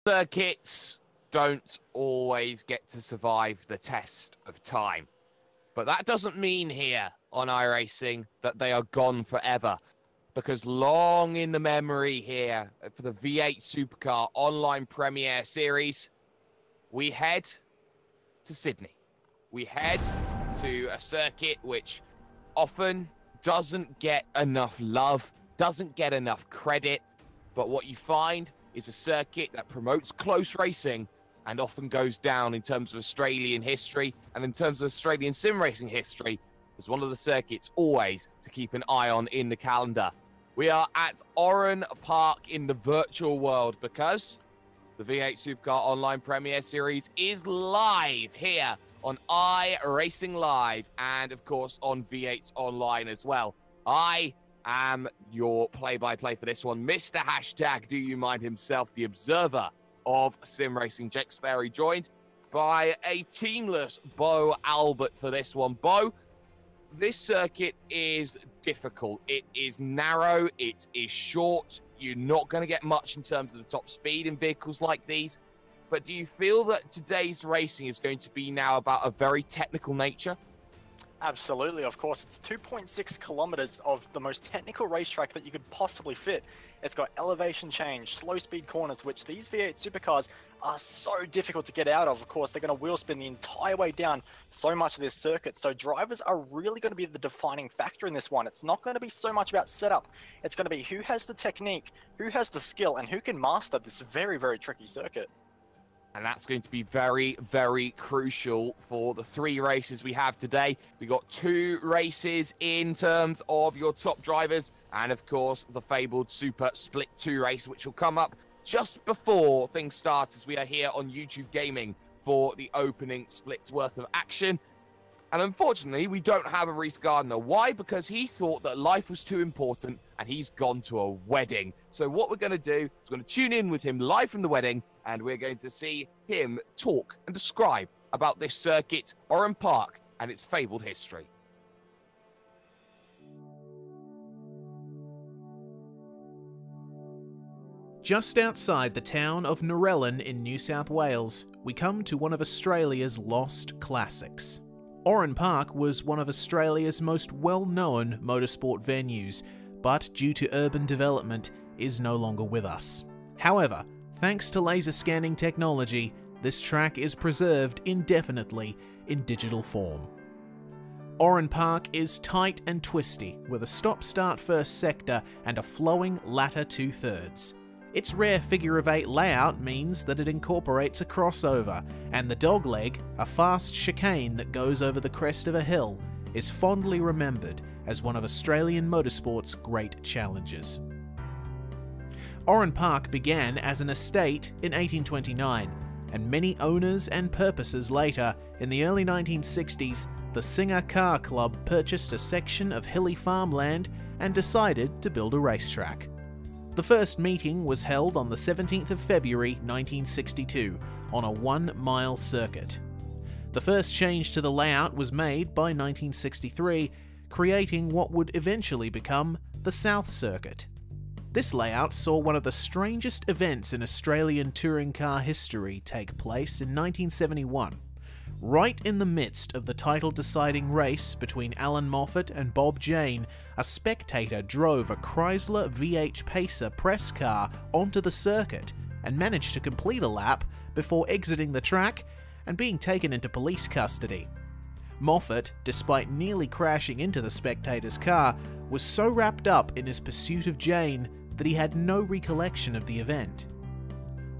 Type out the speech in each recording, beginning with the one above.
Circuits don't always get to survive the test of time. But that doesn't mean here on iRacing that they are gone forever. Because long in the memory here for the V8 Supercar Online Premiere Series, we head to Sydney. We head to a circuit which often doesn't get enough love, doesn't get enough credit, but what you find is a circuit that promotes close racing and often goes down in terms of Australian history and in terms of Australian sim racing history as one of the circuits always to keep an eye on in the calendar. We are at Oran Park in the virtual world because the V8 Supercar Online Premiere Series is live here on iRacing Live and, of course, on V8 Online as well. I am your play-by-play for this one. Mr. Hashtag Do You Mind himself, the observer of sim racing, Jake Sperry, joined by a teamless Bo Albert for this one. Bo, this circuit is difficult. It is narrow. It is short. You're not going to get much in terms of the top speed in vehicles like these. But do you feel that today's racing is going to be now about a very technical nature? Absolutely, of course. It's 2.6 kilometers of the most technical racetrack that you could possibly fit. It's got elevation change, slow speed corners, which these V8 supercars are so difficult to get out of. Of course, they're going to wheel spin the entire way down so much of this circuit. So drivers are really going to be the defining factor in this one. It's not going to be so much about setup. It's going to be who has the technique, who has the skill, and who can master this very, very tricky circuit. And that's going to be very, very crucial for the 3 races we have today. We got 2 races in terms of your top drivers. And, of course, the fabled Super Split 2 race, which will come up just before things start as we are here on YouTube Gaming for the opening splits worth of action. And unfortunately, we don't have a Reese Gardner. Why? Because he thought that life was too important and he's gone to a wedding. So what we're going to do is we're going to tune in with him live from the wedding and we're going to see him talk and describe about this circuit, Oran Park, and its fabled history. Just outside the town of Narellan in New South Wales, we come to one of Australia's lost classics. Oran Park was one of Australia's most well-known motorsport venues, but due to urban development is no longer with us. However, thanks to laser scanning technology, this track is preserved indefinitely in digital form. Oran Park is tight and twisty, with a stop-start first sector and a flowing latter two-thirds. Its rare figure-of-8 layout means that it incorporates a crossover, and the dogleg, a fast chicane that goes over the crest of a hill, is fondly remembered as one of Australian motorsport's great challenges. Oran Park began as an estate in 1829, and many owners and purposes later, in the early 1960s, the Singer Car Club purchased a section of hilly farmland and decided to build a racetrack. The first meeting was held on the 17th of February 1962 on a 1-mile circuit. The first change to the layout was made by 1963, creating what would eventually become the South Circuit. This layout saw one of the strangest events in Australian touring car history take place in 1971. Right in the midst of the title-deciding race between Alan Moffat and Bob Jane, a spectator drove a Chrysler V8 Pacer press car onto the circuit and managed to complete a lap before exiting the track and being taken into police custody. Moffat, despite nearly crashing into the spectator's car, was so wrapped up in his pursuit of Jane that he had no recollection of the event.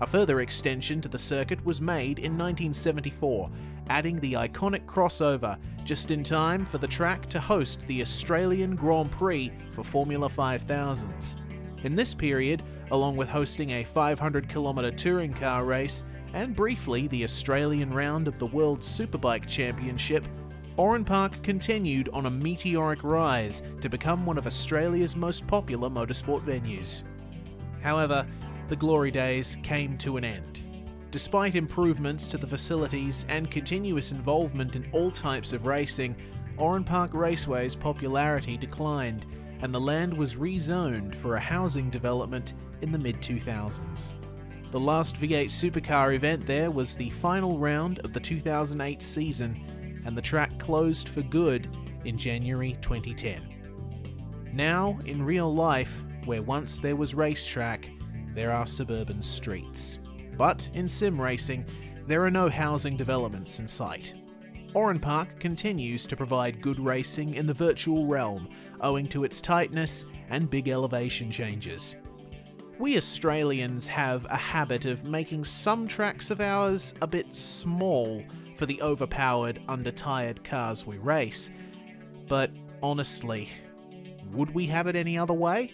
A further extension to the circuit was made in 1974, adding the iconic crossover just in time for the track to host the Australian Grand Prix for Formula 5000s. In this period, along with hosting a 500-kilometre touring car race and briefly the Australian round of the World Superbike Championship, Oran Park continued on a meteoric rise to become one of Australia's most popular motorsport venues. However, the glory days came to an end. Despite improvements to the facilities and continuous involvement in all types of racing, Oran Park Raceway's popularity declined, and the land was rezoned for a housing development in the mid-2000s. The last V8 Supercar event there was the final round of the 2008 season, and the track closed for good in January 2010. Now, in real life, where once there was racetrack, there are suburban streets. But in sim racing, there are no housing developments in sight. Oran Park continues to provide good racing in the virtual realm, owing to its tightness and big elevation changes. We Australians have a habit of making some tracks of ours a bit small for the overpowered, undertired cars we race. But honestly, would we have it any other way?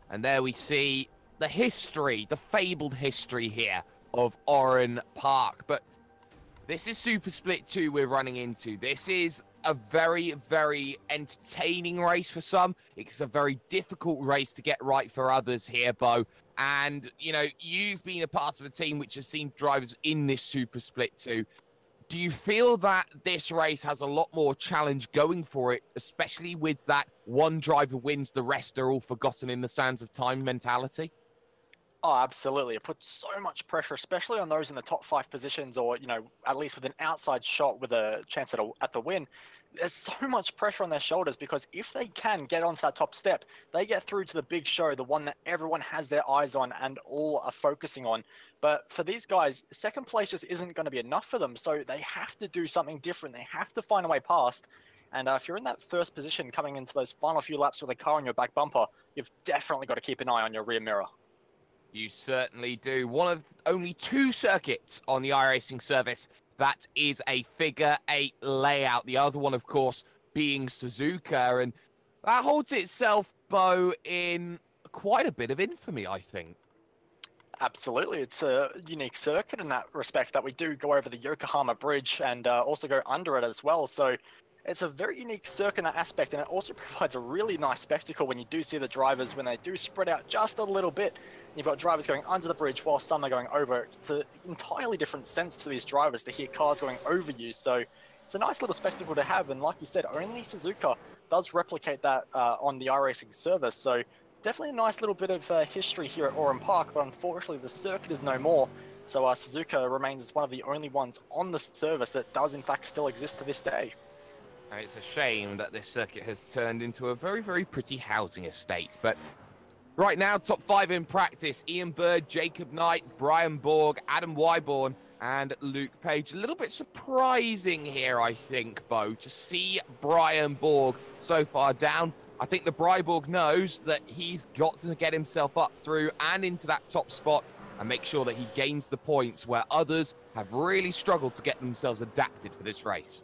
And there we see the history, the fabled history here of Oran Park. But this is Super Split 2 we're running into. This is a very, very entertaining race for some. It's a very difficult race to get right for others here, Bo. And, you know, you've been a part of a team which has seen drivers in this Super Split 2. Do you feel that this race has a lot more challenge going for it, especially with that one driver wins, the rest are all forgotten in the sands of time mentality? Oh, absolutely. It puts so much pressure, especially on those in the top 5 positions, or, you know, at least with an outside shot with a chance at the win. There's so much pressure on their shoulders, because if they can get onto that top step, they get through to the big show, the one that everyone has their eyes on and all are focusing on. But for these guys, second place just isn't going to be enough for them. So they have to do something different. They have to find a way past. And if you're in that first position coming into those final few laps with a car on your back bumper, you've definitely got to keep an eye on your rear mirror. You certainly do. One of only 2 circuits on the iRacing service that is a figure 8 layout. The other one, of course, being Suzuka. And that holds itself, Bo, in quite a bit of infamy, I think. Absolutely. It's a unique circuit in that respect, that we do go over the Yokohama Bridge and also go under it as well. So it's a very unique circuit in that aspect, and it also provides a really nice spectacle when you do see the drivers, when they do spread out just a little bit. You've got drivers going under the bridge while some are going over it. It's an entirely different sense to these drivers to hear cars going over you. So it's a nice little spectacle to have. And like you said, only Suzuka does replicate that on the iRacing service. So definitely a nice little bit of history here at Oran Park, but unfortunately the circuit is no more. So Suzuka remains one of the only ones on the service that does in fact still exist to this day. And it's a shame that this circuit has turned into a very, very pretty housing estate. But right now, top 5 in practice: Ian Bird, Jacob Knight, Brian Borg, Adam Wyborn, and Luke Page. A little bit surprising here, I think, Bo, to see Brian Borg so far down. I think the Bryborg knows that he's got to get himself up through and into that top spot and make sure that he gains the points where others have really struggled to get themselves adapted for this race.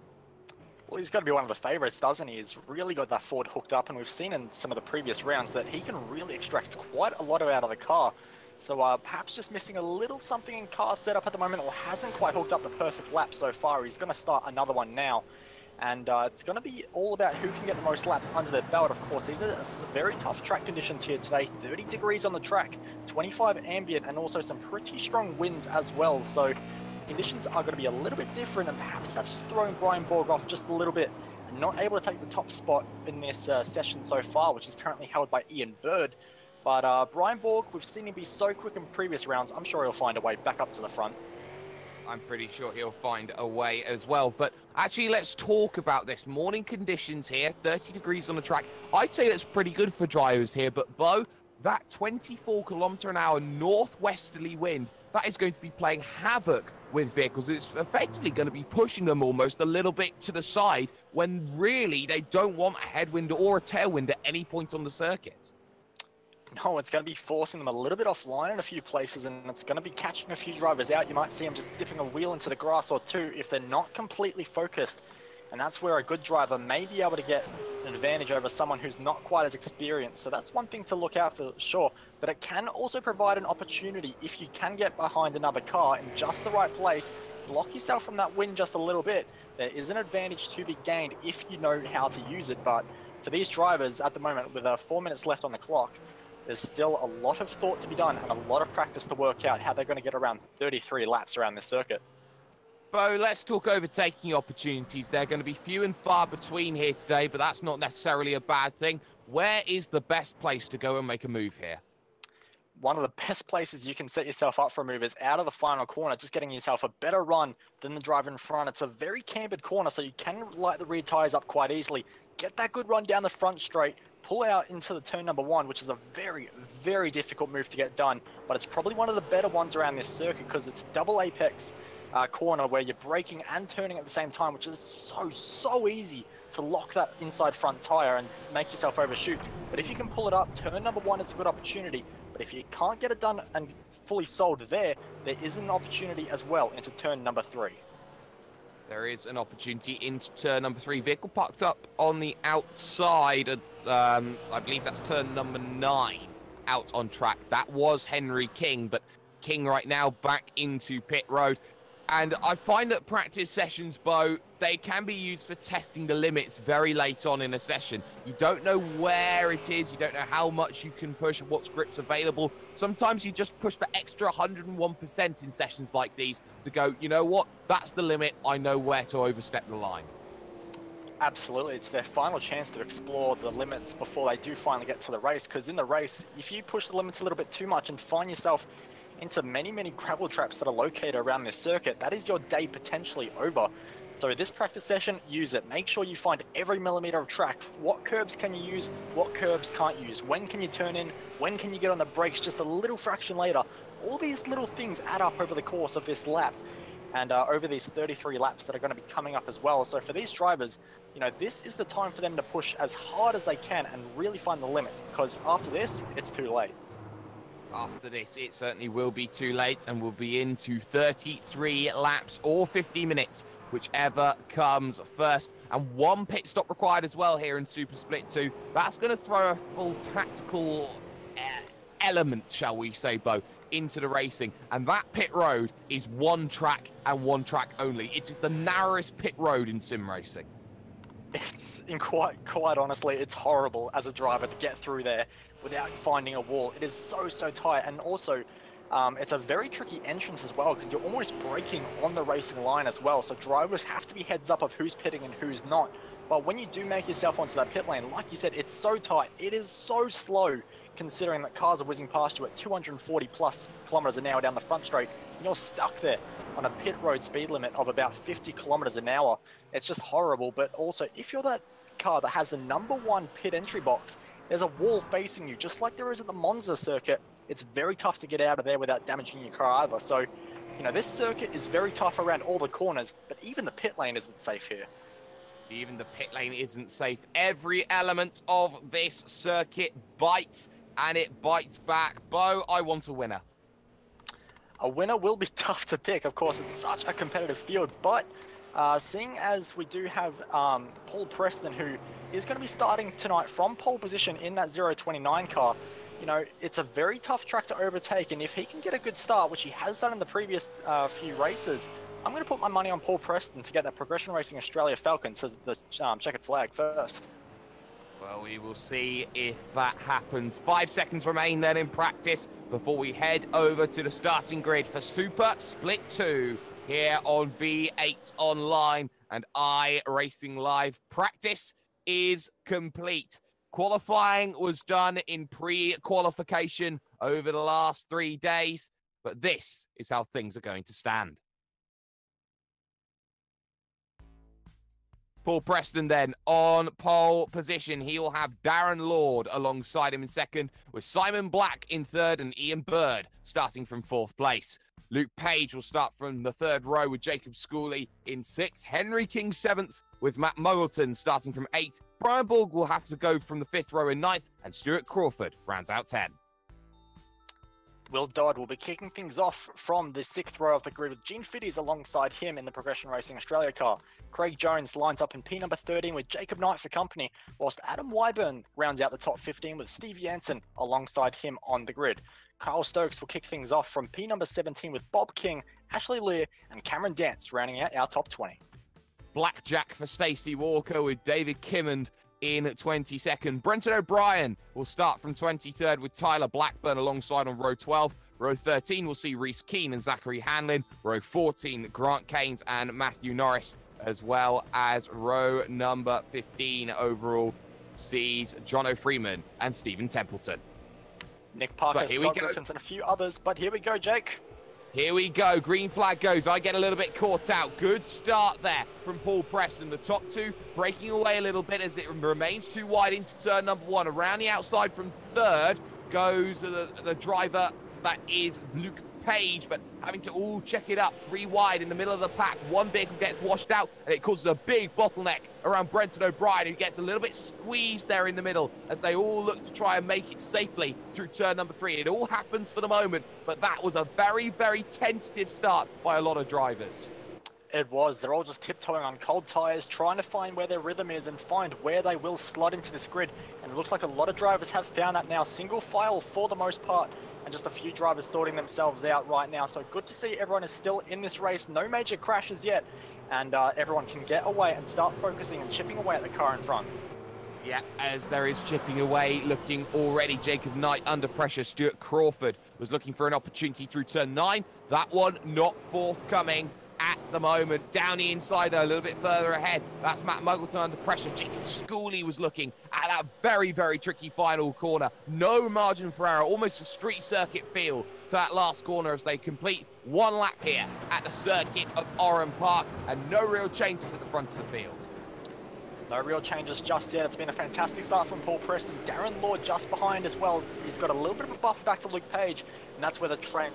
Well, he's got to be one of the favourites, doesn't he? He's really got that Ford hooked up, and we've seen in some of the previous rounds that he can really extract quite a lot out of the car. So perhaps just missing a little something in car setup at the moment, or hasn't quite hooked up the perfect lap so far. He's going to start another one now. And it's going to be all about who can get the most laps under their belt. Of course, these are very tough track conditions here today. 30 degrees on the track, 25 ambient, and also some pretty strong winds as well. So conditions are going to be a little bit different, and perhaps that's just throwing Brian Borg off just a little bit and not able to take the top spot in this session so far, which is currently held by Ian Bird. But Brian Borg, we've seen him be so quick in previous rounds. I'm sure he'll find a way back up to the front. I'm pretty sure he'll find a way as well. But actually, let's talk about this. Morning conditions here, 30 degrees on the track. I'd say that's pretty good for drivers here. But, Bo, that 24-kilometer-an-hour northwesterly wind, that is going to be playing havoc with vehicles. It's effectively going to be pushing them almost a little bit to the side when really they don't want a headwind or a tailwind at any point on the circuit. No, it's going to be forcing them a little bit offline in a few places, and it's going to be catching a few drivers out. You might see them just dipping a wheel into the grass or two if they're not completely focused. And that's where a good driver may be able to get an advantage over someone who's not quite as experienced. So that's one thing to look out for, sure. But it can also provide an opportunity if you can get behind another car in just the right place, block yourself from that wind just a little bit. There is an advantage to be gained if you know how to use it. But for these drivers at the moment, with 4 minutes left on the clock, there's still a lot of thought to be done and a lot of practice to work out how they're going to get around 33 laps around this circuit. Bo, let's talk overtaking opportunities. They're going to be few and far between here today, but that's not necessarily a bad thing. Where is the best place to go and make a move here? One of the best places you can set yourself up for a move is out of the final corner, just getting yourself a better run than the driver in front. It's a very cambered corner, so you can light the rear tires up quite easily. Get that good run down the front straight, pull out into the turn number 1, which is a very, very difficult move to get done, but it's probably one of the better ones around this circuit because it's double apex corner where you're braking and turning at the same time, which is so easy to lock that inside front tire and make yourself overshoot. But if you can pull it up, turn number 1 is a good opportunity. But if you can't get it done and fully sold there is an opportunity as well into turn number 3. There is an opportunity into turn number 3. Vehicle parked up on the outside. I believe that's turn number 9 out on track. That was Henry King, but King right now back into pit road. And I find that practice sessions, Bo, they can be used for testing the limits very late on in a session. You don't know where it is. You don't know how much you can push and what's grips available. Sometimes you just push the extra 101% in sessions like these to go, you know what? That's the limit. I know where to overstep the line. Absolutely. It's their final chance to explore the limits before they do finally get to the race. Because in the race, if you push the limits a little bit too much and find yourself into many gravel traps that are located around this circuit, that is your day potentially over. So this practice session, use it. Make sure you find every millimeter of track. What curbs can you use? What curbs can't you use? When can you turn in? When can you get on the brakes just a little fraction later? All these little things add up over the course of this lap and over these 33 laps that are going to be coming up as well. So for these drivers, you know, this is the time for them to push as hard as they can and really find the limits, because after this, it's too late. After this, it certainly will be too late, and we'll be into 33 laps or 50 minutes, whichever comes first. And 1 pit stop required as well here in Super Split 2. That's going to throw a full tactical element, shall we say, Bo, into the racing. And that pit road is 1 track and 1 track only. It is the narrowest pit road in sim racing. It's quite honestly, it's horrible as a driver to get through there without finding a wall. It is so tight, and also it's a very tricky entrance as well because you're almost braking on the racing line as well. So drivers have to be heads up of who's pitting and who's not. But when you do make yourself onto that pit lane, like you said, it's so tight. It is so slow considering that cars are whizzing past you at 240 plus kilometers an hour down the front straight, and you're stuck there on a pit road speed limit of about 50 kilometers an hour. It's just horrible. But also, if you're that car that has the number 1 pit entry box, there's a wall facing you, just like there is at the Monza circuit. It's very tough to get out of there without damaging your car either. So, you know, this circuit is very tough around all the corners, but even the pit lane isn't safe here. Even the pit lane isn't safe. Every element of this circuit bites, and it bites back. Bo, I want a winner. A winner will be tough to pick. Of course, it's such a competitive field, but seeing as we do have Paul Preston, who is going to be starting tonight from pole position in that 029 car, you know, it's a very tough track to overtake, and if he can get a good start, which he has done in the previous few races, I'm going to put my money on Paul Preston to get that Progression Racing Australia Falcon to the checkered flag first. Well, we will see if that happens. 5 seconds remain then in practice before we head over to the starting grid for Super Split 2 here on V8 Online and iRacing Live. Practice is complete. Qualifying was done in pre-qualification over the last 3 days, but this is how things are going to stand. Paul Preston then on pole position. He will have Darren Lord alongside him in second, with Simon Black in third and Ian Bird starting from 4th place. Luke Page will start from the 3rd row with Jacob Schooley in 6th. Henry King 7th with Matt Muggleton starting from 8th. Brian Borg will have to go from the 5th row in 9th, and Stuart Crawford rounds out 10. Will Dodd will be kicking things off from the 6th row of the grid with Gene Fiddies alongside him in the Progression Racing Australia car. Craig Jones lines up in P number 13 with Jacob Knight for company, whilst Adam Wyburn rounds out the top 15 with Steve Jansen alongside him on the grid. Kyle Stokes will kick things off from P number 17 with Bob King, Ashley Lear and Cameron Dance rounding out our top 20. Blackjack for Stacey Walker with David Kimmond in 22nd. Brenton O'Brien will start from 23rd with Tyler Blackburn alongside on row 12. Row 13 will see Reese Keane and Zachary Hanlon. Row 14, Grant Keynes and Matthew Norris, as well as row number 15 overall sees Jono Freeman and Stephen Templeton. Nick Parker, Scott Griffins, and a few others, but here we go, Jake. Here we go, green flag goes. I get a little bit caught out. Good start there from Paul Preston. The top two breaking away a little bit as it remains too wide into turn number 1. Around the outside from third goes the driver that is Luke Page, but having to all check it up 3 wide in the middle of the pack. One vehicle gets washed out and it causes a big bottleneck around Brenton O'Brien, who gets a little bit squeezed there in the middle as they all look to try and make it safely through turn number 3. It all happens for the moment, but that was a very, very tentative start by a lot of drivers. It was. They're all just tiptoeing on cold tyres, trying to find where their rhythm is and find where they will slot into this grid. And it looks like a lot of drivers have found that now. Single file for the most part, and just a few drivers sorting themselves out right now. So good to see everyone is still in this race. No major crashes yet, and everyone can get away and start focusing and chipping away at the car in front. Yeah, as there is chipping away, looking already Jacob Knight under pressure. Stuart Crawford was looking for an opportunity through turn 9. That one not forthcoming at the moment. Down the inside, a little bit further ahead. That's Matt Muggleton under pressure. Jacob Schooley was looking at that very, very tricky final corner. No margin for error, almost a street circuit feel to that last corner as they complete 1 lap here at the circuit of Oran Park, and no real changes at the front of the field. No real changes just yet. It's been a fantastic start from Paul Preston. Darren Lord just behind as well. He's got a little bit of a buff back to Luke Page, and that's where the train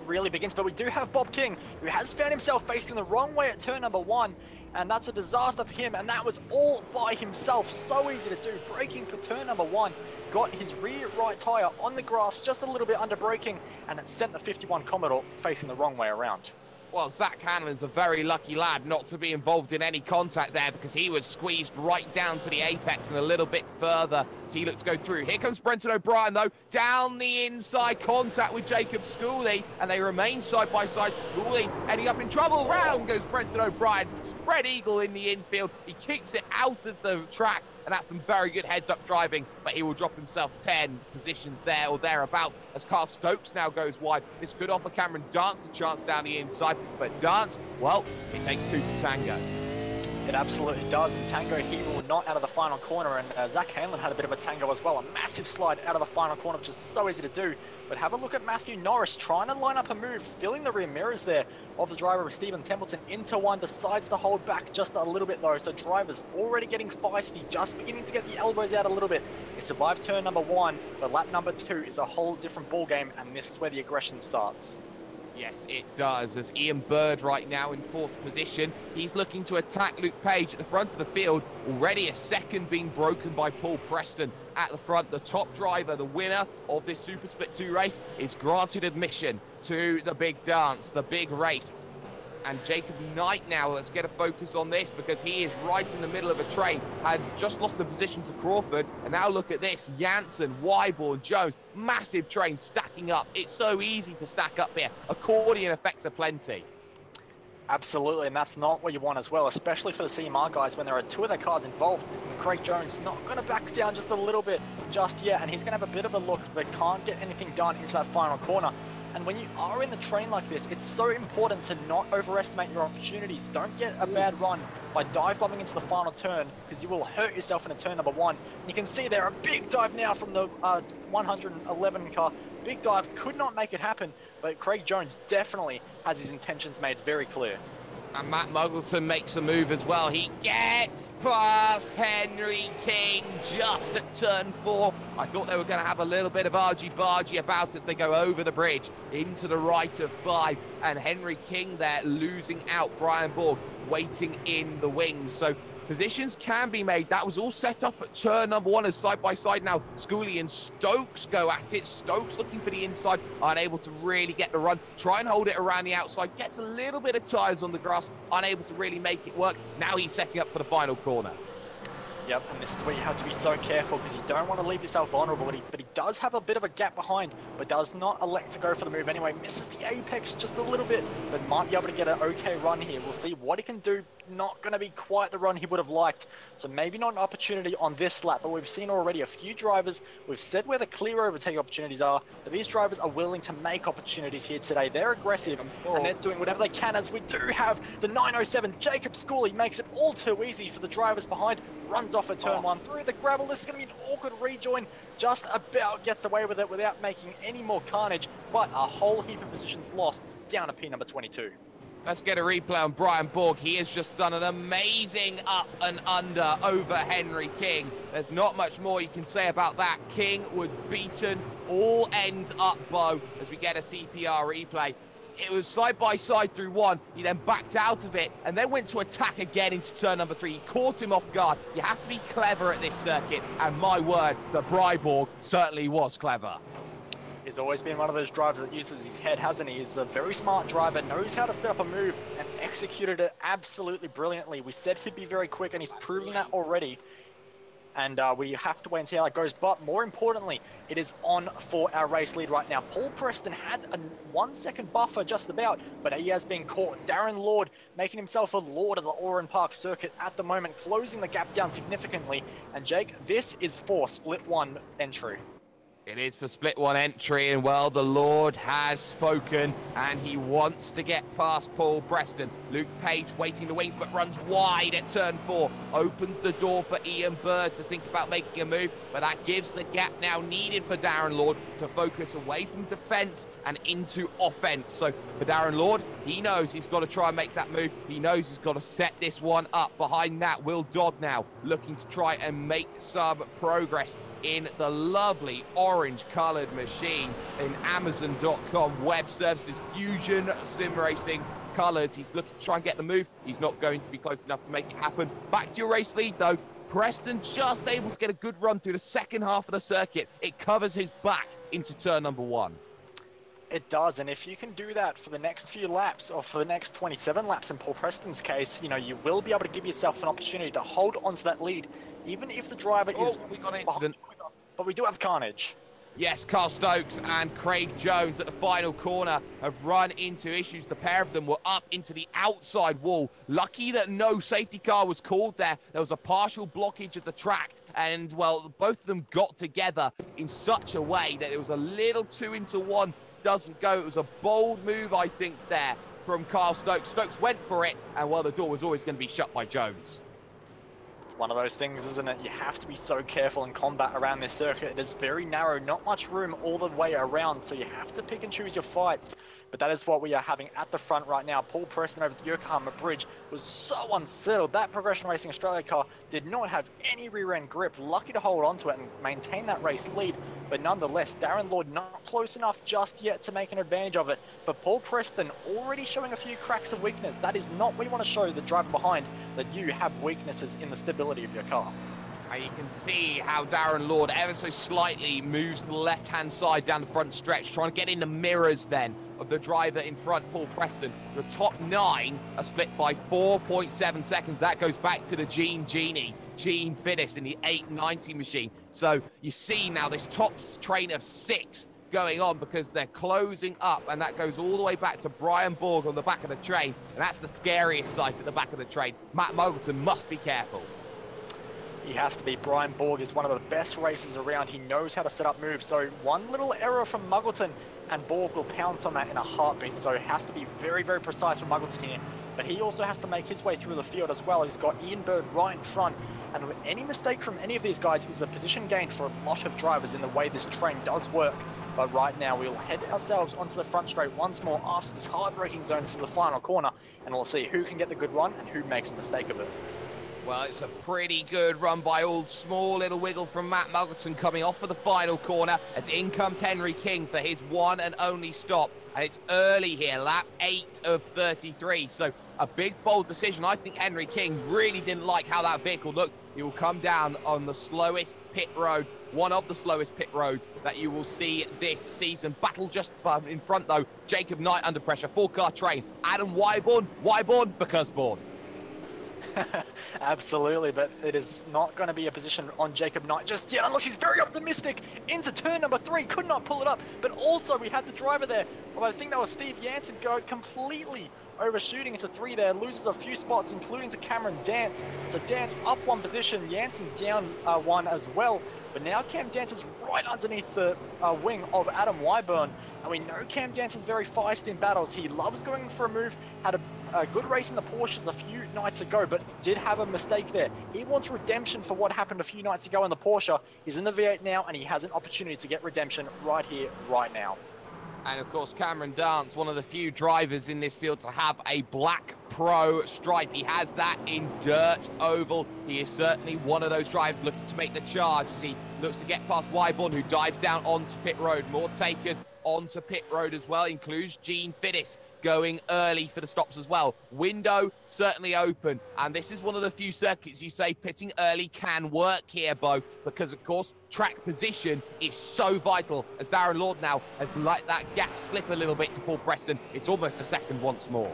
really begins. But we do have Bob King, who has found himself facing the wrong way at turn number 1, and that's a disaster for him, and that was all by himself. So easy to do. Braking for turn number 1, got his rear right tyre on the grass just a little bit under braking, and it sent the 51 Commodore facing the wrong way around. Well, Zach Hanlon's a very lucky lad not to be involved in any contact there, because he was squeezed right down to the apex and a little bit further as he looks to go through. Here comes Brenton O'Brien, though, down the inside, contact with Jacob Schooley, and they remain side by side. Schooley ending up in trouble. Round goes Brenton O'Brien, spread eagle in the infield. He keeps it out of the track, and that's some very good heads-up driving, but he will drop himself 10 positions there or thereabouts as Carl Stokes now goes wide. This could offer Cameron Dance a chance down the inside, but Dance, well, it takes 2 to tango. It absolutely does, and Tango, he will not out of the final corner, and Zach Hanlon had a bit of a tango as well. A massive slide out of the final corner, which is so easy to do. But have a look at Matthew Norris trying to line up a move, filling the rear mirrors there of the driver of Stephen Templeton into one, decides to hold back just a little bit though. So drivers already getting feisty, just beginning to get the elbows out a little bit. They survived turn number 1, but lap number 2 is a whole different ball game, and this is where the aggression starts. Yes, it does, as Ian Bird right now in 4th position. He's looking to attack Luke Page at the front of the field. Already a second being broken by Paul Preston at the front. The top driver, the winner of this Super Split 2 race, is granted admission to the big dance, the big race. And Jacob Knight now, let's get a focus on this, because he is right in the middle of a train. Had just lost the position to Crawford, and now look at this. Janssen, Wyborn, Jones, massive train stacking up. It's so easy to stack up here. Accordion effects are plenty. Absolutely, and that's not what you want as well, especially for the CMR guys when there are 2 of their cars involved. Craig Jones not going to back down just a little bit just yet, and he's going to have a bit of a look, but can't get anything done into that final corner. And when you are in the train like this, it's so important to not overestimate your opportunities. Don't get a bad run by dive bombing into the final turn, because you will hurt yourself in a turn number 1. You can see there a big dive now from the 111 car. Big dive, could not make it happen, but Craig Jones definitely has his intentions made very clear. And Matt Muggleton makes a move as well. He gets past Henry King just at turn 4. I thought they were going to have a little bit of argy-bargy about as they go over the bridge into the right of 5. And Henry King there losing out. Brian Borg waiting in the wings. So positions can be made. That was all set up at turn number 1 as side by side now. Schooley and Stokes go at it. Stokes looking for the inside, unable to really get the run. Try and hold it around the outside. Gets a little bit of tyres on the grass, unable to really make it work. Now he's setting up for the final corner. Yep, and this is where you have to be so careful, because you don't want to leave yourself vulnerable, but he does have a bit of a gap behind, but does not elect to go for the move anyway. Misses the apex just a little bit, but might be able to get an okay run here. We'll see what he can do not going to be quite the run he would have liked. So maybe not an opportunity on this lap, but we've seen already a few drivers. We've said where the clear overtake opportunities are, but these drivers are willing to make opportunities here today. They're aggressive and they're doing whatever they can, as we do have the 907 Jacob Schooley makes it all too easy for the drivers behind, runs off at turn 1 through the gravel. This is going to be an awkward rejoin, just about gets away with it without making any more carnage, but a whole heap of positions lost down to P number 22. Let's get a replay on Brian Borg. He has just done an amazing up and under over Henry King. There's not much more you can say about that. King was beaten all ends up bow as we get a CPR replay. It was side by side through 1. He then backed out of it and then went to attack again into turn number 3. He caught him off guard. You have to be clever at this circuit. And my word, the Brian Borg certainly was clever. He's always been one of those drivers that uses his head, hasn't he? He's a very smart driver, knows how to set up a move, and executed it absolutely brilliantly. We said he'd be very quick, and he's proven that already. And we have to wait and see how it goes. But more importantly, it is on for our race lead right now. Paul Preston had a 1 second buffer just about, but he has been caught. Darren Lord making himself a lord of the Oran Park circuit at the moment, closing the gap down significantly. And Jake, this is for split 1 entry. It is for split 1 entry, and well, the Lord has spoken, and he wants to get past Paul Preston. Luke Page waiting the wings, but runs wide at turn 4. Opens the door for Ian Bird to think about making a move, but that gives the gap now needed for Darren Lord to focus away from defense and into offense. So for Darren Lord, he knows he's got to try and make that move. He knows he's got to set this one up. Behind that, Will Dodd now looking to try and make some progress in the lovely orange-coloured machine in Amazon.com web services, Fusion Sim Racing colours. He's looking to try and get the move. He's not going to be close enough to make it happen. Back to your race lead, though. Preston just able to get a good run through the second half of the circuit. It covers his back into turn number 1. It does, and if you can do that for the next few laps, or for the next 27 laps in Paul Preston's case, you know, you will be able to give yourself an opportunity to hold onto that lead, even if the driver is... we got an incident. But we do have carnage. Yes, Carl Stokes and Craig Jones at the final corner have run into issues. The pair of them were up into the outside wall. Lucky that no safety car was called there. There was a partial blockage of the track. And, well, both of them got together in such a way that it was a little 2 into 1. Doesn't go. It was a bold move, I think, there from Carl Stokes. Stokes went for it, and, well, the door was always going to be shut by Jones. One of those things, isn't it? You have to be so careful in combat around this circuit. It is very narrow, not much room all the way around, so you have to pick and choose your fights. But that is what we are having at the front right now. Paul Preston over the Yokohama Bridge was so unsettled. That Progression Racing Australia car did not have any rear-end grip. Lucky to hold onto it and maintain that race lead. But nonetheless, Darren Lord not close enough just yet to make an advantage of it. But Paul Preston already showing a few cracks of weakness. That is not what you want to show the driver behind, that you have weaknesses in the stability of your car. And you can see how Darren Lord ever so slightly moves to the left-hand side down the front stretch, trying to get in the mirrors then of the driver in front, Paul Preston. The top 9 are split by 4.7 seconds. That goes back to the Gene fittest in the 890 machine. So you see now this top train of 6 going on because they're closing up, and that goes all the way back to Brian Borg on the back of the train, and that's the scariest sight at the back of the train. Matt Muggleton must be careful. He has to be. Brian Borg is one of the best racers around. He knows how to set up moves. So one little error from Muggleton and Borg will pounce on that in a heartbeat. So it has to be very, very precise from Muggleton here. But he also has to make his way through the field as well. He's got Ian Bird right in front. And with any mistake from any of these guys is a position gain for a lot of drivers in the way this train does work. But right now we'll head ourselves onto the front straight once more after this hard braking zone for the final corner. And we'll see who can get the good run and who makes a mistake of it. Well, it's a pretty good run by all. Small little wiggle from Matt Muggleton coming off for the final corner as in comes Henry King for his one and only stop. And it's early here, lap 8 of 33. So a big, bold decision. I think Henry King really didn't like how that vehicle looked. He will come down on the slowest pit road, one of the slowest pit roads that you will see this season. Battle just in front, though. Jacob Knight under pressure, 4-car train. Adam Wyborn because born. Absolutely, but it is not going to be a position on Jacob Knight just yet, unless he's very optimistic into turn number 3. Could not pull it up, but also we had the driver there. Well, I think that was Steve Jansen go completely overshooting into 3 there, loses a few spots, including to Cameron Dance. So Dance up 1 position, Janssen down 1 as well. But now Cam Dance is right underneath the wing of Adam Wyburn. And we know Cam Dance is very feisty in battles. He loves going for a move, had a good race in the Porsches a few nights ago, but did have a mistake there. He wants redemption for what happened a few nights ago in the Porsche. He's in the V8 now, and he has an opportunity to get redemption right here, right now. And of course, Cameron Dance, one of the few drivers in this field to have a black pro stripe. He has that in dirt oval. He is certainly one of those drivers looking to make the charge as he looks to get past Wyborn, who dives down onto pit road. More takers onto pit road as well, includes Gene Fiddis going early for the stops as well. Window certainly open, and this is one of the few circuits you say pitting early can work here, Bo, because of course track position is so vital, as Darren Lord now has let that gap slip a little bit to Paul Preston. It's almost a second once more.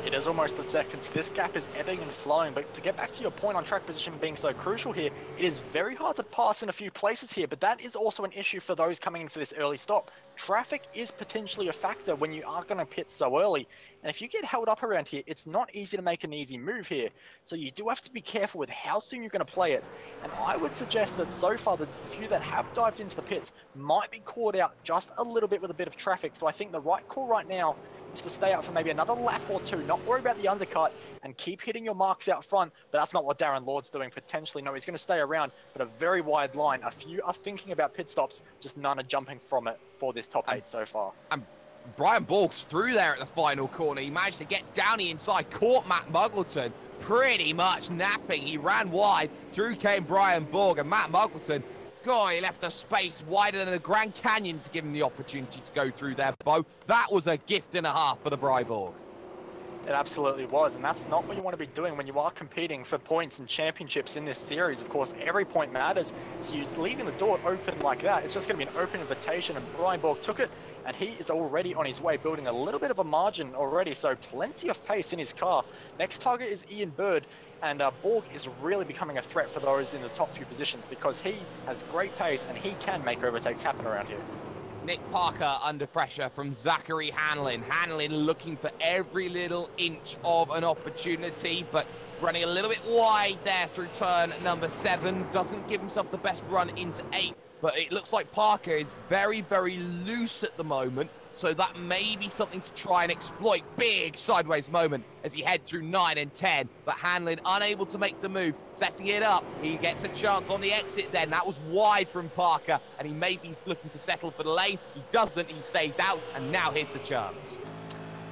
It is almost a second, so this gap is ebbing and flowing. But to get back to your point on track position being so crucial here, it is very hard to pass in a few places here, but that is also an issue for those coming in for this early stop. Traffic is potentially a factor when you are going to pit so early, and if you get held up around here, it's not easy to make an easy move here. So you do have to be careful with how soon you're going to play it, and I would suggest that so far the few that have dived into the pits might be caught out just a little bit with a bit of traffic. So I think the right call right now is to stay out for maybe another lap or two, not worry about the undercut, and keep hitting your marks out front. But that's not what Darren Lord's doing potentially. No, he's going to stay around, but a very wide line. A few are thinking about pit stops, just none are jumping from it for this top 8 so far. And Brian Borg's through there at the final corner. He managed to get down the inside, caught Matt Muggleton pretty much napping. He ran wide, through came Brian Borg, and Matt Muggleton, God, he left a space wider than a Grand Canyon to give him the opportunity to go through there, Bo. That was a gift and a half for the Bryborg. It absolutely was, and that's not what you want to be doing when you are competing for points and championships in this series. Of course, every point matters, so you're leaving the door open like that. It's just going to be an open invitation, and Brian Borg took it, and he is already on his way, building a little bit of a margin already, so plenty of pace in his car. Next target is Ian Bird, and Borg is really becoming a threat for those in the top few positions because he has great pace and he can make overtakes happen around here. Nick Parker under pressure from Zachary Hanlon. Hanlon looking for every little inch of an opportunity, but running a little bit wide there through turn number 7. Doesn't give himself the best run into 8, but it looks like Parker is very, very loose at the moment. So that may be something to try and exploit. Big sideways moment as he heads through 9 and 10. But Hanlon unable to make the move, setting it up. He gets a chance on the exit then. That was wide from Parker, and he may be looking to settle for the lane. He doesn't, he stays out, and now here's the chance.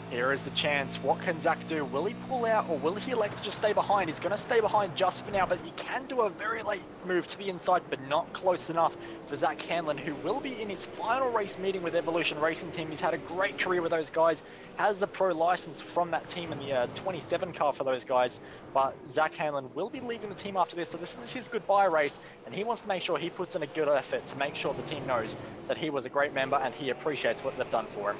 Here is the chance. What can Zach do? Will he pull out or will he elect to just stay behind? He's going to stay behind just for now, but he can do a very late move to the inside, but not close enough for Zach Hanlon, who will be in his final race meeting with Evolution Racing Team. He's had a great career with those guys, has a pro license from that team in the 27 car for those guys, but Zach Hanlon will be leaving the team after this, so this is his goodbye race, and he wants to make sure he puts in a good effort to make sure the team knows that he was a great member and he appreciates what they've done for him.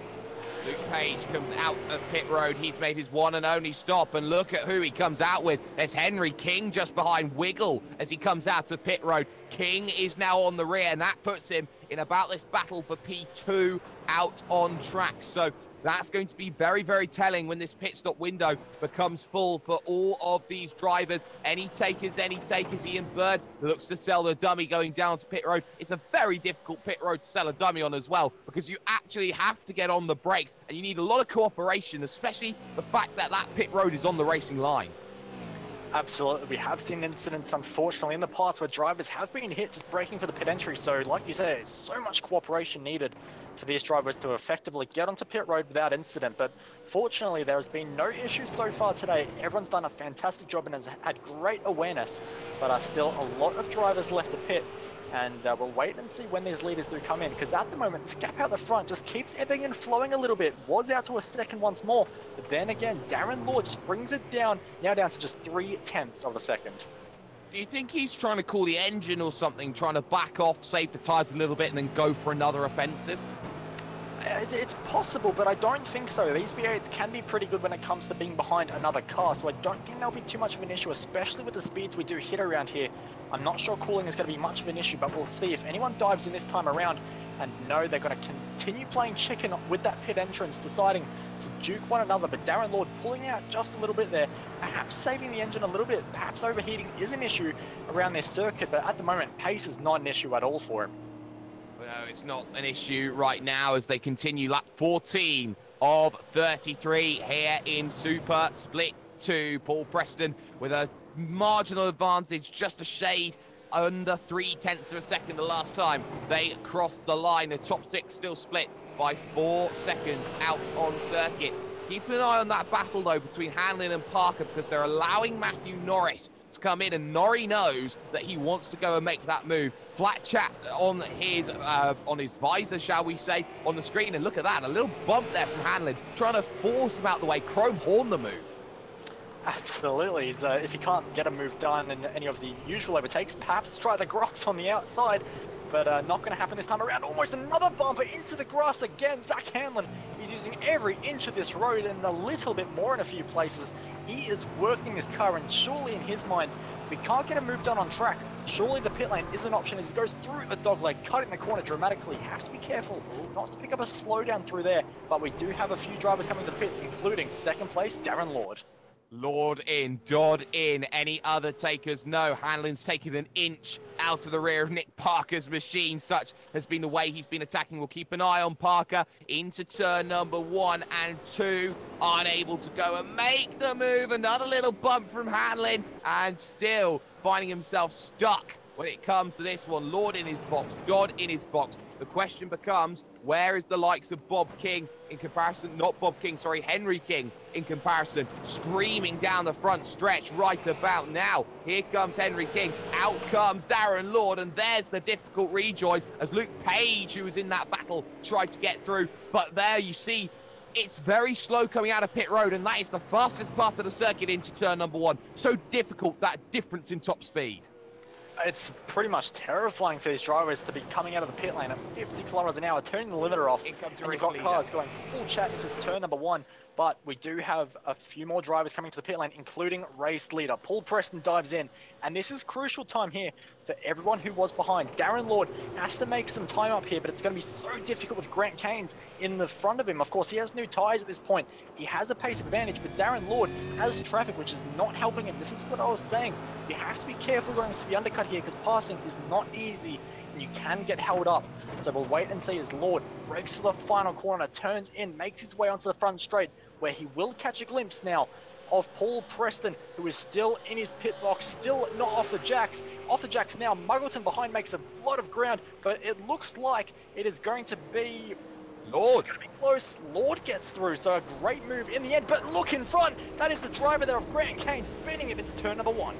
Luke Page comes out of pit road. He's made his one and only stop, and look at who he comes out with. There's Henry King just behind Wiggle as he comes out of pit road. King is now on the rear, and that puts him in about this battle for P2 out on track. So that's going to be very, very telling when this pit stop window becomes full for all of these drivers. Any takers, Ian Bird looks to sell the dummy going down to pit road. It's a very difficult pit road to sell a dummy on as well, because you actually have to get on the brakes, and you need a lot of cooperation, especially the fact that that pit road is on the racing line. Absolutely. We have seen incidents, unfortunately, in the past where drivers have been hit just braking for the pit entry. So, like you said, it's so much cooperation needed for these drivers to effectively get onto pit road without incident. But fortunately, there has been no issues so far today. Everyone's done a fantastic job and has had great awareness, but still a lot of drivers left to pit. And we'll wait and see when these leaders do come in, because at the moment, this gap out the front just keeps ebbing and flowing a little bit. Was out to a second once more, but then again, Darren Lord just brings it down, now down to just 0.3 of a second. Do you think he's trying to cool the engine or something, trying to back off, save the tyres a little bit, and then go for another offensive? It's possible, but I don't think so. These V8s can be pretty good when it comes to being behind another car, so I don't think there'll be too much of an issue, especially with the speeds we do hit around here. I'm not sure cooling is going to be much of an issue, but we'll see. If anyone dives in this time around, And no, they're going to continue playing chicken with that pit entrance, deciding to duke one another. But Darren Lord pulling out just a little bit there, perhaps saving the engine a little bit. Perhaps overheating is an issue around this circuit, but at the moment, pace is not an issue at all for him. Well, it's not an issue right now as they continue lap 14 of 33 here in Super Split 2. Paul Preston with a marginal advantage, just a shade under 0.3 of a second the last time they crossed the line. The top 6 still split by 4 seconds out on circuit. Keep an eye on that battle though between Hanlon and Parker, because they're allowing Matthew Norris to come in, and Norrie knows that he wants to go and make that move. Flat chat on his visor, shall we say, on the screen, and look at that, a little bump there from Hanlon, trying to force him out the way. Chrome horn the move. Absolutely. If he can't get a move done in any of the usual overtakes, perhaps try the grass on the outside, but not going to happen this time around. Almost another bumper into the grass again. Zach Hanlon is using every inch of this road and a little bit more in a few places. He is working this car, and surely in his mind, if he can't get a move done on track, surely the pit lane is an option as he goes through a dogleg, cutting the corner dramatically. Have to be careful not to pick up a slowdown through there, but we do have a few drivers coming to the pits, including second place, Darren Lord. Lord in, Dodd in. Any other takers? No. Hanlon's taking an inch out of the rear of Nick Parker's machine. Such has been the way he's been attacking. We'll keep an eye on Parker into turn number 1 and 2. Unable to go and make the move. Another little bump from Hanlon, and still finding himself stuck when it comes to this one. Lord in his box, Dodd in his box. The question becomes, where is the likes of Bob King in comparison? Not Bob King, sorry, Henry King in comparison. Screaming down the front stretch right about now. Here comes Henry King. Out comes Darren Lord, and there's the difficult rejoin as Luke Page, who was in that battle, tried to get through. But there you see, it's very slow coming out of pit road, and that is the fastest part of the circuit into turn number 1. So difficult, that difference in top speed. It's pretty much terrifying for these drivers to be coming out of the pit lane at 50 kilometers an hour, turning the limiter off, and you've got cars going full chat into turn number 1. But we do have a few more drivers coming to the pit lane, including race leader. Paul Preston dives in, and this is crucial time here for everyone who was behind. Darren Lord has to make some time up here, but it's going to be so difficult with Grant Cairns in the front of him. Of course, he has new tyres at this point. He has a pace advantage, but Darren Lord has traffic, which is not helping him. This is what I was saying. You have to be careful going for the undercut here, because passing is not easy, and you can get held up. So we'll wait and see as Lord breaks for the final corner, turns in, makes his way onto the front straight, where he will catch a glimpse now of Paul Preston, who is still in his pit box, still not off the jacks. Off the jacks now. Muggleton behind makes a lot of ground, but it looks like it is going to be Lord. It's going to be close. Lord gets through, so a great move in the end. But look in front. That is the driver there of Grant Cairns, spinning it into turn number 1.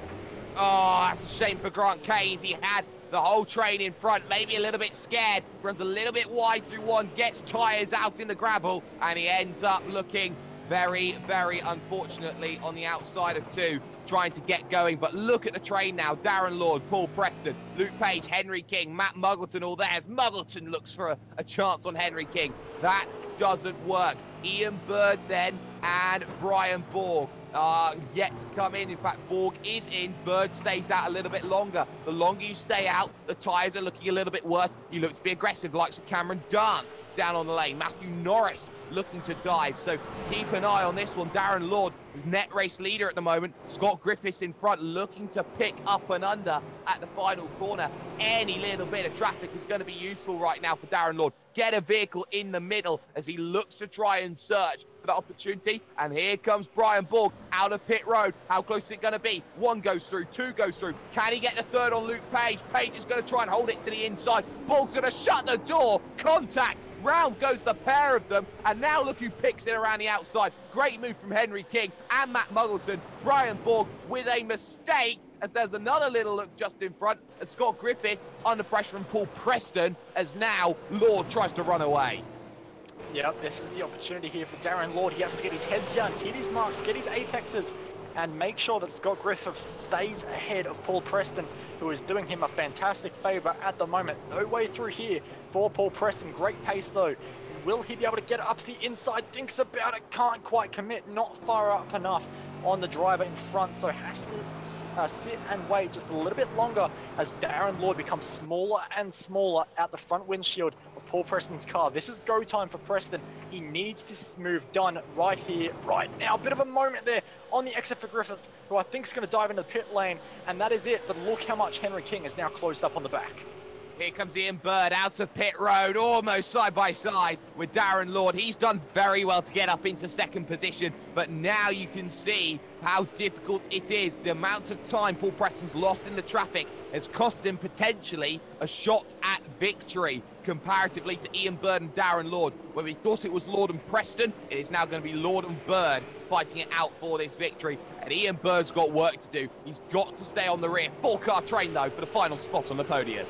Oh, that's a shame for Grant Cairns. He had the whole train in front, maybe a little bit scared, runs a little bit wide through 1, gets tyres out in the gravel, and he ends up looking very, very unfortunately on the outside of 2, trying to get going. But look at the train now. Darren Lord, Paul Preston, Luke Page, Henry King, Matt Muggleton, all there. As Muggleton looks for a chance on Henry King. That doesn't work. Ian Bird then and Brian Borg yet to come in. In fact, Borg is in. Bird stays out a little bit longer. The longer you stay out, the tyres are looking a little bit worse. You look to be aggressive, likes of Cameron Dance down on the lane. Matthew Norris looking to dive. So keep an eye on this one. Darren Lord, who's net race leader at the moment. Scott Griffiths in front, looking to pick up and under at the final corner. Any little bit of traffic is going to be useful right now for Darren Lord. Get a vehicle in the middle as he looks to try and search for that opportunity. And here comes Brian Borg out of pit road. How close is it going to be? 1 goes through, 2 goes through. Can he get the 3rd on Luke Page? Page is going to try and hold it to the inside. Borg's going to shut the door. Contact. Round goes the pair of them, and now look who picks it around the outside. Great move from Henry King and Matt Muggleton. Brian Borg with a mistake, as there's another little look just in front, as Scott Griffiths under pressure from Paul Preston, as now Lord tries to run away. Yep, this is the opportunity here for Darren Lord. He has to get his head down, hit his marks, get his apexes, and make sure that Scott Griffith stays ahead of Paul Preston, who is doing him a fantastic favour at the moment. No way through here for Paul Preston. Great pace though. Will he be able to get up to the inside? Thinks about it, can't quite commit, not far up enough on the driver in front, so has to sit and wait just a little bit longer as Darren Lord becomes smaller and smaller out the front windshield of Paul Preston's car. This is go time for Preston. He needs this move done right here, right now. Bit of a moment there on the exit for Griffiths, who I think is going to dive into the pit lane, and that is it. But look how much Henry King is now closed up on the back. Here comes Ian Bird out of pit road, almost side by side with Darren Lord. He's done very well to get up into second position, but now you can see how difficult it is. The amount of time Paul Preston's lost in the traffic has cost him potentially a shot at victory comparatively to Ian Bird and Darren Lord. Where we thought it was Lord and Preston, it is now going to be Lord and Bird fighting it out for this victory. And Ian Bird's got work to do. He's got to stay on the rear. Four-car train, though, for the final spot on the podium.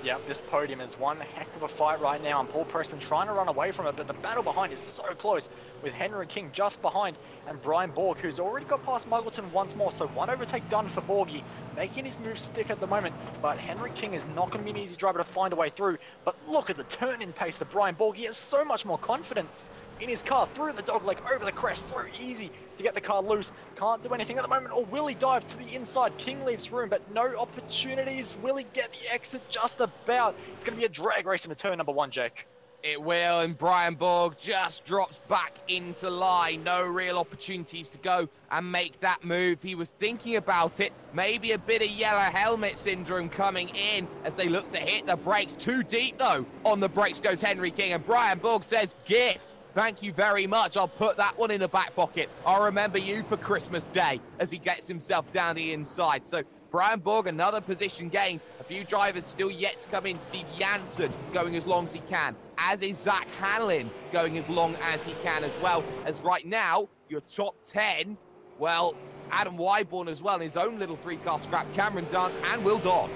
Yeah, this podium is one heck of a fight right now, and Paul Preston trying to run away from it, but the battle behind is so close, with Henry King just behind, and Brian Borg, who's already got past Muggleton once more, so one overtake done for Borgie, making his move stick at the moment, but Henry King is not going to be an easy driver to find a way through. But look at the turn-in pace of Brian Borg. He has so much more confidence in his car, through the dogleg, over the crest, so easy to get the car loose. Can't do anything at the moment, or will he dive to the inside? King leaves room, but no opportunities. Will he get the exit just about? It's going to be a drag race into turn number 1, Jake. It will, and Brian Borg just drops back into line. No real opportunities to go and make that move. He was thinking about it. Maybe a bit of yellow helmet syndrome coming in as they look to hit the brakes. Too deep, though. On the brakes goes Henry King, and Brian Borg says, gift. Thank you very much. I'll put that one in the back pocket. I'll remember you for Christmas Day, as he gets himself down the inside. So Brian Borg, another position gain. A few drivers still yet to come in. Steve Janssen going as long as he can, as is Zach Hanlon going as long as he can as well. As right now, your top 10, well, Adam Wyborn as well in his own little 3-car scrap, Cameron Dance and Will Dodd.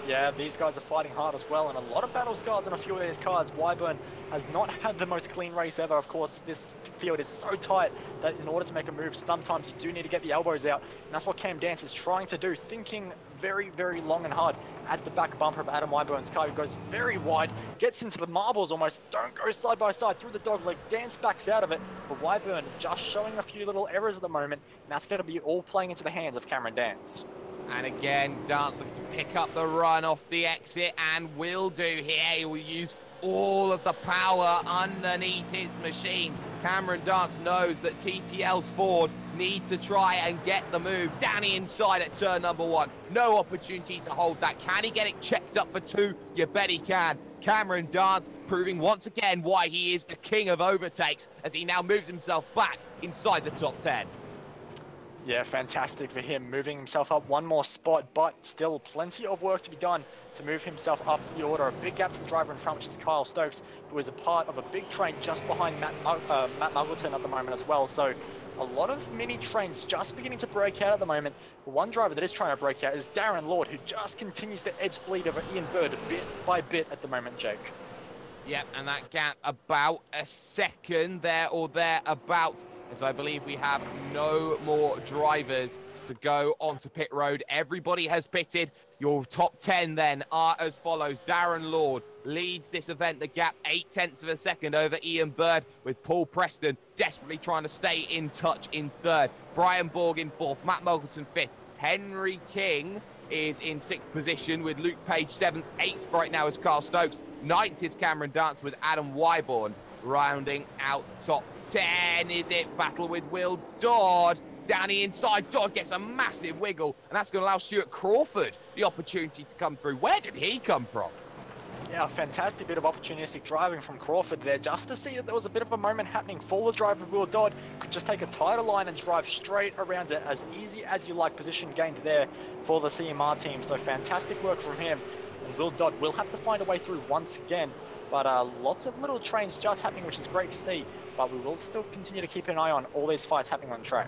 Yeah, these guys are fighting hard as well, and a lot of battle scars on a few of these cars. Wyburn has not had the most clean race ever. Of course, this field is so tight that in order to make a move, sometimes you do need to get the elbows out, and that's what Cam Dance is trying to do, thinking very, very long and hard at the back bumper of Adam Wyburn's car, who goes very wide, gets into the marbles almost, don't go side by side through the dogleg. Dance backs out of it, but Wyburn just showing a few little errors at the moment, and that's going to be all playing into the hands of Cameron Dance. And again, Dance looking to pick up the run off the exit, and will do here. He will use all of the power underneath his machine. Cameron Dance knows that TTL's Ford need to try and get the move down the inside at turn number 1. No opportunity to hold that. Can he get it checked up for 2? You bet he can. Cameron Dance proving once again why he is the king of overtakes as he now moves himself back inside the top 10. Yeah, fantastic for him, moving himself up one more spot, but still plenty of work to be done to move himself up the order. A big gap to the driver in front, which is Kyle Stokes, who is a part of a big train just behind Matt Muggleton at the moment as well. So a lot of mini trains just beginning to break out at the moment. The one driver that is trying to break out is Darren Lord, who just continues to edge the lead over Ian Bird bit by bit at the moment, Jake. Yep, and that gap about a second there or thereabouts, as I believe we have no more drivers to go onto pit road. Everybody has pitted. Your top 10 then are as follows. Darren Lord leads this event, the gap 0.8 of a second over Ian Bird, with Paul Preston desperately trying to stay in touch in 3rd. Brian Borg in 4th, Matt Muggleton 5th. Henry King is in 6th position with Luke Page 7th. 8th right now is Carl Stokes. 9th is Cameron Dance with Adam Wyborn. Rounding out top 10, is it? Battle with Will Dodd. Down the inside, Dodd gets a massive wiggle, and that's going to allow Stuart Crawford the opportunity to come through. Where did he come from? Yeah, a fantastic bit of opportunistic driving from Crawford there, just to see that there was a bit of a moment happening for the driver. Will Dodd could just take a tighter line and drive straight around it, as easy as you like. Position gained there for the CMR team, so fantastic work from him. And Will Dodd will have to find a way through once again. But lots of little trains just happening, which is great to see. But we will still continue to keep an eye on all these fights happening on the track.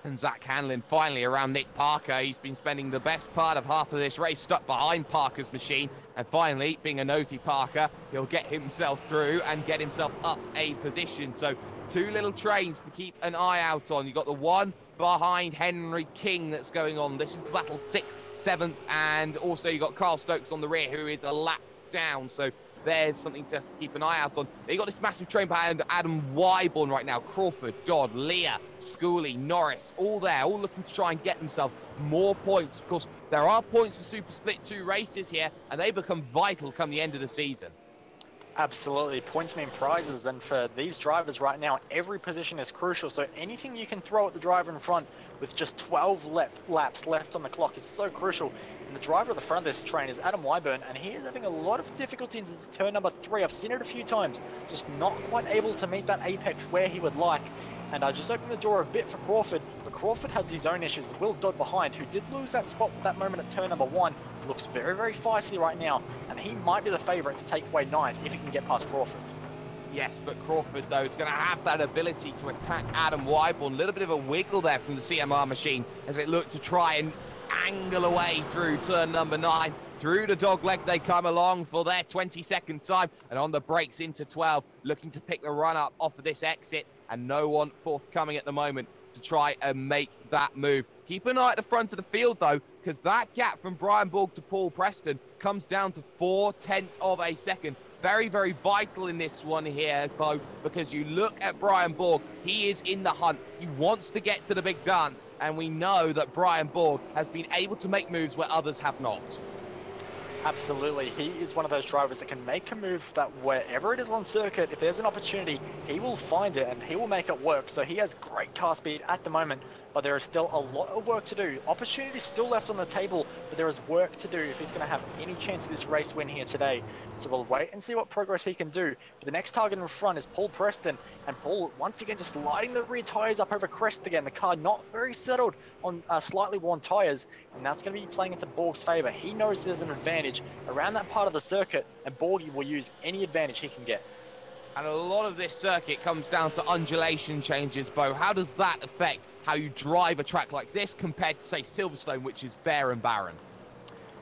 And Zach Hanlon finally around Nick Parker. He's been spending the best part of half of this race stuck behind Parker's machine. And finally, being a nosy Parker, he'll get himself through and get himself up a position. So 2 little trains to keep an eye out on. You've got the one behind Henry King that's going on. This is the battle 6th, 7th, and also you've got Carl Stokes on the rear, who is a lap down. So there's something just to keep an eye out on. They got this massive train behind Adam Wyborn right now. Crawford, Dodd, Leah, Schooley, Norris, all there, all looking to try and get themselves more points. Of course, there are points in Super Split 2 races here, and they become vital come the end of the season. Absolutely, points mean prizes, and for these drivers right now, every position is crucial, so anything you can throw at the driver in front with just 12 laps left on the clock is so crucial. And the driver at the front of this train is Adam Wyborn, and he is having a lot of difficulty in turn number 3. I've seen it a few times, just not quite able to meet that apex where he would like. And I just opened the door a bit for Crawford, but Crawford has his own issues. Will Dodd behind, who did lose that spot at that moment at turn number 1, looks very, very feisty right now, and he might be the favourite to take away 9th if he can get past Crawford. Yes, but Crawford, though, is going to have that ability to attack Adam Wyborn. A little bit of a wiggle there from the CMR machine as it looked to try and angle away through turn number 9. Through the dog leg they come along for their 22nd time, and on the brakes into 12, looking to pick the run up off of this exit, and no one forthcoming at the moment to try and make that move. Keep an eye at the front of the field, though, because that gap from Brian Borg to Paul Preston comes down to 0.4 of a second. Very, very vital in this one here, Bo, because you look at Brian Borg, he is in the hunt. He wants to get to the big dance, and we know that Brian Borg has been able to make moves where others have not. Absolutely, he is one of those drivers that can make a move that wherever it is on circuit, if there's an opportunity, he will find it and he will make it work. So he has great car speed at the moment, but there is still a lot of work to do. Opportunity still left on the table, but there is work to do if he's going to have any chance of this race win here today. So we'll wait and see what progress he can do. But the next target in front is Paul Preston, and Paul once again just lighting the rear tyres up over crest again. The car not very settled on slightly worn tyres, and that's going to be playing into Borg's favour. He knows there's an advantage around that part of the circuit, and Borgie will use any advantage he can get. And a lot of this circuit comes down to undulation changes, Bo. How does that affect how you drive a track like this compared to, say, Silverstone, which is bare and barren?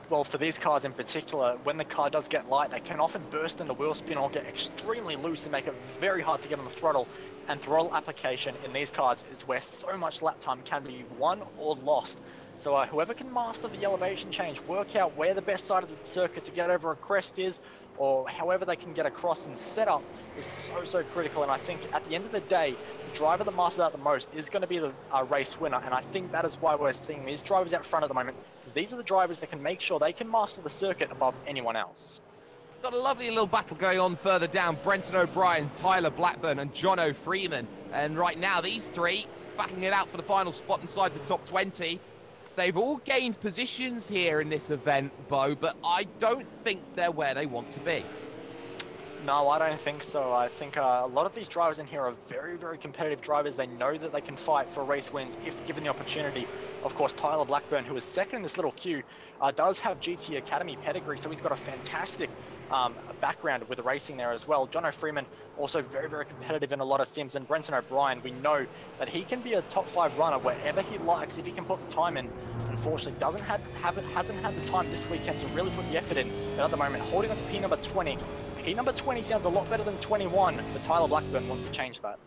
Well, for these cars in particular, when the car does get light, they can often burst in the wheel spin or get extremely loose and make it very hard to get on the throttle. And throttle application in these cars is where so much lap time can be won or lost. So whoever can master the elevation change, work out where the best side of the circuit to get over a crest is, or however they can get across and set up, is so critical. And I think at the end of the day, the driver that masters that the most is going to be the race winner. And I think that is why we're seeing these drivers out front at the moment, because these are the drivers that can make sure they can master the circuit above anyone else. Got a lovely little battle going on further down. Brenton O'Brien, Tyler Blackburn and Jono Freeman. And right now, these three battling it out for the final spot inside the top 20. They've all gained positions here in this event, Bo, but I don't think they're where they want to be. No, I don't think so. I think a lot of these drivers in here are very competitive drivers. They know that they can fight for race wins if given the opportunity. Of course, Tyler Blackburn, who is second in this little queue, does have GT Academy pedigree, so he's got a fantastic background with racing there as well. Jono Freeman, also very competitive in a lot of sims. And Brenton O'Brien, we know that he can be a top 5 runner wherever he likes if he can put the time in. Unfortunately, hasn't had the time this weekend to really put the effort in. But at the moment, holding on to P number 20. P number 20 sounds a lot better than 21, but Tyler Blackburn wants to change that.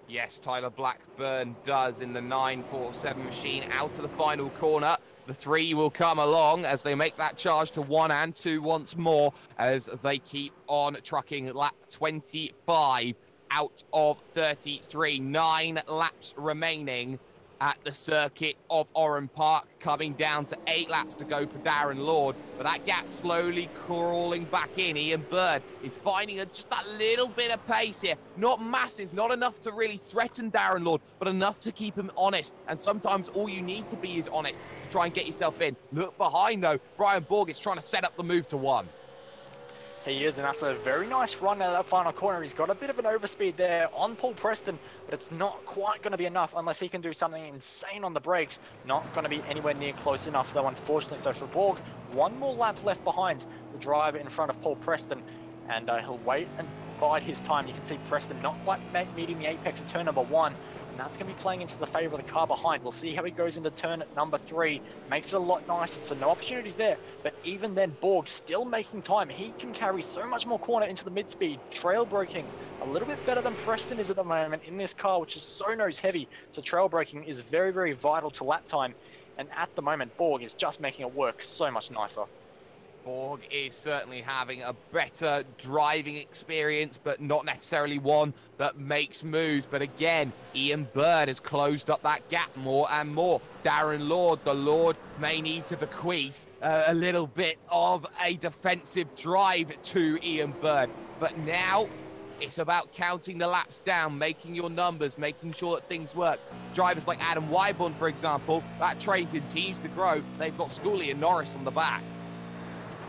Yes, Tyler Blackburn does in the 947 machine out to the final corner. The 3 will come along as they make that charge to 1 and 2 once more as they keep on trucking lap 25 out of 33. 9 laps remaining at the circuit of Oran Park, coming down to 8 laps to go for Darren Lord. But that gap slowly crawling back in. Ian Bird is finding just that little bit of pace here. Not masses, not enough to really threaten Darren Lord, but enough to keep him honest. And sometimes all you need to be is honest to try and get yourself in. Look behind, though. Brian Borg is trying to set up the move to 1. He is, and that's a very nice run out of that final corner. He's got a bit of an overspeed there on Paul Preston, but it's not quite going to be enough unless he can do something insane on the brakes. Not going to be anywhere near close enough, though, unfortunately. So for Borg, 1 more lap left behind the driver in front of Paul Preston, and he'll wait and bide his time. You can see Preston not quite meeting the apex of turn number 1. And that's going to be playing into the favour of the car behind. We'll see how he goes into turn number 3. Makes it a lot nicer, so no opportunities there. But even then, Borg still making time. He can carry so much more corner into the mid-speed. Trail braking a little bit better than Preston is at the moment in this car, which is so nose heavy. So trail braking is very vital to lap time. And at the moment, Borg is just making it work so much nicer. Borg is certainly having a better driving experience, but not necessarily one that makes moves. But again, Ian Bird has closed up that gap more and more. Darren Lord, the Lord, may need to bequeath a little bit of a defensive drive to Ian Bird. But now it's about counting the laps down, making your numbers, making sure that things work. Drivers like Adam Wyborn, for example, that train continues to grow. They've got Scully and Norris on the back.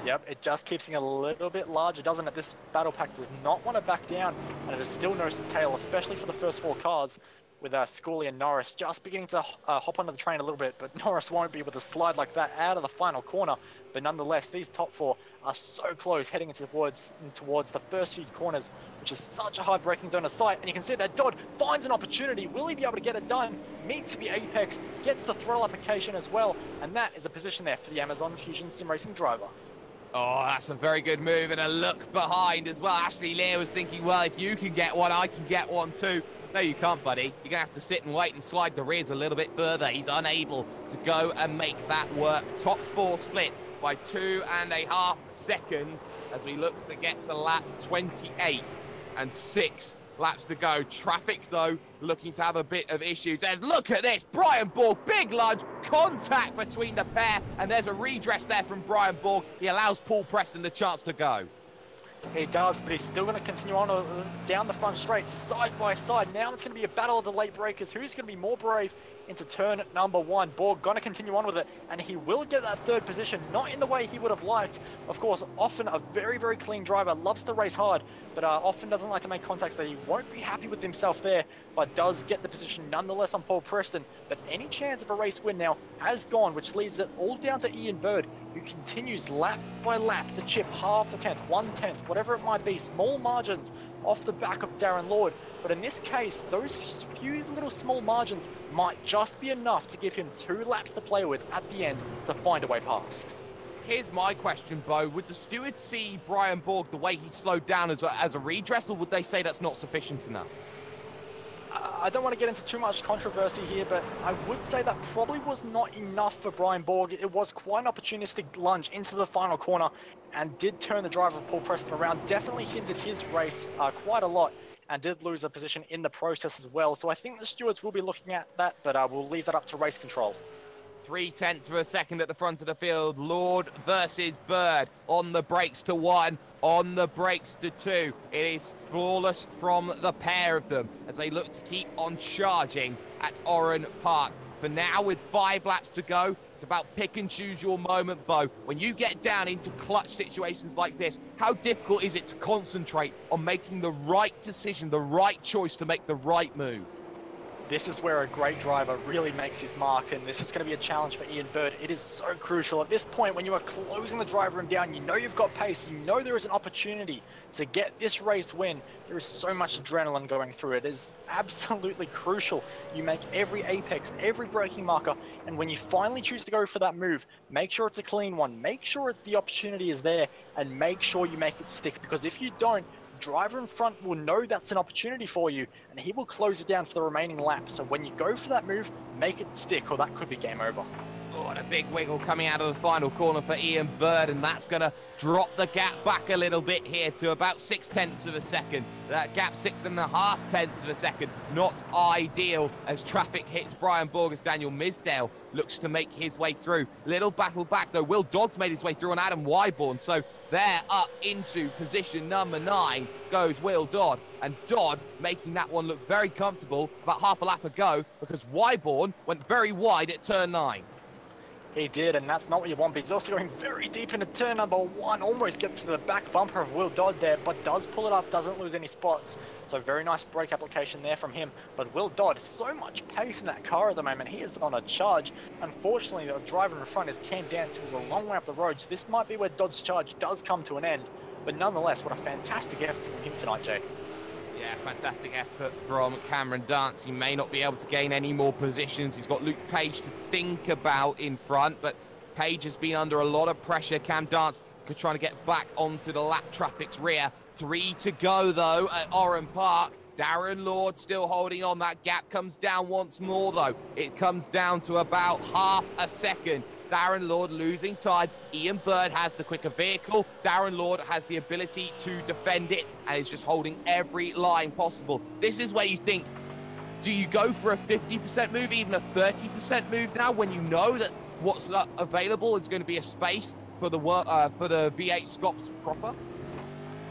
Yep, it just keeps getting a little bit larger, doesn't it? This battle pack does not want to back down, and it is still nose to tail, especially for the first 4 cars, with Scully and Norris just beginning to hop onto the train a little bit, but Norris won't be able to slide like that out of the final corner. But nonetheless, these top 4 are so close, heading towards the first few corners, which is such a hard braking zone of sight. And you can see that Dodd finds an opportunity. Will he be able to get it done? Meets the apex, gets the throttle application as well, and that is a position there for the Amazon Fusion Sim Racing driver. Oh, that's a very good move, and a look behind as well. Ashley Lear was thinking, well, if you can get one, I can get one too. No, you can't, buddy. You're going to have to sit and wait and slide the rears a little bit further. He's unable to go and make that work. Top 4 split by 2.5 seconds as we look to get to lap 28 and 6 laps to go. Traffic, though, looking to have a bit of issues. Look at this. Brian Borg, big lunge, contact between the pair, and there's a redress there from Brian Borg. He allows Paul Preston the chance to go. He does, but he's still going to continue on down the front straight, side by side. Now it's going to be a battle of the late breakers. Who's going to be more brave into turn number 1? Borg going to continue on with it, and he will get that 3rd position, not in the way he would have liked. Of course, often a very, very clean driver, loves to race hard, but often doesn't like to make contact, so he won't be happy with himself there, but does get the position nonetheless on Paul Preston. But any chance of a race win now has gone, which leaves it all down to Ian Bird, who continues lap by lap to chip half a tenth, 1/10, whatever it might be, small margins off the back of Darren Lord. But in this case, those few little small margins might just be enough to give him 2 laps to play with at the end to find a way past. Here's my question, Bo. Would the stewards see Brian Borg the way he slowed down as a redress, or would they say that's not sufficient enough? I don't want to get into too much controversy here, but I would say that probably was not enough for Brian Borg. It was quite an opportunistic lunge into the final corner and did turn the driver of Paul Preston around. Definitely hindered his race quite a lot and did lose a position in the process as well. So I think the stewards will be looking at that, but we'll leave that up to race control. 0.3 of a second at the front of the field. Lord versus Bird on the brakes to 1, on the brakes to 2. It is flawless from the pair of them as they look to keep on charging at Oran Park. For now, with 5 laps to go, it's about pick and choose your moment, Bo. When you get down into clutch situations like this, how difficult is it to concentrate on making the right decision, the right choice to make the right move? This is where a great driver really makes his mark, and this is going to be a challenge for Ian Bird. It is so crucial. At this point, when you are closing the driver room down, you know you've got pace, you know there is an opportunity to get this race win. There is so much adrenaline going through it. It is absolutely crucial. You make every apex, every braking marker, and when you finally choose to go for that move, make sure it's a clean one. Make sure the opportunity is there, and make sure you make it stick, because if you don't, driver in front will know that's an opportunity for you, and he will close it down for the remaining lap. So when you go for that move, make it stick, or that could be game over. Oh, and a big wiggle coming out of the final corner for Ian Bird, and that's going to drop the gap back a little bit here to about 0.6 of a second. That gap 6.5 of a second. Not ideal as traffic hits Brian Borg as Daniel Misdale looks to make his way through. Little battle back though. Will Dodd's made his way through on Adam Wyborn, so there up into position number 9 goes Will Dodd, and Dodd making that one look very comfortable about half a lap ago because Wyborn went very wide at turn 9. He did, and that's not what you want, but he's also going very deep into turn number 1, almost gets to the back bumper of Will Dodd there, but does pull it up, doesn't lose any spots. So very nice brake application there from him. But Will Dodd, so much pace in that car at the moment. He is on a charge. Unfortunately, the driver in front is Cam Dance, who's a long way up the road, so this might be where Dodd's charge does come to an end. But nonetheless, what a fantastic effort from him tonight, Jay. Yeah, fantastic effort from Cameron Dance. He may not be able to gain any more positions. He's got Luke Page to think about in front, but Page has been under a lot of pressure. Cam Dance could try to get back onto the lap traffic's rear. 3 to go, though, at Oran Park. Darren Lord still holding on. That gap comes down once more, though. It comes down to about half a second. Darren Lord losing time. Ian Bird has the quicker vehicle. Darren Lord has the ability to defend it and is just holding every line possible. This is where you think, do you go for a 50% move, even a 30% move now, when you know that what's available is going to be a space for the V8SCOPS proper?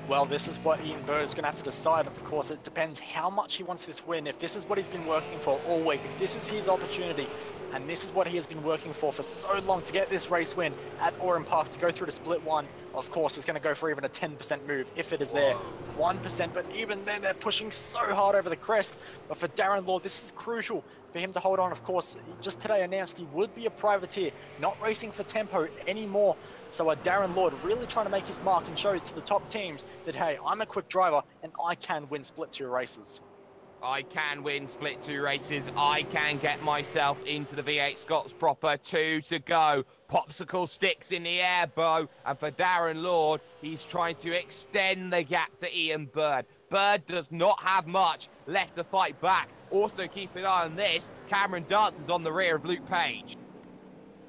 Well, this is what Ian Bird is going to have to decide. Of course, it depends how much he wants this win. If this is what he's been working for all week, if this is his opportunity, and this is what he has been working for so long to get this race win at Oran Park, to go through to split one, of course, he's going to go for even a 10% move if it is there. 1%, but even then, they're pushing so hard over the crest. But for Darren Lord, this is crucial for him to hold on. Of course, he just today announced he would be a privateer, not racing for tempo anymore. So Darren Lord really trying to make his mark and show to the top teams that, hey, I'm a quick driver and I can win split 2 races. I can win split 2 races. I can get myself into the V8SCOPS proper. 2 to go. Popsicle sticks in the air, Bo. And for Darren Lord, he's trying to extend the gap to Ian Bird. Bird does not have much left to fight back. Also, keep an eye on this. Cameron Dance is on the rear of Luke Page.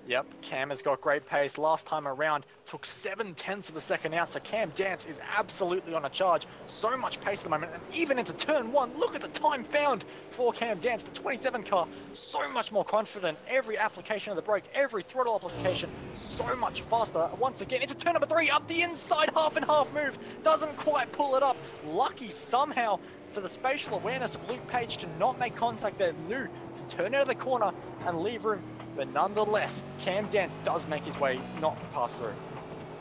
Yep, Cam has got great pace. Last time around, took 7/10 of a second out, so Cam Dance is absolutely on a charge. So much pace at the moment, and even into turn 1, look at the time found for Cam Dance. The 27 car, so much more confident. Every application of the brake, every throttle application, so much faster. Once again, into turn number 3, up the inside, half and half move. Doesn't quite pull it up. Lucky somehow for the spatial awareness of Luke Page to not make contact there. Knew to turn out of the corner and leave room. But nonetheless, Cam Dance does make his way not pass through.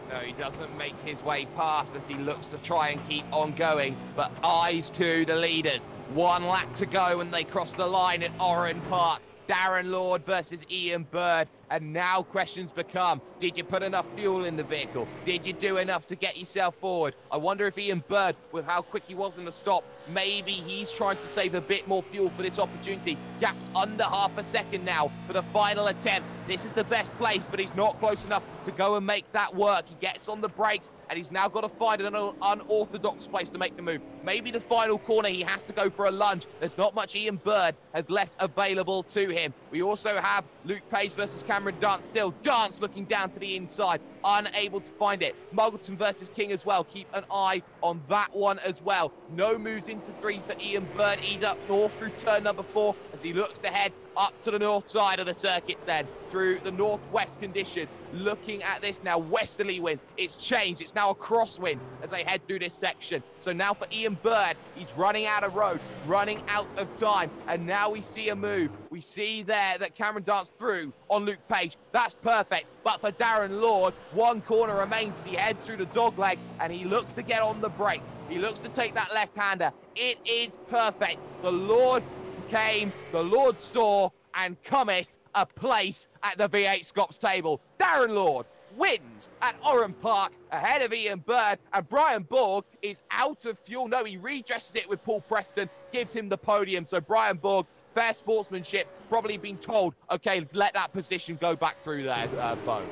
No, he doesn't make his way past as he looks to try and keep on going. But eyes to the leaders. 1 lap to go and they cross the line at Oran Park. Darren Lord versus Ian Bird. And now questions become, did you put enough fuel in the vehicle? Did you do enough to get yourself forward? I wonder if Ian Bird, with how quick he was in the stop, maybe he's trying to save a bit more fuel for this opportunity. Gap's under half a second now for the final attempt. This is the best place, but he's not close enough to go and make that work. He gets on the brakes, and he's now got to find an unorthodox place to make the move. Maybe the final corner, he has to go for a lunge. There's not much Ian Bird has left available to him. We also have Luke Page versus Cameron Dance still. Dance looking down to the inside, unable to find it. Muggleton versus King as well. Keep an eye on that one as well. No moves into 3 for Ian Bird. He's up north through turn number 4 as he looks to head up to the north side of the circuit then, through the northwest conditions. Looking at this now, westerly winds. It's changed. It's now a crosswind as they head through this section. So now for Ian Bird, he's running out of road, running out of time. And now we see a move. We see there that Cameron Dance through on Luke Page. That's perfect. But for Darren Lord, 1 corner remains as he heads through the dogleg and he looks to get on the brakes. He looks to take that left-hander. It is perfect. The Lord came, the Lord saw, and cometh a place at the V8SCOPS table. Darren Lord wins at Oran Park ahead of Ian Bird, and Brian Borg is out of fuel. No, he redresses it with Paul Preston, gives him the podium. So Brian Borg, fair sportsmanship, probably been told, okay, let that position go back through there, Bo.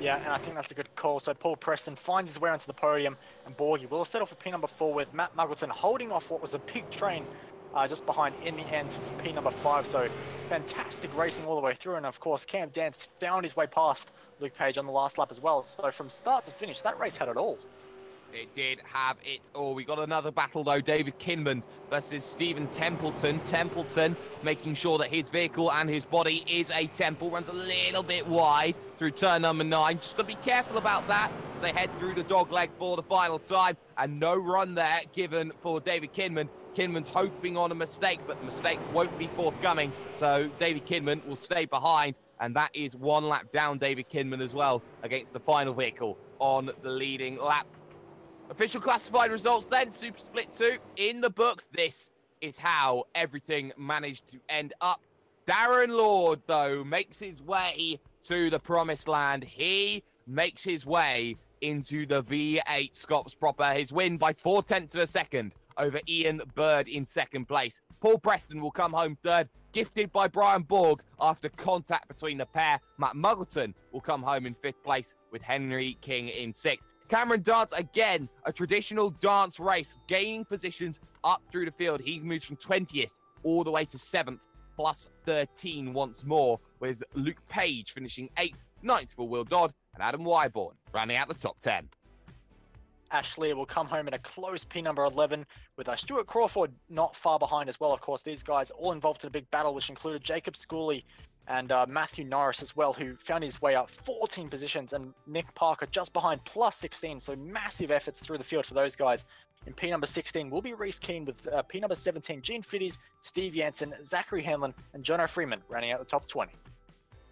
Yeah, and I think that's a good call. So Paul Preston finds his way onto the podium, and Borgie will settle for P number 4 with Matt Muggleton holding off what was a big train just behind in the end for P number 5. So fantastic racing all the way through. And of course, Cam Dance found his way past Luke Page on the last lap as well. So from start to finish, that race had it all. It did have it all. We got another battle though. David Kinman versus Stephen Templeton. Templeton making sure that his vehicle and his body is a temple. Runs a little bit wide through turn number 9. Just got to be careful about that as they head through the dogleg for the final time. And no run there given for David Kinman. Kinman's hoping on a mistake, but the mistake won't be forthcoming. So David Kinman will stay behind. And that is 1 lap down David Kinman as well against the final vehicle on the leading lap. Official classified results then, Super Split 2 in the books. This is how everything managed to end up. Darren Lord, though, makes his way to the promised land. He makes his way into the V8SCOPS proper. His win by 0.4 of a second over Ian Bird in 2nd place. Paul Preston will come home 3rd, gifted by Brian Borg after contact between the pair. Matt Muggleton will come home in 5th place with Henry King in 6th. Cameron Dance, again, a traditional dance race, gaining positions up through the field. He moves from 20th all the way to 7th plus 13 once more, with Luke Page finishing 8th, 9th for Will Dodd, and Adam Wyborn rounding out the top 10. Ashley will come home in a close P number 11, with Stuart Crawford not far behind as well. Of course, these guys all involved in a big battle, which included Jacob Schooley and Matthew Norris as well, who found his way up 14 positions, and Nick Parker just behind plus 16. So massive efforts through the field for those guys. In P number 16 will be Reese Keane, with P number 17, Gene Fiddies, Steve Jansen, Zachary Hanlon, and Jono Freeman rounding out the top 20.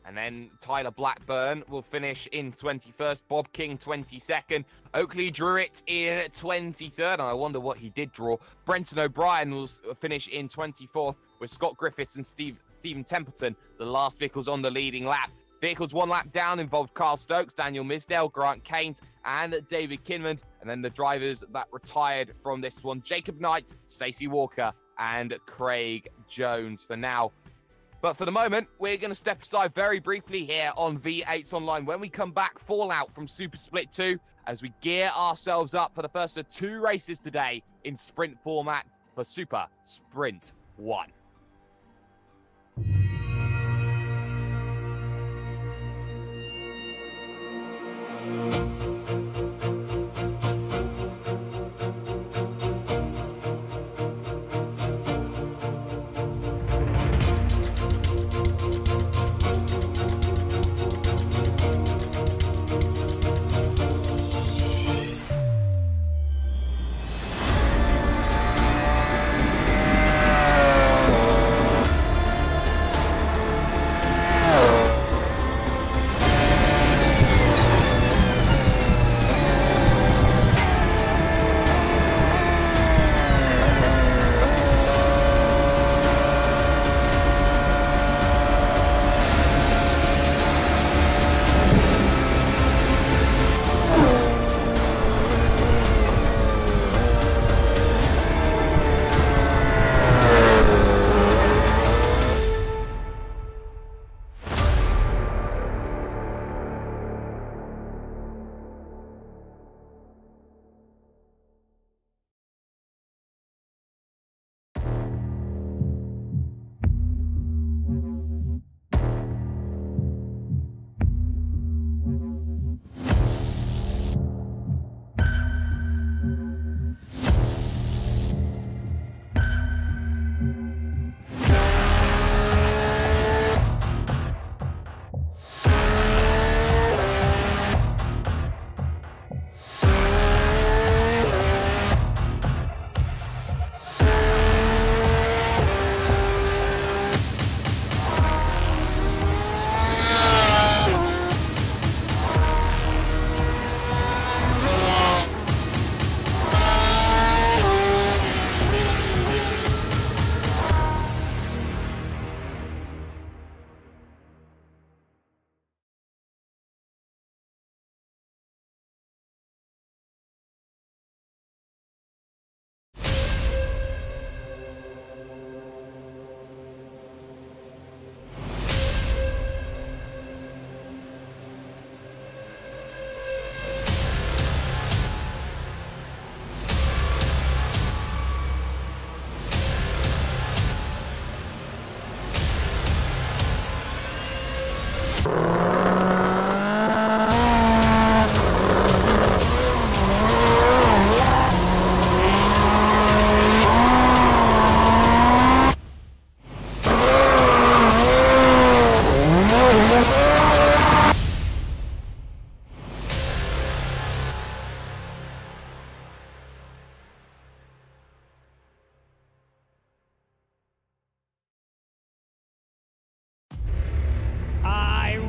And then Tyler Blackburn will finish in 21st, Bob King 22nd, Oakley Druitt in 23rd, and I wonder what he did draw. Brenton O'Brien will finish in 24th, with Scott Griffiths and Stephen Templeton, the last vehicles on the leading lap. Vehicles one lap down involved Carl Stokes, Daniel Misdale, Grant Keynes, and David Kinmond. And then the drivers that retired from this one, Jacob Knight, Stacey Walker, and Craig Jones for now. But for the moment, we're going to step aside very briefly here on V8s Online. When we come back, Fallout from Super Split 2, as we gear ourselves up for the first of 2 races today in sprint format for Super Sprint 1.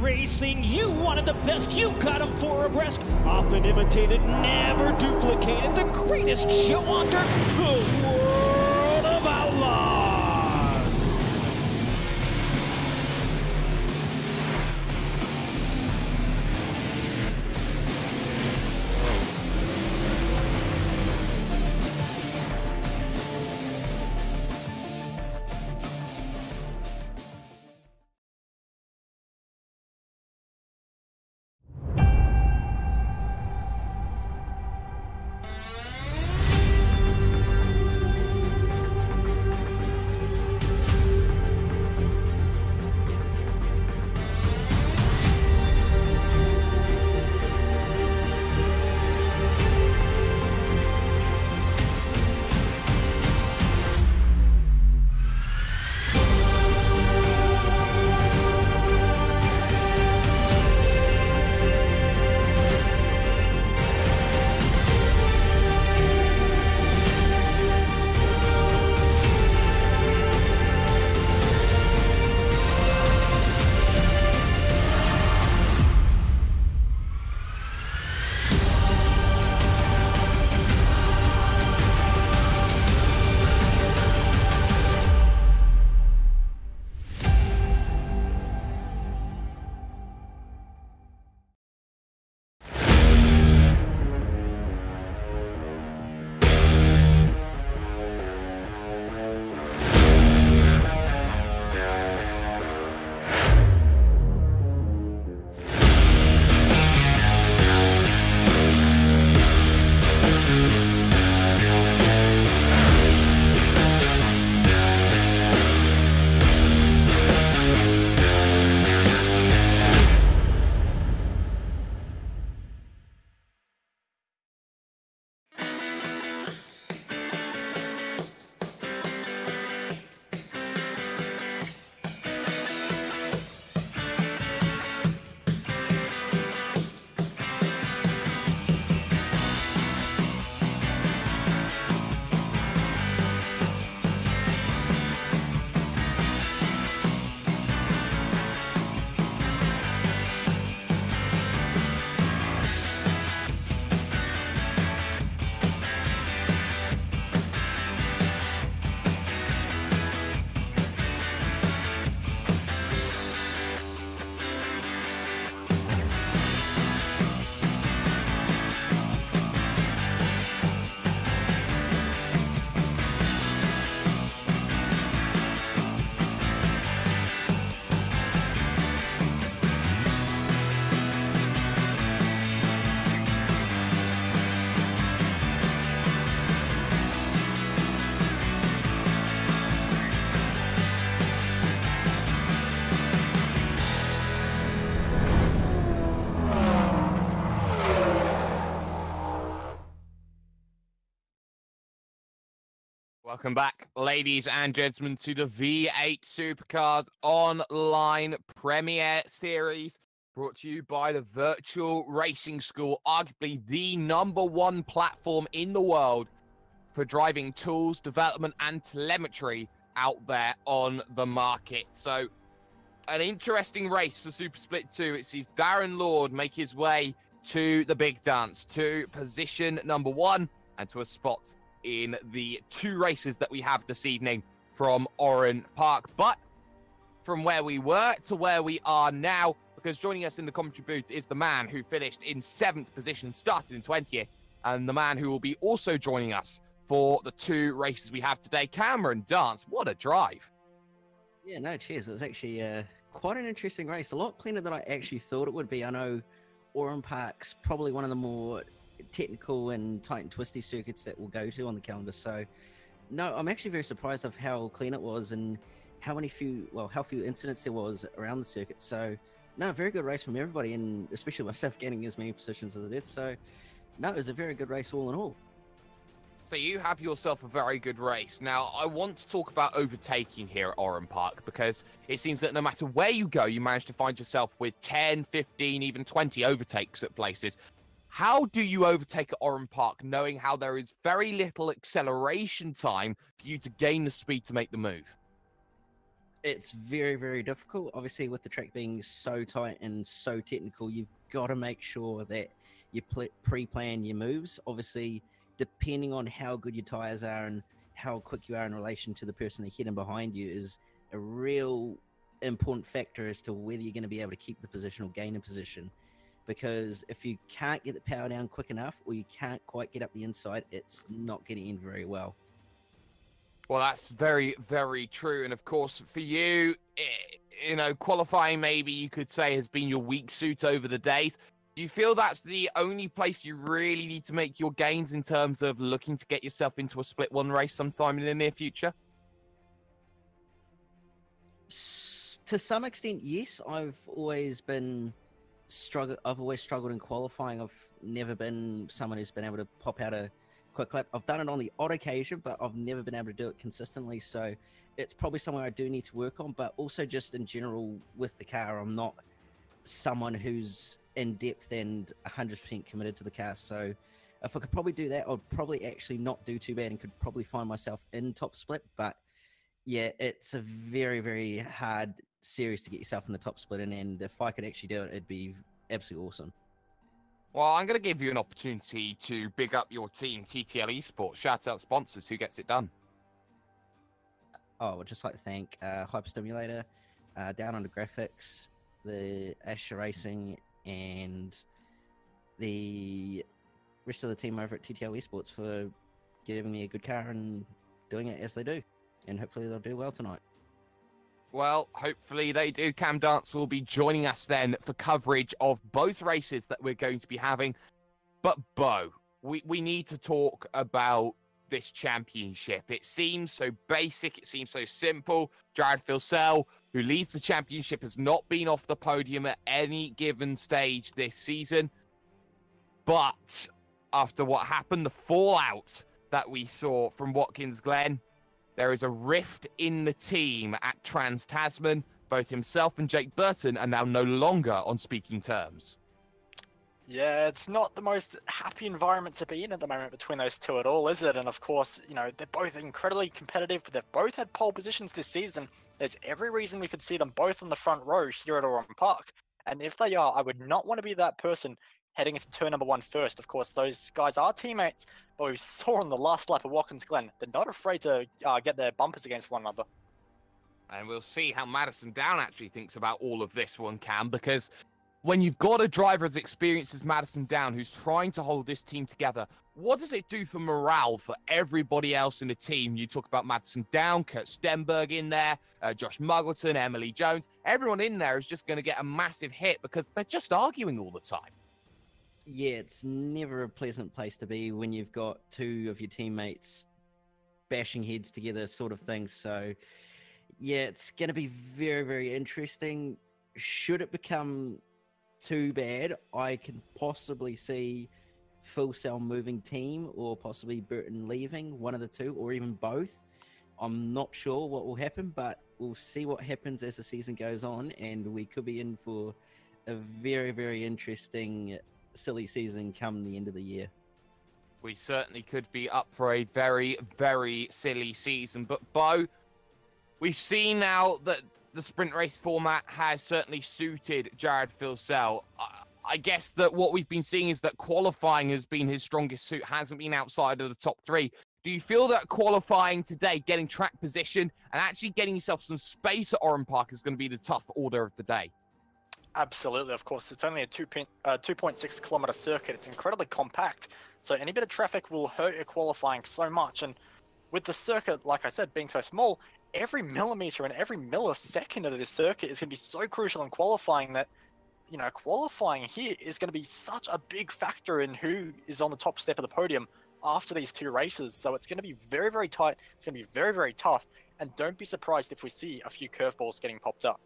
Racing, you wanted the best, you got them 4 abreast, often imitated, never duplicated, the greatest show on dirt, the World of Outlaws. Welcome back, ladies and gentlemen, to the V8 Supercars Online Premier Series, brought to you by the Virtual Racing School, arguably the #1 platform in the world for driving tools, development, and telemetry out there on the market. So, an interesting race for Super Split 2. It sees Darren Lord make his way to the big dance, to position #1, and to a spot in the 2 races that we have this evening from Oran Park. But from where we were to where we are now, because joining us in the commentary booth is the man who finished in 7th position, started in 20th, and the man who will be also joining us for the 2 races we have today, Cameron Dance. What a drive. Yeah, no, cheers. It was actually quite an interesting race. A lot cleaner than I actually thought it would be. I know Oran Park's probably one of the more technical and tight and twisty circuits that we'll go to on the calendar. So, no, I'm actually very surprised of how clean it was and how few incidents there was around the circuit. So, no, very good race from everybody, and especially myself getting as many positions as I did. So, no, it was a very good race all in all. So you have yourself a very good race. Now, I want to talk about overtaking here at Oran Park, because it seems that no matter where you go, you manage to find yourself with 10, 15, even 20 overtakes at places. How do you overtake at Oran Park, knowing how there is very little acceleration time for you to gain the speed to make the move? It's very, very difficult. Obviously, with the track being so tight and so technical, you've got to make sure that you pre-plan your moves. Obviously, depending on how good your tires are and how quick you are in relation to the person ahead and behind you is a real important factor as to whether you're going to be able to keep the position or gain a position. Because if you can't get the power down quick enough, or you can't quite get up the inside, it's not going to end very well. Well, that's very, very true. And of course, for you, qualifying, maybe you could say, has been your weak suit over the days. Do you feel that's the only place you really need to make your gains in terms of looking to get yourself into a Split 1 race sometime in the near future? To some extent, yes. I've always struggled in qualifying. I've never been someone who's been able to pop out a quick lap. I've done it on the odd occasion, but I've never been able to do it consistently. So it's probably somewhere I do need to work on, but also just in general with the car, I'm not someone who's in depth and 100% committed to the car. So if I could probably do that, I'd probably actually not do too bad and could probably find myself in top split. But yeah, it's a very, very hard series to get yourself in the top split in, and if I could actually do it, it'd be absolutely awesome. Well, I'm going to give you an opportunity to big up your team, TTL Esports. Shout out sponsors. Who gets it done? Oh, I would just like to thank Hyperstimulator, Down Under Graphics, the Asher Racing, and the rest of the team over at TTL Esports for giving me a good car and doing it as they do. And hopefully they'll do well tonight. Well, hopefully they do. Cam Dance will be joining us then for coverage of both races that we're going to be having. But, Bo, we need to talk about this championship. It seems so basic. It seems so simple. Jared Filsell, who leads the championship, has not been off the podium at any given stage this season. But after what happened, the fallout that we saw from Watkins Glen, there is a rift in the team at Trans-Tasman. Both himself and Jake Burton are now no longer on speaking terms. Yeah, it's not the most happy environment to be in at the moment between those two at all, is it? And of course, they're both incredibly competitive. They've both had pole positions this season. There's every reason we could see them both on the front row here at Oran Park. And if they are, I would not want to be that person heading into turn number 1 first. Of course, those guys are teammates, but we saw on the last lap of Watkins Glen, they're not afraid to get their bumpers against one another. And we'll see how Madison Down actually thinks about all of this one, Cam, because when you've got a driver as experienced as Madison Down who's trying to hold this team together, what does it do for morale for everybody else in the team? You talk about Madison Down, Kurt Stenberg in there, Josh Muggleton, Emily Jones. Everyone in there is just going to get a massive hit because they're just arguing all the time. Yeah, it's never a pleasant place to be when you've got two of your teammates bashing heads together sort of thing. So, yeah, it's going to be very, very interesting. Should it become too bad, I can possibly see Full Cell moving team or possibly Burton leaving, one of the two, or even both. I'm not sure what will happen, but we'll see what happens as the season goes on, and we could be in for a very, very interesting silly season come the end of the year. We certainly could be up for a very, very silly season. But, Bo, we've seen now that the sprint race format has certainly suited Jared Filsell. I guess that what we've been seeing is that qualifying has been his strongest suit, hasn't been outside of the top 3. Do you feel that qualifying today, getting track position, and actually getting yourself some space at Oran Park is going to be the tough order of the day? Absolutely, of course. It's only a 2.6 kilometer circuit. It's incredibly compact, so any bit of traffic will hurt your qualifying so much. And with the circuit, like I said, being so small, every millimeter and every millisecond of this circuit is going to be so crucial in qualifying that, you know, qualifying here is going to be such a big factor in who is on the top step of the podium after these 2 races. So it's going to be very, very tight. It's going to be very, very tough. And don't be surprised if we see a few curveballs getting popped up.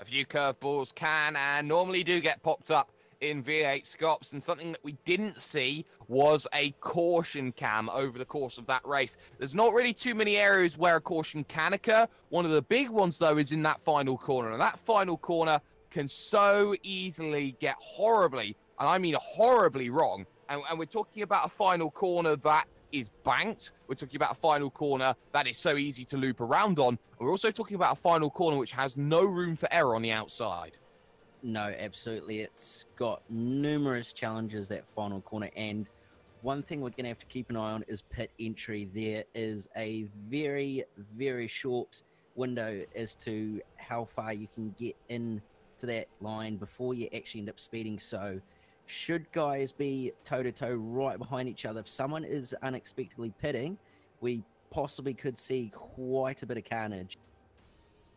A few curveballs can and normally do get popped up in V8SCOPS, and something that we didn't see was a caution cam over the course of that race. There's not really too many areas where a caution can occur. One of the big ones, though, is in that final corner, and that final corner can so easily get horribly, and I mean horribly wrong, and we're talking about a final corner that is banked. We're talking about a final corner that is so easy to loop around on. We're also talking about a final corner which has no room for error on the outside. No, absolutely. It's got numerous challenges, that final corner. And one thing we're going to have to keep an eye on is pit entry. There is a very, very short window as to how far you can get in to that line before you actually end up speeding. So should guys be toe-to-toe right behind each other, if someone is unexpectedly pitting, we possibly could see quite a bit of carnage.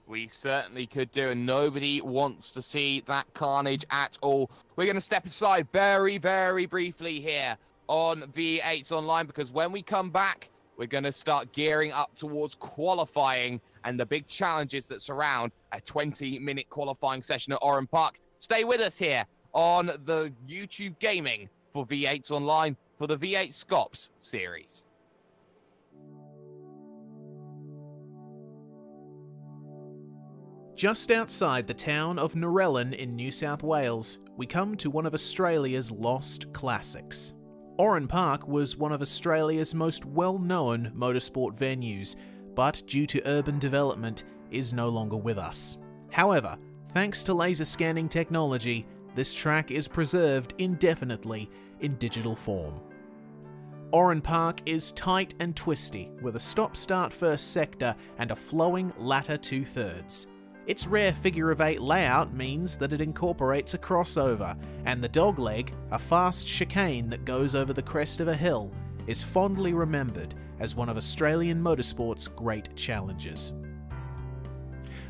We certainly could do, and nobody wants to see that carnage at all. We're going to step aside very, very briefly here on V8s Online, because when we come back, we're going to start gearing up towards qualifying and the big challenges that surround a 20-minute qualifying session at Oran Park. Stay with us here on the YouTube Gaming for V8s Online for the V8SCOPS series. Just outside the town of Narellan in New South Wales, we come to one of Australia's lost classics. Oran Park was one of Australia's most well-known motorsport venues, but due to urban development, is no longer with us. However, thanks to laser scanning technology, this track is preserved indefinitely in digital form. Oran Park is tight and twisty, with a stop-start first sector and a flowing latter two-thirds. Its rare figure-of-8 layout means that it incorporates a crossover, and the dogleg, a fast chicane that goes over the crest of a hill, is fondly remembered as one of Australian motorsport's great challenges.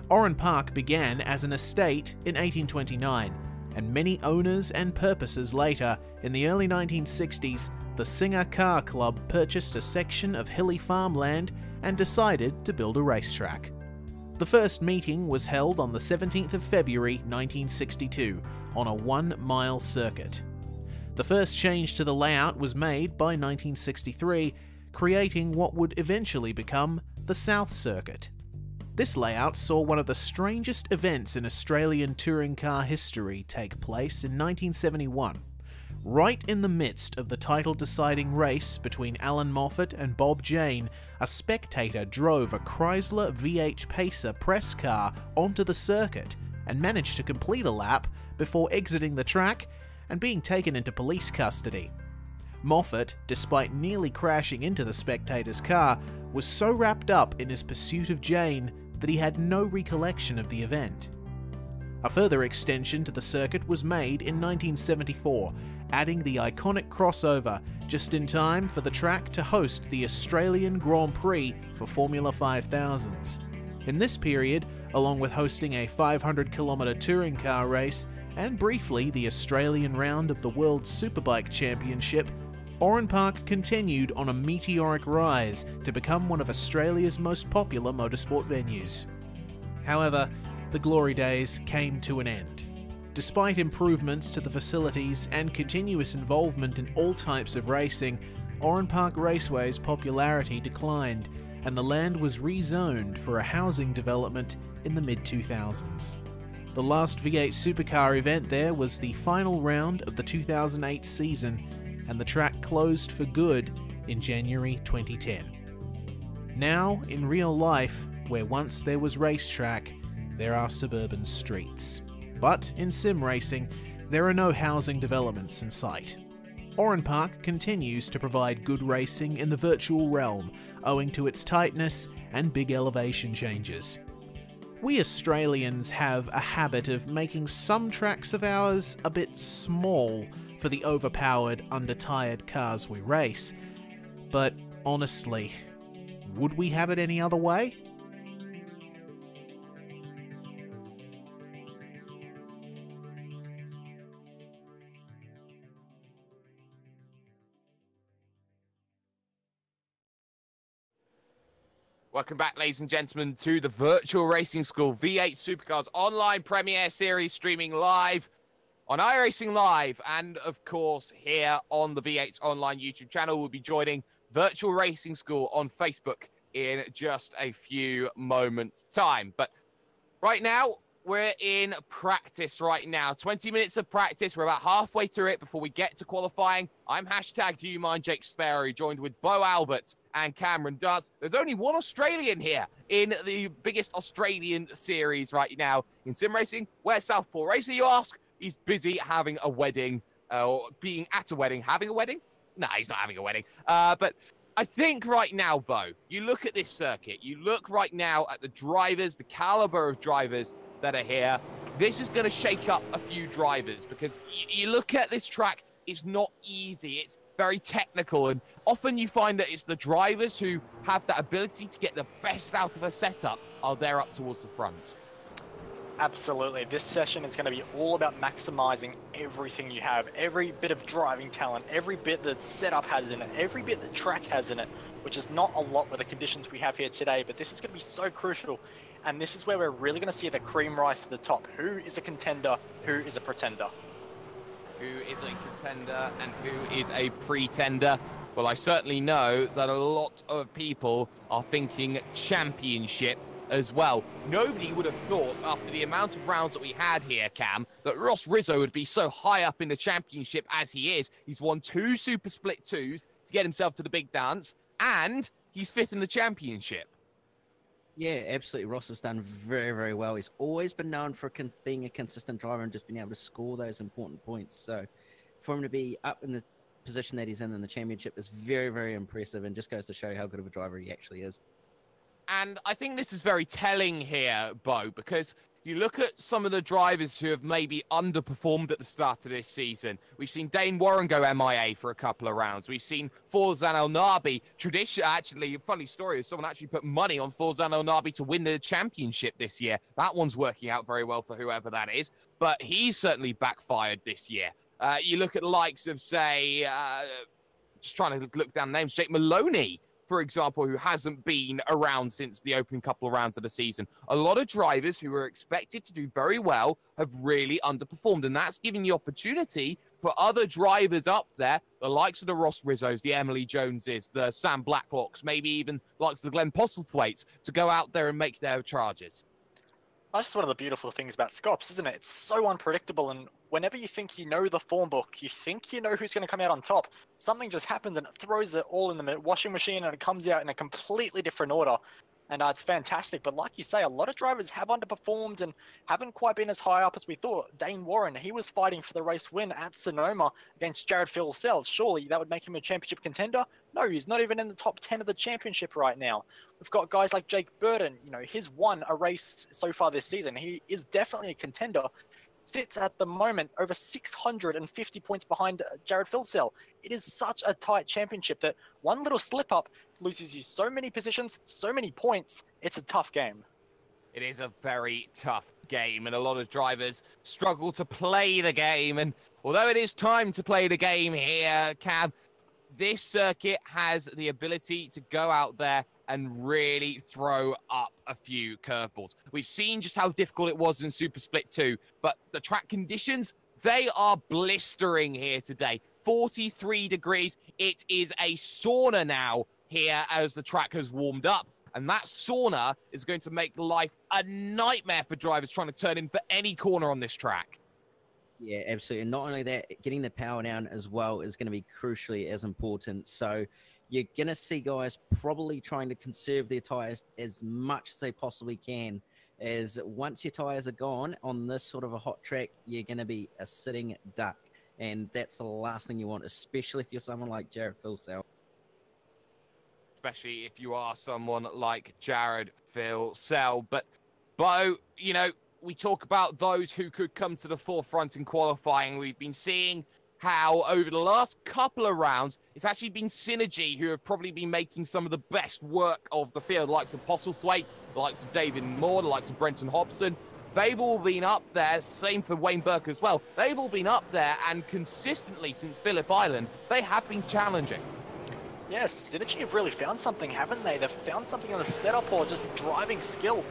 Oran Park began as an estate in 1829, and many owners and purposes later, in the early 1960s, the Singer Car Club purchased a section of hilly farmland and decided to build a racetrack. The first meeting was held on the 17th of February 1962 on a 1-mile circuit. The first change to the layout was made by 1963, creating what would eventually become the South Circuit. This layout saw one of the strangest events in Australian touring car history take place in 1971. Right in the midst of the title-deciding race between Alan Moffat and Bob Jane, a spectator drove a Chrysler V8 Pacer press car onto the circuit and managed to complete a lap before exiting the track and being taken into police custody. Moffat, despite nearly crashing into the spectator's car, was so wrapped up in his pursuit of Jane that he had no recollection of the event. A further extension to the circuit was made in 1974, adding the iconic crossover just in time for the track to host the Australian Grand Prix for Formula 5000s. In this period, along with hosting a 500-kilometre touring car race and briefly the Australian round of the World Superbike Championship, Oran Park continued on a meteoric rise to become one of Australia's most popular motorsport venues. However, the glory days came to an end. Despite improvements to the facilities and continuous involvement in all types of racing, Oran Park Raceway's popularity declined, and the land was rezoned for a housing development in the mid-2000s. The last V8 Supercar event there was the final round of the 2008 season, and the track closed for good in January 2010. Now, in real life, where once there was racetrack, there are suburban streets. But in sim racing, there are no housing developments in sight. Oran Park continues to provide good racing in the virtual realm, owing to its tightness and big elevation changes. We Australians have a habit of making some tracks of ours a bit small for the overpowered, undertired cars we race. But honestly, would we have it any other way? Welcome back, ladies and gentlemen, to the Virtual Racing School V8 Supercars online premiere series, streaming live on iRacing Live. And of course, here on the V8's online YouTube channel, we'll be joining Virtual Racing School on Facebook in just a few moments' time. But right now, we're in practice right now. 20 minutes of practice. We're about halfway through it before we get to qualifying. I'm hashtag Do You Mind Jake Sparrow, joined with Bo Albert and Cameron Dutz. There's only one Australian here in the biggest Australian series right now in sim racing. Where's Southpaw Racer, you ask? He's busy having a wedding, or being at a wedding. Having a wedding? No, he's not having a wedding. But I think right now, Bo, you look at this circuit, you look right now at the drivers, the caliber of drivers that are here. This is going to shake up a few drivers, because you look at this track, it's not easy. It's very technical, and often you find that it's the drivers who have that ability to get the best out of a setup are there up towards the front. Absolutely. This session is going to be all about maximizing everything you have, every bit of driving talent, every bit that setup has in it, every bit that track has in it, which is not a lot with the conditions we have here today, but this is going to be so crucial. And this is where we're really going to see the cream rise to the top. Who is a contender? Who is a pretender? Who is a contender and who is a pretender? Well, I certainly know that a lot of people are thinking championship as well. Nobody would have thought, after the amount of rounds that we had here, Cam, that Ross Rizzo would be so high up in the championship as he is. He's won 2 Super Split 2s to get himself to the big dance, and he's 5th in the championship. Yeah, absolutely. Ross has done very, very well. He's always been known for being a consistent driver and just being able to score those important points. So for him to be up in the position that he's in the championship is very, very impressive, and just goes to show how good of a driver he actually is. And I think this is very telling here, Bo, because you look at some of the drivers who have maybe underperformed at the start of this season. We've seen Dane Warren go MIA for a couple of rounds. We've seen Forzan El Nabi. Actually, a funny story is someone actually put money on Forzan El Nabi to win the championship this year. That one's working out very well for whoever that is, but he's certainly backfired this year. You look at the likes of, say, just trying to look down names, Jake Maloney, for example, who hasn't been around since the opening couple of rounds of the season. A lot of drivers who were expected to do very well have really underperformed, and that's giving the opportunity for other drivers up there, the likes of the Ross Rizzos, the Emily Joneses, the Sam Blacklocks, maybe even likes of the Glenn Postlethwaites, to go out there and make their charges. That's just one of the beautiful things about SCOPS, isn't it? It's so unpredictable, and whenever you think you know the form book, you think you know who's going to come out on top, something just happens and it throws it all in the washing machine, and it comes out in a completely different order. And it's fantastic. But like you say, a lot of drivers have underperformed and haven't quite been as high up as we thought. Dane Warren, he was fighting for the race win at Sonoma against Jared Phil-Sells. Surely that would make him a championship contender? No, he's not even in the top 10 of the championship right now. We've got guys like Jake Burton. You know, he's won a race so far this season. He is definitely a contender. Sits at the moment over 650 points behind Jared Phil-Sells. It is such a tight championship that one little slip up loses you so many positions, so many points. It's a tough game. It is a very tough game, and a lot of drivers struggle to play the game. And although it is time to play the game here, Cam, this circuit has the ability to go out there and really throw up a few curveballs. We've seen just how difficult it was in Super Split 2, but the track conditions, they are blistering here today. 43 degrees. It is a sauna now here as the track has warmed up. And that sauna is going to make life a nightmare for drivers trying to turn in for any corner on this track. Yeah, absolutely. And not only that, getting the power down as well is going to be crucially as important. So you're going to see guys probably trying to conserve their tires as much as they possibly can, as once your tires are gone on this sort of a hot track, you're going to be a sitting duck. And that's the last thing you want, especially if you're someone like Jared Philsell. Especially if you are someone like Jared Philsell. But, Bo, you know, we talk about those who could come to the forefront in qualifying. We've been seeing how over the last couple of rounds, it's actually been Synergy who have probably been making some of the best work of the field, the likes of Postlethwaite, the likes of David Moore, the likes of Brenton Hobson. They've all been up there, same for Wayne Burke as well. They've all been up there, and consistently since Phillip Island, they have been challenging. Yes, Synergy have really found something, haven't they? They've found something in the setup or just driving skill,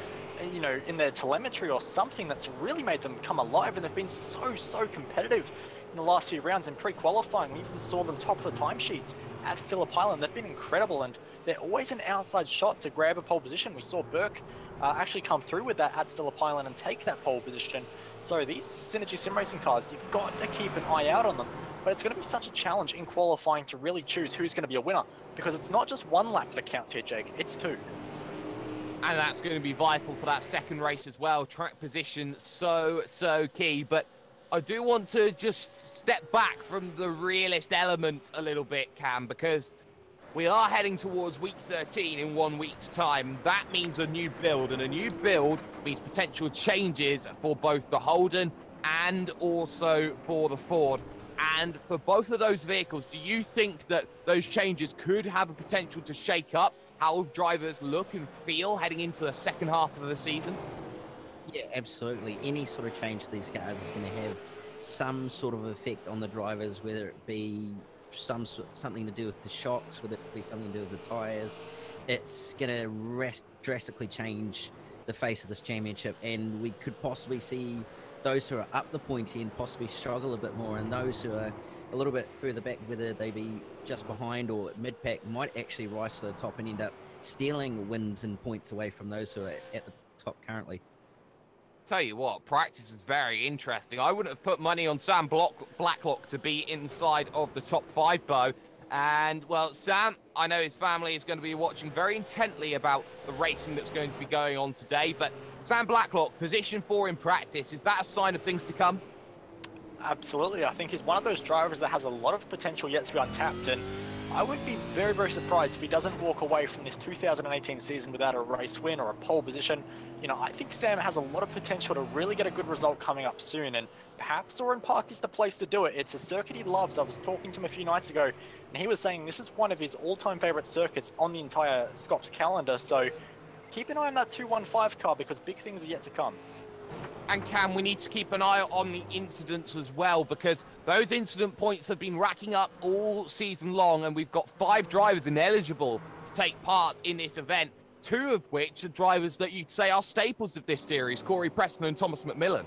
you know, in their telemetry or something that's really made them come alive, and they've been so competitive in the last few rounds. In pre-qualifying, we even saw them top of the timesheets at Phillip Island. They've been incredible, and they're always an outside shot to grab a pole position. We saw Burke actually come through with that at Phillip Island and take that pole position. So these Synergy sim racing cars, you've got to keep an eye out on them. But it's going to be such a challenge in qualifying to really choose who's going to be a winner, because it's not just one lap that counts here, Jake, it's two. And that's going to be vital for that second race as well. Track position, so key. But I do want to just step back from the realist element a little bit, Cam, because we are heading towards week 13 in 1 week's time. That means a new build, and a new build means potential changes for both the Holden and also for the Ford. And for both of those vehicles, do you think that those changes could have a potential to shake up how drivers look and feel heading into the second half of the season? Yeah, absolutely. Any sort of change to these cars is going to have some sort of effect on the drivers, whether it be something to do with the shocks, whether it be something to do with the tires. It's going to drastically change the face of this championship, and we could possibly see those who are up the point end possibly struggle a bit more, and those who are a little bit further back, whether they be just behind or mid-pack, might actually rise to the top and end up stealing wins and points away from those who are at the top currently. Tell you what, practice is very interesting. I wouldn't have put money on Sam Blacklock to be inside of the top 5, Bo. And, well, Sam, I know his family is going to be watching very intently about the racing that's going to be going on today. But Sam Blacklock, position 4 in practice, is that a sign of things to come? Absolutely. I think he's one of those drivers that has a lot of potential yet to be untapped. And I would be very surprised if he doesn't walk away from this 2018 season without a race win or a pole position. You know, I think Sam has a lot of potential to really get a good result coming up soon, and perhaps Oran Park is the place to do it. It's a circuit he loves. I was talking to him a few nights ago, and he was saying this is one of his all-time favorite circuits on the entire SCOPS calendar. So keep an eye on that 215 car, because big things are yet to come. And Cam, we need to keep an eye on the incidents as well, because those incident points have been racking up all season long, and we've got 5 drivers ineligible to take part in this event, 2 of which are drivers that you'd say are staples of this series, Corey Preston and Thomas McMillan.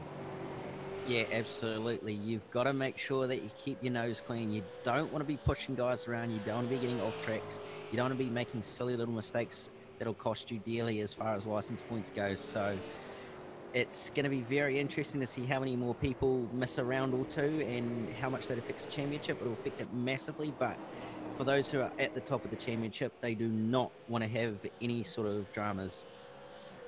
Yeah, absolutely. You've got to make sure that you keep your nose clean. You don't want to be pushing guys around. You don't want to be getting off tracks. You don't want to be making silly little mistakes that'll cost you dearly as far as license points go. So it's going to be very interesting to see how many more people miss a round or two and how much that affects the championship. It'll affect it massively, but for those who are at the top of the championship, they do not want to have any sort of dramas.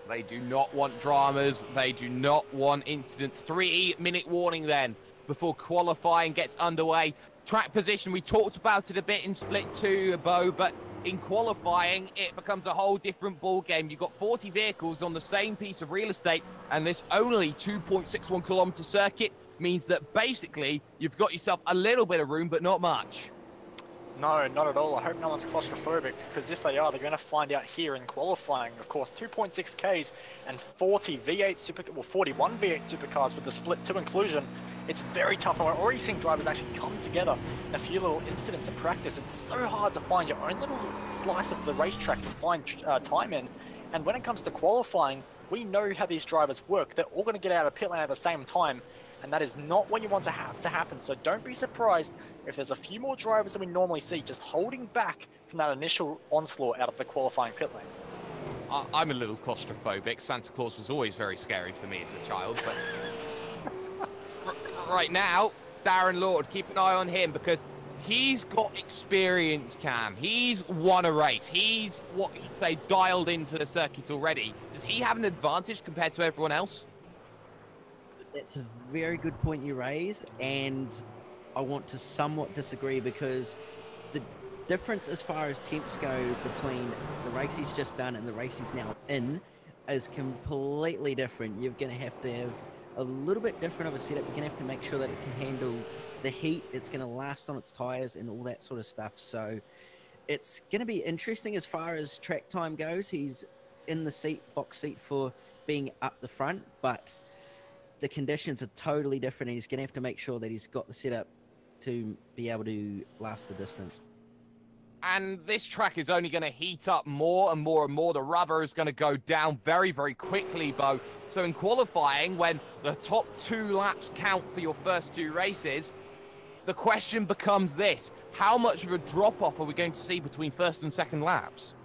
They do not want dramas. They do not want incidents. 3-minute warning then before qualifying gets underway. Track position, we talked about it a bit in Split 2, Bo, but in qualifying, it becomes a whole different ball game. You've got 40 vehicles on the same piece of real estate, and this only 2.61 kilometer circuit means that basically you've got yourself a little bit of room, but not much. No, not at all. I hope no one's claustrophobic, because if they are, they're going to find out here in qualifying. Of course, 2.6 Ks and 41 V8 supercars with the Split 2 inclusion. It's very tough, and we're already seeing drivers actually come together in a few little incidents in practice. It's so hard to find your own little slice of the racetrack to find time in. And when it comes to qualifying, we know how these drivers work. They're all going to get out of pit lane at the same time, and that is not what you want to have to happen. So don't be surprised if there's a few more drivers than we normally see just holding back from that initial onslaught out of the qualifying pit lane. I'm a little claustrophobic. Santa Claus was always very scary for me as a child, but right now, Darren Lord, keep an eye on him because he's got experience, Cam. He's won a race. He's, what you'd say, dialed into the circuit already. Does he have an advantage compared to everyone else? That's a very good point you raise, and I want to somewhat disagree because the difference as far as temps go between the race he's just done and the race he's now in is completely different. You're going to have a little bit different of a setup. You're going to have to make sure that it can handle the heat. It's going to last on its tires and all that sort of stuff. So it's going to be interesting as far as track time goes. He's in the box seat for being up the front, but the conditions are totally different, and he's going to have to make sure that he's got the setup to be able to last the distance. And this track is only going to heat up more and more and more. The rubber is going to go down very, very quickly, Bo. So in qualifying, when the top 2 laps count for your first 2 races, the question becomes this: how much of a drop-off are we going to see between first and second laps?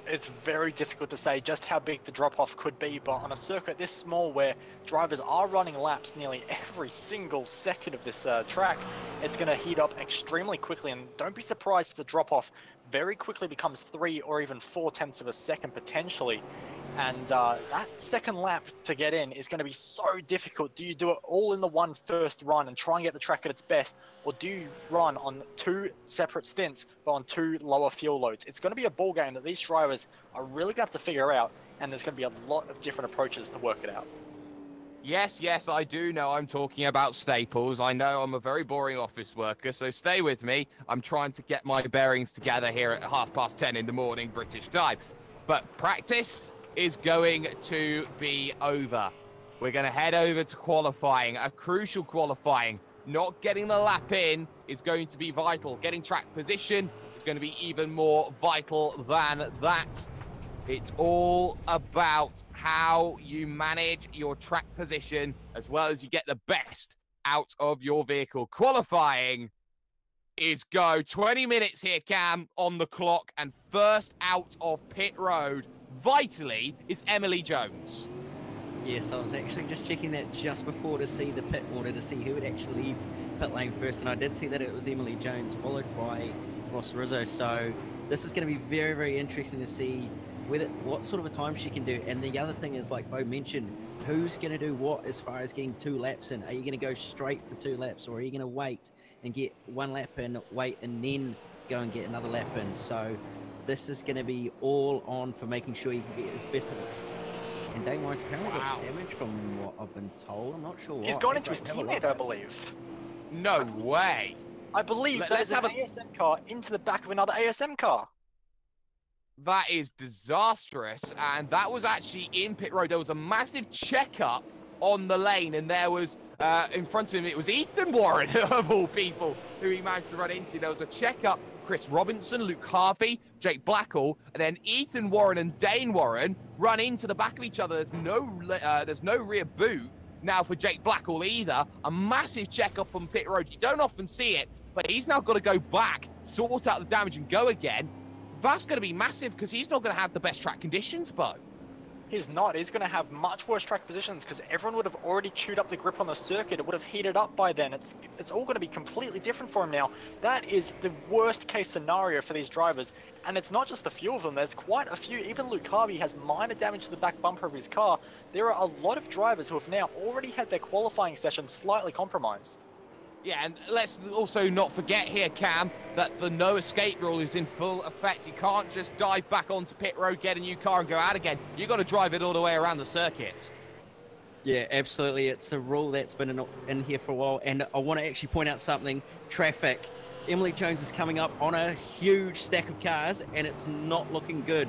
It's very difficult to say just how big the drop-off could be, but on a circuit this small where drivers are running laps nearly every single second of this track, it's going to heat up extremely quickly, and don't be surprised if the drop-off very quickly becomes 3 or even 4/10 of a second potentially. And that second lap to get in is going to be so difficult. Do you do it all in the one first run and try and get the track at its best, or do you run on 2 separate stints but on 2 lower fuel loads? It's going to be a ball game that these drivers are really going to have to figure out, and there's going to be a lot of different approaches to work it out. Yes, I do know I'm talking about staples. I know I'm a very boring office worker, so stay with me. I'm trying to get my bearings together here at 10:30 in the morning, British time. But practice is going to be over. We're going to head over to qualifying, a crucial qualifying. Not getting the lap in is going to be vital. Getting track position is going to be even more vital than that. It's all about how you manage your track position as well as you get the best out of your vehicle. Qualifying is go. 20 minutes here, Cam, on the clock, and first out of pit road, vitally, is Emily Jones. Yes, I was actually just checking that just before to see the pit order to see who would actually leave pit lane first, and I did see that it was Emily Jones, followed by Ross Rizzo. So this is going to be very, very interesting to see what sort of a time she can do. And the other thing is, like Bo mentioned, who's going to do what as far as getting 2 laps in? Are you going to go straight for 2 laps, or are you going to wait and get 1 lap in, wait, and then go and get another lap in? So this is going to be all on for making sure you can get his best of it. And Dane Warren's apparently got damage from what I've been told. I'm not sure why. He's gone into his teammate, I believe. No way. I believe Let's there's an ASM car into the back of another ASM car. That is disastrous, and that was actually in pit road. There was a massive checkup on the lane, and there was, in front of him, it was Ethan Warren, of all people, who he managed to run into. There was a checkup. Chris Robinson, Luke Harvey, Jake Blackall, and then Ethan Warren and Dane Warren run into the back of each other. There's no rear boot now for Jake Blackall either. A massive checkup on pit road. You don't often see it, but he's now got to go back, sort out the damage, and go again. That's going to be massive because he's not going to have the best track conditions, Bo. He's not. He's going to have much worse track positions because everyone would have already chewed up the grip on the circuit. It would have heated up by then. It's all going to be completely different for him now. That is the worst case scenario for these drivers. And it's not just a few of them. There's quite a few. Even Luke Harvey has minor damage to the back bumper of his car. There are a lot of drivers who have now already had their qualifying session slightly compromised. Yeah, and let's also not forget here, Cam, that the no escape rule is in full effect. You can't just dive back onto pit road, get a new car, and go out again. You've got to drive it all the way around the circuit. Yeah, absolutely. It's a rule that's been in here for a while. And I want to actually point out something. Traffic. Emily Jones is coming up on a huge stack of cars, and it's not looking good.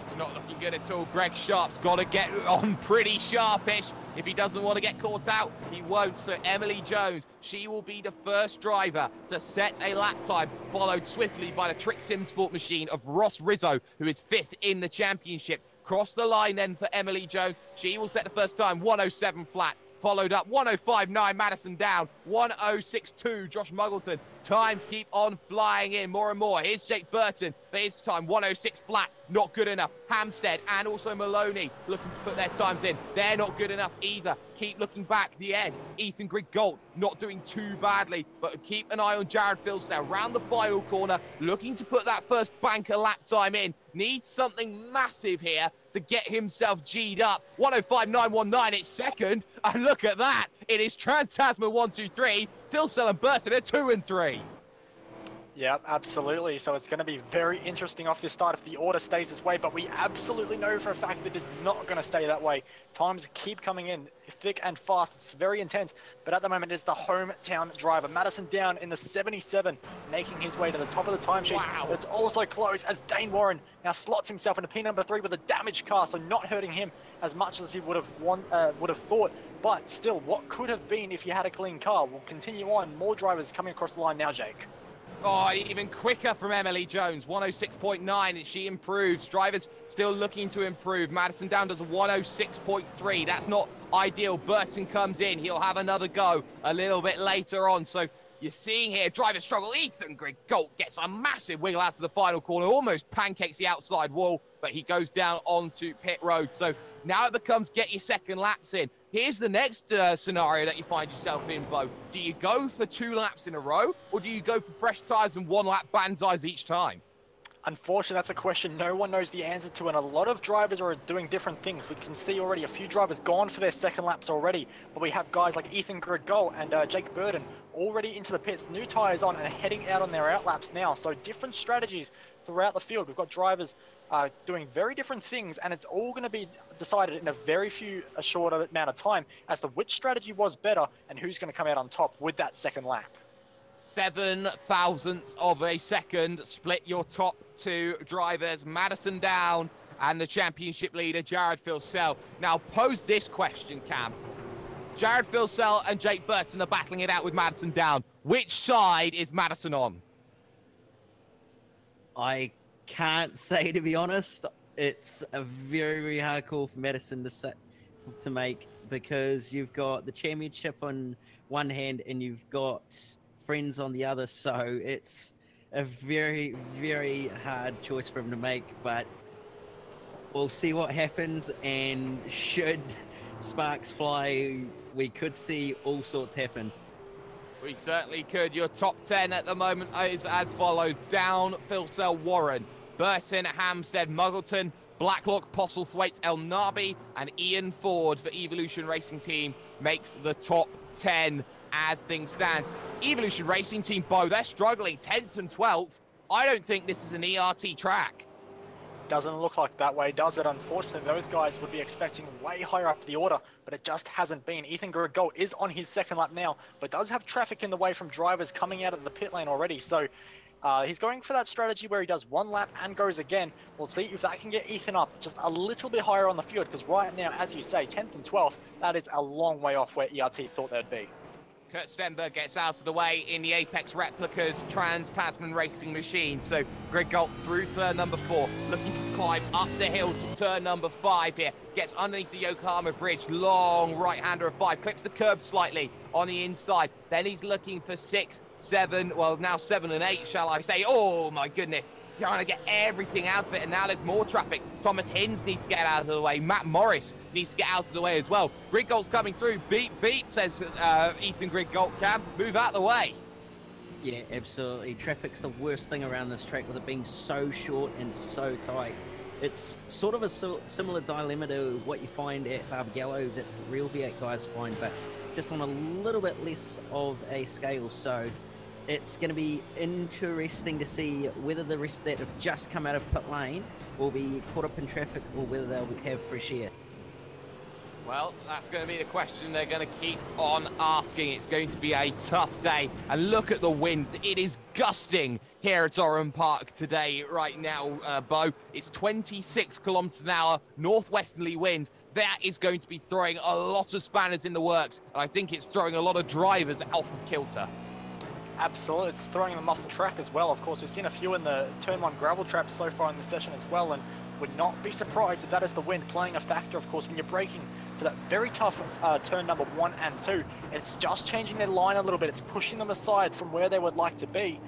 It's not looking good at all. Greg Sharp's got to get on pretty sharpish. If he doesn't want to get caught out, he won't. So Emily Jones, she will be the first driver to set a lap time, followed swiftly by the Trick Sim Sport machine of Ross Rizzo, who is 5th in the championship. Cross the line then for Emily Jones. She will set the first time, 107 flat. followed up 105.9 Madison down, 106.2 Josh Muggleton. Times keep on flying in more and more. Here's Jake Burton, but his time 106 flat, not good enough. Hampstead and also Maloney looking to put their times in. They're not good enough either. Keep looking back the end. Ethan Griggolt not doing too badly, but keep an eye on Jared Filsdale round the final corner, looking to put that first banker lap time in. Needs something massive here to get himself G'd up. 105.919, it's second. And look at that. It is Trans-Tasman 1, 2, 3. Filsdale and Burton are 2 and 3. Yeah, absolutely. So it's going to be very interesting off this start if the order stays this way, but we absolutely know for a fact that it's not going to stay that way. Times keep coming in thick and fast. It's very intense, but at the moment it's the hometown driver. Madison down in the 77, making his way to the top of the timesheet. Wow. It's also close as Dane Warren now slots himself into P number 3 with a damaged car, so not hurting him as much as he would have thought. But still, what could have been if you had a clean car? We'll continue on. More drivers coming across the line now, Jake. Oh, even quicker from Emily Jones, 106.9, and she improves. Drivers still looking to improve. Madison down does a 106.3. That's not ideal. Burton comes in. He'll have another go a little bit later on. So you're seeing here drivers struggle. Ethan Griggolt gets a massive wiggle out to the final corner, almost pancakes the outside wall, but he goes down onto pit road. So now it becomes get your second laps in. Here's the next scenario that you find yourself in, Bo. Do you go for 2 laps in a row, or do you go for fresh tyres and 1 lap banzais each time? Unfortunately, that's a question no one knows the answer to, and a lot of drivers are doing different things. We can see already a few drivers gone for their second laps already, but we have guys like Ethan Griggolt and Jake Burton already into the pits, new tyres on and heading out on their out laps now. So different strategies throughout the field. We've got drivers doing very different things, and it's all going to be decided in a short amount of time as to which strategy was better and who's going to come out on top with that second lap. 7 thousandths of a second split your top 2 drivers, Madison down and the championship leader Jared Filsdale. Now pose this question, Cam. Jared Filsdale and Jake Burton are battling it out with Madison down. Which side is Madison on? I can't say, to be honest. It's a very, very hard call for Madison to make, because you've got the championship on one hand and you've got friends on the other. So it's a very, very hard choice for him to make, but we'll see what happens. And should sparks fly, we could see all sorts happen. We certainly could. Your top 10 at the moment is as follows. Down, Filsdale, Warren, Burton, Hampstead, Muggleton, Blacklock, Postlethwaite, El Nabi, and Ian Ford for Evolution Racing Team makes the top 10 as things stand. Evolution Racing Team, Bo, they're struggling 10th and 12th. I don't think this is an ERT track. Doesn't look like that way, does it? Unfortunately, those guys would be expecting way higher up the order, but it just hasn't been. Ethan Griggolt is on his second lap now, but does have traffic in the way from drivers coming out of the pit lane already. So he's going for that strategy where he does 1 lap and goes again. We'll see if that can get Ethan up just a little bit higher on the field, because right now, as you say, 10th and 12th, that is a long way off where ERT thought they'd be. Kurt Stenberg gets out of the way in the Apex Replicas Trans-Tasman Racing Machine. So Griggolt through turn number 4, looking to climb up the hill to turn number 5 here. Gets underneath the Yokohama Bridge, long right-hander of 5, clips the curb slightly on the inside. Then he's looking for 6, 7, well now 7 and 8, shall I say. Oh my goodness, trying to get everything out of it, and now there's more traffic. Thomas Hinds needs to get out of the way. Matt Morris needs to get out of the way as well. Griggolt's coming through. Beep, beep, says Ethan Griggolt. Cam, move out of the way. Yeah, absolutely. Traffic's the worst thing around this track, with it being so short and so tight. It's sort of a similar dilemma to what you find at Barbagallo that real V8 guys find, but just on a little bit less of a scale. So it's going to be interesting to see whether the rest that have just come out of pit lane will be caught up in traffic, or whether they'll have fresh air. Well, that's going to be the question they're going to keep on asking. It's going to be a tough day. And look at the wind. It is gusting here at Oran Park today, right now, Bo. It's 26 kilometers an hour, northwesterly winds. That is going to be throwing a lot of spanners in the works. And I think it's throwing a lot of drivers out of kilter. Absolutely, it's throwing them off the track as well. Of course, we've seen a few in the Turn 1 gravel traps so far in the session as well, and would not be surprised if that is the wind playing a factor, of course, when you're braking for that very tough turn number 1 and 2. It's just changing their line a little bit. It's pushing them aside from where they would like to be,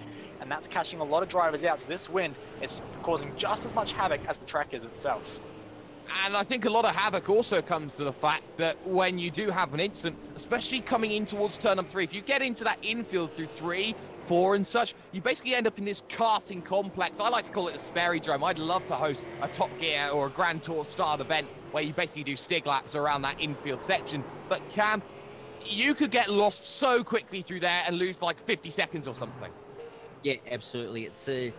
and that's catching a lot of drivers out. So this wind is causing just as much havoc as the track is itself. And I think a lot of havoc also comes to the fact that when you do have an incident, especially coming in towards turn number 3, if you get into that infield through 3, 4 and such, you basically end up in this karting complex. I like to call it a Sperrydrome. I'd love to host a Top Gear or a Grand Tour style event where you basically do stig laps around that infield section. But Cam, you could get lost so quickly through there and lose like 50 seconds or something. Yeah, absolutely. It's a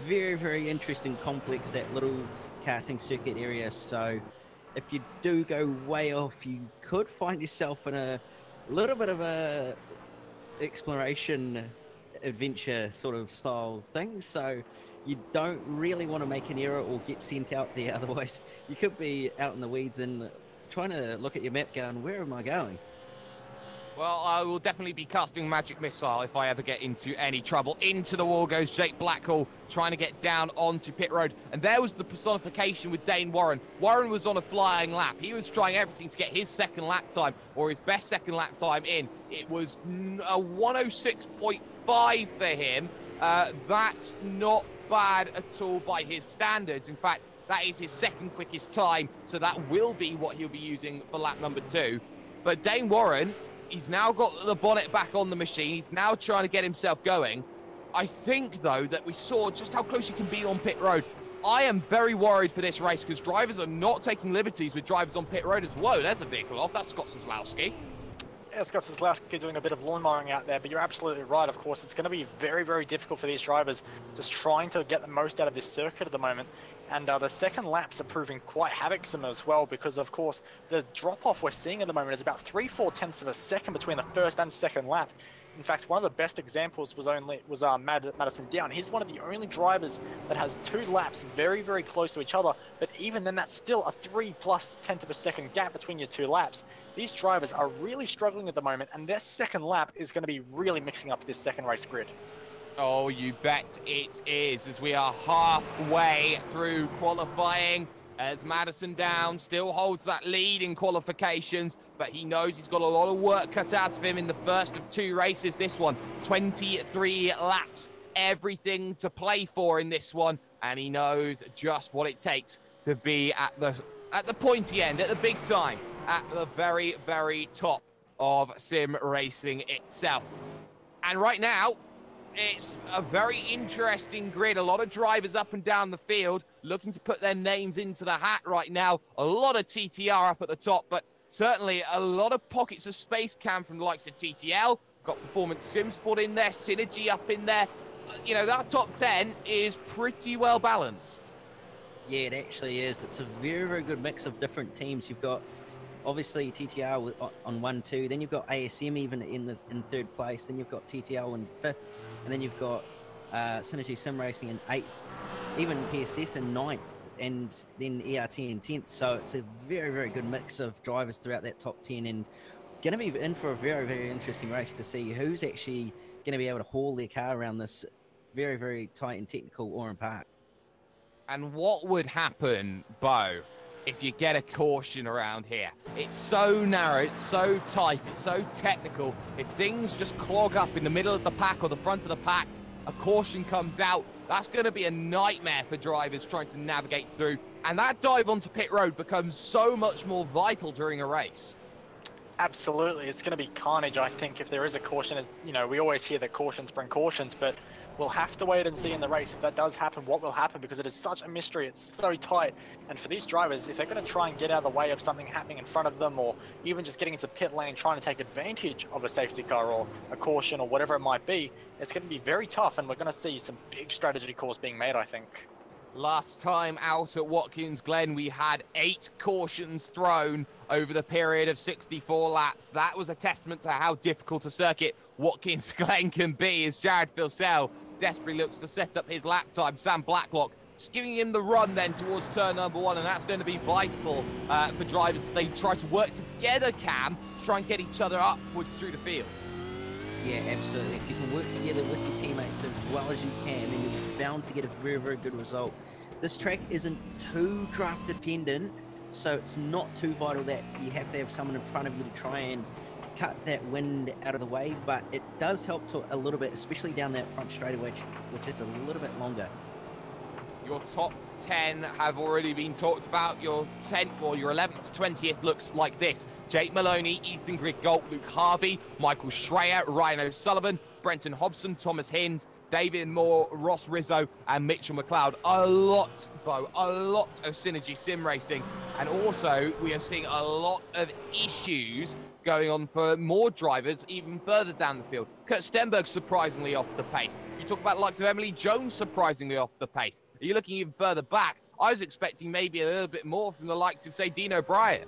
very, very interesting complex, that little karting circuit area. So if you do go way off, you could find yourself in a little bit of a exploration adventure sort of style thing. So you don't really want to make an error or get sent out there. Otherwise, you could be out in the weeds and trying to look at your map going, where am I going? Well, I will definitely be casting Magic Missile if I ever get into any trouble. Into the wall goes Jake Blackhall, trying to get down onto pit road. And there was the personification with Dane Warren. Warren was on a flying lap. He was trying everything to get his second lap time, or his best second lap time in. It was a 106.5 for him. That's not bad at all by his standards. In fact, that is his second quickest time, so that will be what he'll be using for lap number 2. But Dane Warren, he's now got the bonnet back on the machine. He's now trying to get himself going. I think, though, that we saw just how close you can be on pit road. I am very worried for this race because drivers are not taking liberties with drivers on pit road as well. Whoa, there's a vehicle off. That's Scott Sosłowski. Yeah, Scott Sosłowski doing a bit of lawn mowing out there, but you're absolutely right. Of course, it's going to be very, very difficult for these drivers just trying to get the most out of this circuit at the moment. And the second laps are proving quite havocsome as well, because of course the drop-off we're seeing at the moment is about 3/4 tenths of a second between the first and second lap. In fact, one of the best examples was Madison Down. He's one of the only drivers that has 2 laps very, very close to each other, but even then that's still a 3+ tenth of a second gap between your 2 laps. These drivers are really struggling at the moment, and their second lap is going to be really mixing up this second race grid. Oh, you bet it is, as we are halfway through qualifying, as Madison Down still holds that lead in qualifications, but he knows he's got a lot of work cut out of him in the first of 2 races. This one, 23 laps, everything to play for in this one, and he knows just what it takes to be at the pointy end, at the big time, at the very, very top of sim racing itself. And right now, it's a very interesting grid. A lot of drivers up and down the field looking to put their names into the hat right now. A lot of TTR up at the top, but certainly a lot of pockets of space cam from the likes of TTL. Got Performance Sim Sport in there, Synergy up in there. You know, that top 10 is pretty well balanced. Yeah, it actually is. It's a very, very good mix of different teams. You've got obviously TTR on 1, 2. Then you've got ASM even in 3rd place. Then you've got TTL in 5th. And then you've got Synergy Sim Racing in 8th, even PSS in 9th, and then ERT in 10th. So it's a very, very good mix of drivers throughout that top 10, and going to be in for a very, very interesting race to see who's actually going to be able to haul their car around this very, very tight and technical Oran Park. And what would happen, Bo, if you get a caution around here? It's so narrow, it's so tight, it's so technical. If things just clog up in the middle of the pack or the front of the pack, a caution comes out, that's going to be a nightmare for drivers trying to navigate through. And that dive onto pit road becomes so much more vital during a race. Absolutely, it's going to be carnage, I think, if there is a caution. You know, we always hear that cautions bring cautions, but we'll have to wait and see in the race if that does happen, what will happen, because it is such a mystery. It's so tight. And for these drivers, if they're going to try and get out of the way of something happening in front of them, or even just getting into pit lane, trying to take advantage of a safety car or a caution or whatever it might be, it's going to be very tough, and we're going to see some big strategy calls being made, I think. Last time out at Watkins Glen, we had 8 cautions thrown over the period of 64 laps. That was a testament to how difficult a circuit Watkins Glen can be, as Jared Filsell desperately looks to set up his lap time. Sam Blacklock just giving him the run then towards turn number 1, and that's going to be vital for drivers as they try to work together, Cam, to try and get each other upwards through the field. Yeah, absolutely. If you can work together with your teammates as well as you can, then you're bound to get a very, very good result. This track isn't too draft dependent, so it's not too vital that you have to have someone in front of you to try and cut that wind out of the way, but it does help to a little bit, especially down that front straightaway, which is a little bit longer. Your top 10 have already been talked about. Your 10th or your 11th to 20th looks like this. Jake Maloney, Ethan Grigalt, Luke Harvey, Michael Schreier, Ryan O'Sullivan, Brenton Hobson, Thomas Hinds, David Moore, Ross Rizzo, and Mitchell McLeod. A lot, Bo, a lot of synergy sim racing. And also, we are seeing a lot of issues going on for more drivers even further down the field. Kurt Stenberg surprisingly off the pace. You talk about the likes of Emily Jones surprisingly off the pace. Are you looking even further back? I was expecting maybe a little bit more from the likes of, say, Dean O'Brien.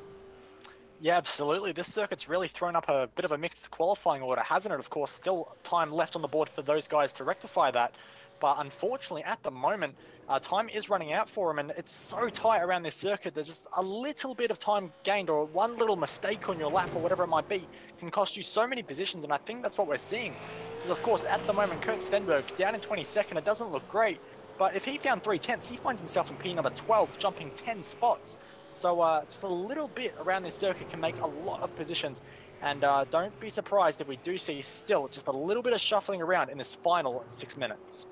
Yeah, absolutely. This circuit's really thrown up a bit of a mixed qualifying order, hasn't it? Of course, still time left on the board for those guys to rectify that. But unfortunately, at the moment, time is running out for them, and it's so tight around this circuit that just a little bit of time gained or one little mistake on your lap or whatever it might be can cost you so many positions, and I think that's what we're seeing. Because, of course, at the moment, Kurt Stenberg down in 22nd, it doesn't look great, but if he found 3/10, he finds himself in P number 12, jumping 10 spots. So just a little bit around this circuit can make a lot of positions. And don't be surprised if we do see still just a little bit of shuffling around in this final 6 minutes.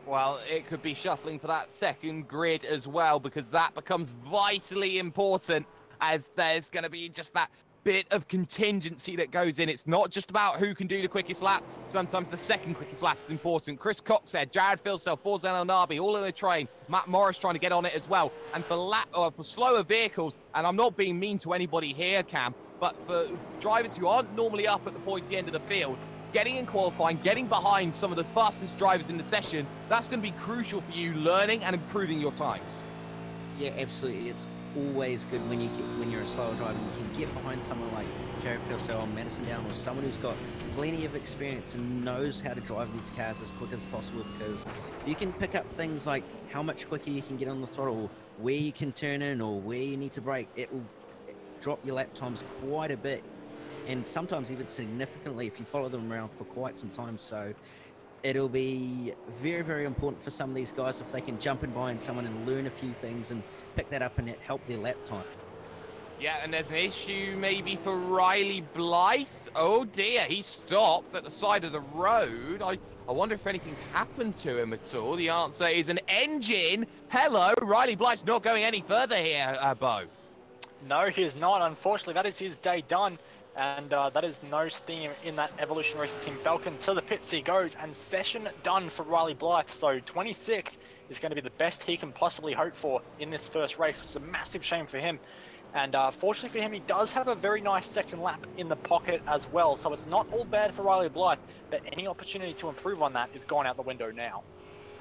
Well, it could be shuffling for that second grid as well, because that becomes vitally important, as there's going to be just that bit of contingency that goes in. It's not just about who can do the quickest lap. Sometimes the second quickest lap is important. Chris Coxhead, Jared Filsell, Forzan El Nabi, all in the train. Matt Morris trying to get on it as well. And for slower vehicles, and I'm not being mean to anybody here, Cam, but for drivers who aren't normally up at the pointy end of the field, getting in qualifying, getting behind some of the fastest drivers in the session, that's going to be crucial for you learning and improving your times. Yeah, absolutely. It's always good when you're a slower driver. You can get behind someone like Jared Filsell or Madison Down, or someone who's got plenty of experience and knows how to drive these cars as quick as possible, because if you can pick up things like how much quicker you can get on the throttle, where you can turn in or where you need to brake, it will drop your lap times quite a bit, and sometimes even significantly if you follow them around for quite some time. So it'll be very, very important for some of these guys if they can jump in behind someone and learn a few things and pick that up and help their lap time. Yeah, and there's an issue maybe for Riley Blythe. Oh dear, he stopped at the side of the road. I wonder if anything's happened to him at all. The answer is an engine. Hello, Riley Blythe's not going any further here, Bo. No, he's not. Unfortunately, that is his day done. And that is no steam in that Evolution Racing Team Falcon. To the pits he goes, and session done for Riley Blythe. So 26th is going to be the best he can possibly hope for in this first race, which is a massive shame for him. And fortunately for him, he does have a very nice second lap in the pocket as well. So it's not all bad for Riley Blythe, but any opportunity to improve on that is gone out the window now.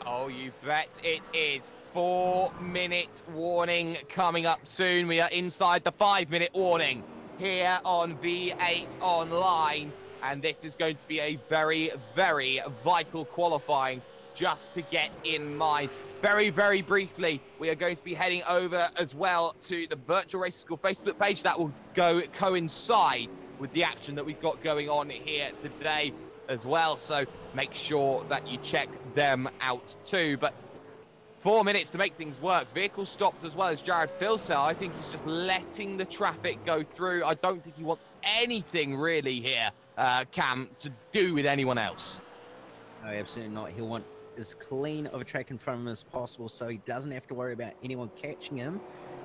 Oh, you bet it is. 4-minute warning coming up soon. We are inside the 5-minute warning here on V8 Online, and this is going to be a very, very vital qualifying just to get in mind. Very, very briefly, we are going to be heading over as well to the Virtual Racing School Facebook page. That will coincide with the action that we've got going on here today as well, so make sure that you check them out too. But 4 minutes to make things work. Vehicle stopped as well as Jared Filsell. I think he's just letting the traffic go through. I don't think he wants anything really here, Cam, to do with anyone else. No, absolutely not. He'll want as clean of a track in front of him as possible, so he doesn't have to worry about anyone catching him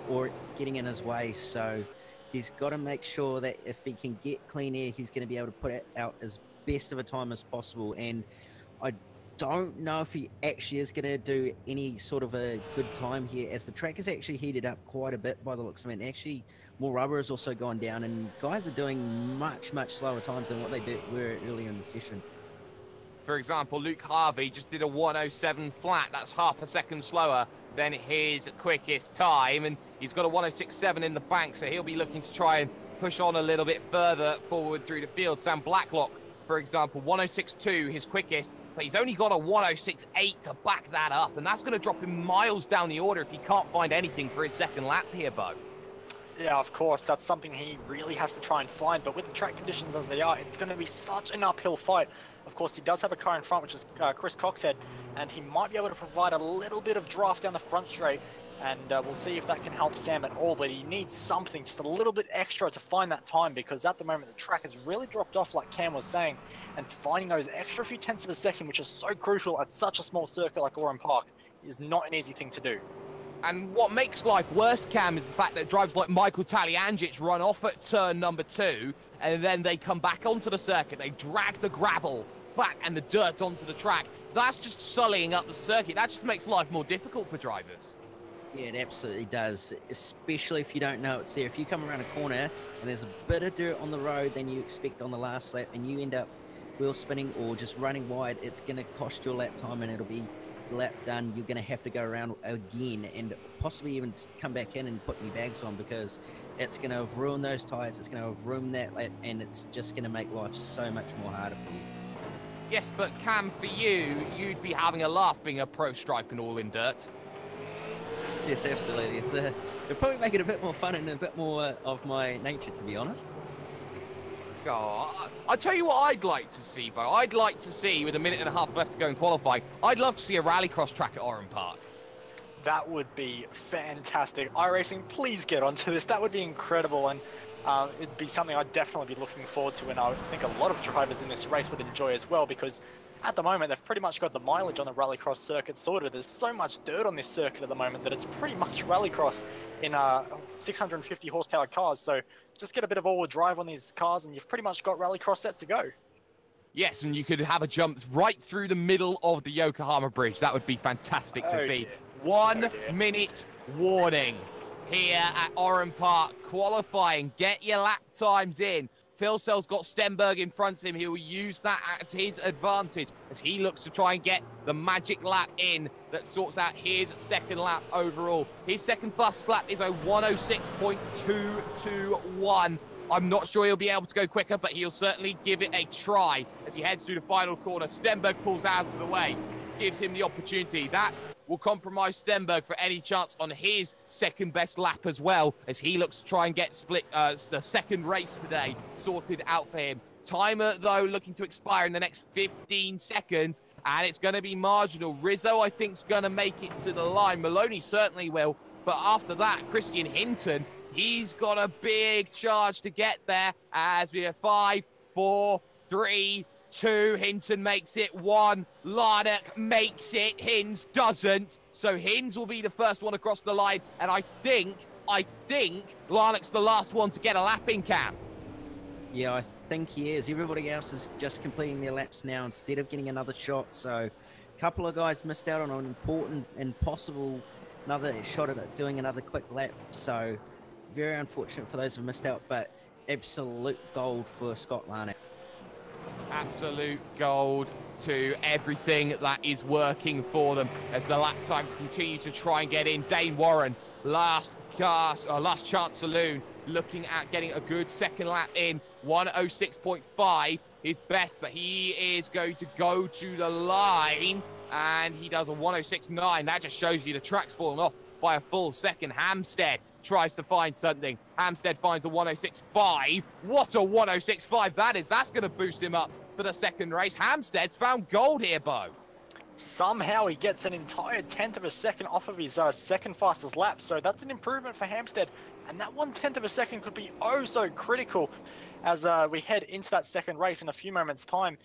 or getting in his way. So he's got to make sure that if he can get clean air, he's going to be able to put it out as best of a time as possible. And I don't know if he actually is going to do any sort of a good time here, as the track is actually heated up quite a bit by the looks of it. And actually, more rubber has also gone down, and guys are doing much, much slower times than what they were earlier in the session. For example, Luke Harvey just did a 107 flat. That's half a second slower than his quickest time, and he's got a 106.7 in the bank, so he'll be looking to try and push on a little bit further forward through the field. Sam Blacklock, for example, 106.2, his quickest, but he's only got a 106.8 to back that up, and that's going to drop him miles down the order if he can't find anything for his second lap here, Bo. Yeah, of course, that's something he really has to try and find, but with the track conditions as they are, it's going to be such an uphill fight. Of course, he does have a car in front, which is Chris Coxhead, and he might be able to provide a little bit of draft down the front straight, and we'll see if that can help Sam at all, but he needs something, just a little bit extra to find that time, because at the moment the track has really dropped off, like Cam was saying, and finding those extra few tenths of a second, which is so crucial at such a small circuit like Oran Park, is not an easy thing to do. And what makes life worse, Cam, is the fact that drivers like Michael Talyangic run off at turn number 2, and then they come back onto the circuit. They drag the gravel back and the dirt onto the track. That's just sullying up the circuit. That just makes life more difficult for drivers. Yeah, it absolutely does, especially if you don't know it's there. If you come around a corner and there's a bit of dirt on the road than you expect on the last lap, and you end up wheel spinning or just running wide, it's going to cost you a lap time, and it'll be lap done. You're going to have to go around again and possibly even come back in and put new bags on, because it's going to have ruined those tyres, it's going to have ruined that lap, and it's just going to make life so much more harder for you. Yes, but Cam, for you, you'd be having a laugh being a pro stripe and all in dirt. Yes, absolutely. It'll probably make it a bit more fun and a bit more of my nature, to be honest. God, I'll tell you what I'd like to see, Bo. I'd like to see, with a minute and a half left to go in qualifying, I'd love to see a rallycross track at Oran Park. That would be fantastic. iRacing, please get onto this. That would be incredible, and it'd be something I'd definitely be looking forward to, and I think a lot of drivers in this race would enjoy as well, because at the moment they've pretty much got the mileage on the rallycross circuit sorted. There's so much dirt on this circuit at the moment that it's pretty much rallycross in 650 horsepower cars, so just get a bit of all-wheel drive on these cars and you've pretty much got rallycross set to go. Yes, and you could have a jump right through the middle of the Yokohama Bridge. That would be fantastic to see. Dear. 1 minute warning here at Oran Park. Qualifying, get your lap times in. Phil Sell's got Stenberg in front of him. He will use that as his advantage as he looks to try and get the magic lap in that sorts out his second lap overall. His second fastest lap is a 106.221. I'm not sure he'll be able to go quicker, but he'll certainly give it a try as he heads through the final corner. Stenberg pulls out of the way, gives him the opportunity. That will compromise Stenberg for any chance on his second best lap as well, as he looks to try and get the second race today sorted out for him. Timer, though, looking to expire in the next 15 seconds, and it's going to be marginal. Rizzo, I think, is going to make it to the line. Maloney certainly will, but after that, Christian Hinton, he's got a big charge to get there as we have 5, 4, 3, 2, Hinton makes it 1, Larnock makes it, Hins doesn't, so Hins will be the first one across the line, and I think Larnock's the last one to get a lap in, Cam. Yeah, I think he is. Everybody else is just completing their laps now instead of getting another shot, so a couple of guys missed out on an important and possible another shot at doing another quick lap, so very unfortunate for those who missed out, but absolute gold for Scott Larnock. Absolute gold to everything that is working for them as the lap times continue to try and get in. Dane Warren, last chance saloon, looking at getting a good second lap in. 106.5 his best, but he is going to go to the line and he does a 106.9. That just shows you the track's fallen off by a full second. Hamstead tries to find something. Hamstead finds a 106.5. What a 106.5 that is. That's going to boost him up for the second race. Hamstead's found gold here, Bo. Somehow he gets an entire tenth of a second off of his second fastest lap, so that's an improvement for Hamstead, and that 1/10 of a second could be oh so critical as we head into that second race in a few moments' time.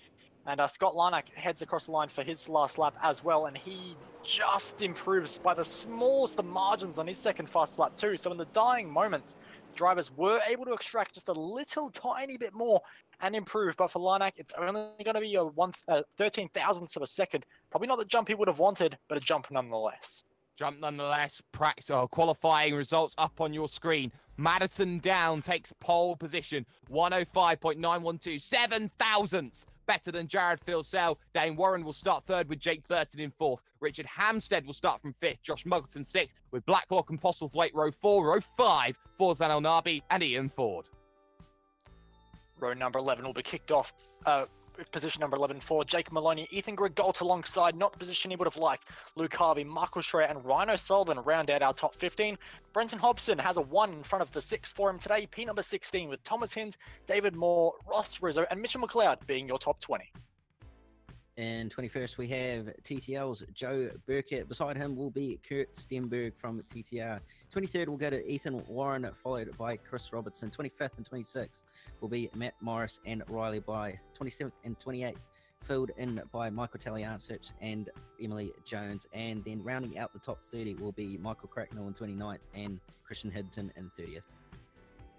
And Scott Larnock heads across the line for his last lap as well, and he just improves by the smallest of margins on his second fast lap too. So in the dying moments, drivers were able to extract just a little tiny bit more and improve. But for Larnock, it's only going to be a 13 thousandths of a second. Probably not the jump he would have wanted, but a jump nonetheless. Jump nonetheless. Qualifying results up on your screen. Madison Down takes pole position. 105.912. 7 thousandths better than Jared Philsell. Dane Warren will start third with Jake Burton in fourth. Richard Hamstead will start from fifth. Josh Muggleton sixth with Blacklock and Postlethwaite row 4. Row 5, Forzan El Nabi and Ian Ford. Row number 11 will be kicked off position number 11 for Jake Maloney. Ethan Grigalt alongside, not the position he would have liked. Luke Harvey, Michael Schreier, and Rhino Sullivan round out our top 15. Brenton Hobson has a 1 in front of the 6 for him today. P number 16 with Thomas Hinz, David Moore, Ross Rizzo, and Mitchell McLeod being your top 20. And 21st, we have TTL's Joe Burkett. Beside him will be Kurt Stenberg from TTR. 23rd, we'll go to Ethan Warren, followed by Chris Robertson. 25th and 26th will be Matt Morris and Riley Blythe. 27th and 28th, filled in by Michael Taliansich and Emily Jones. And then rounding out the top 30 will be Michael Cracknell in 29th and Christian Hidden in 30th.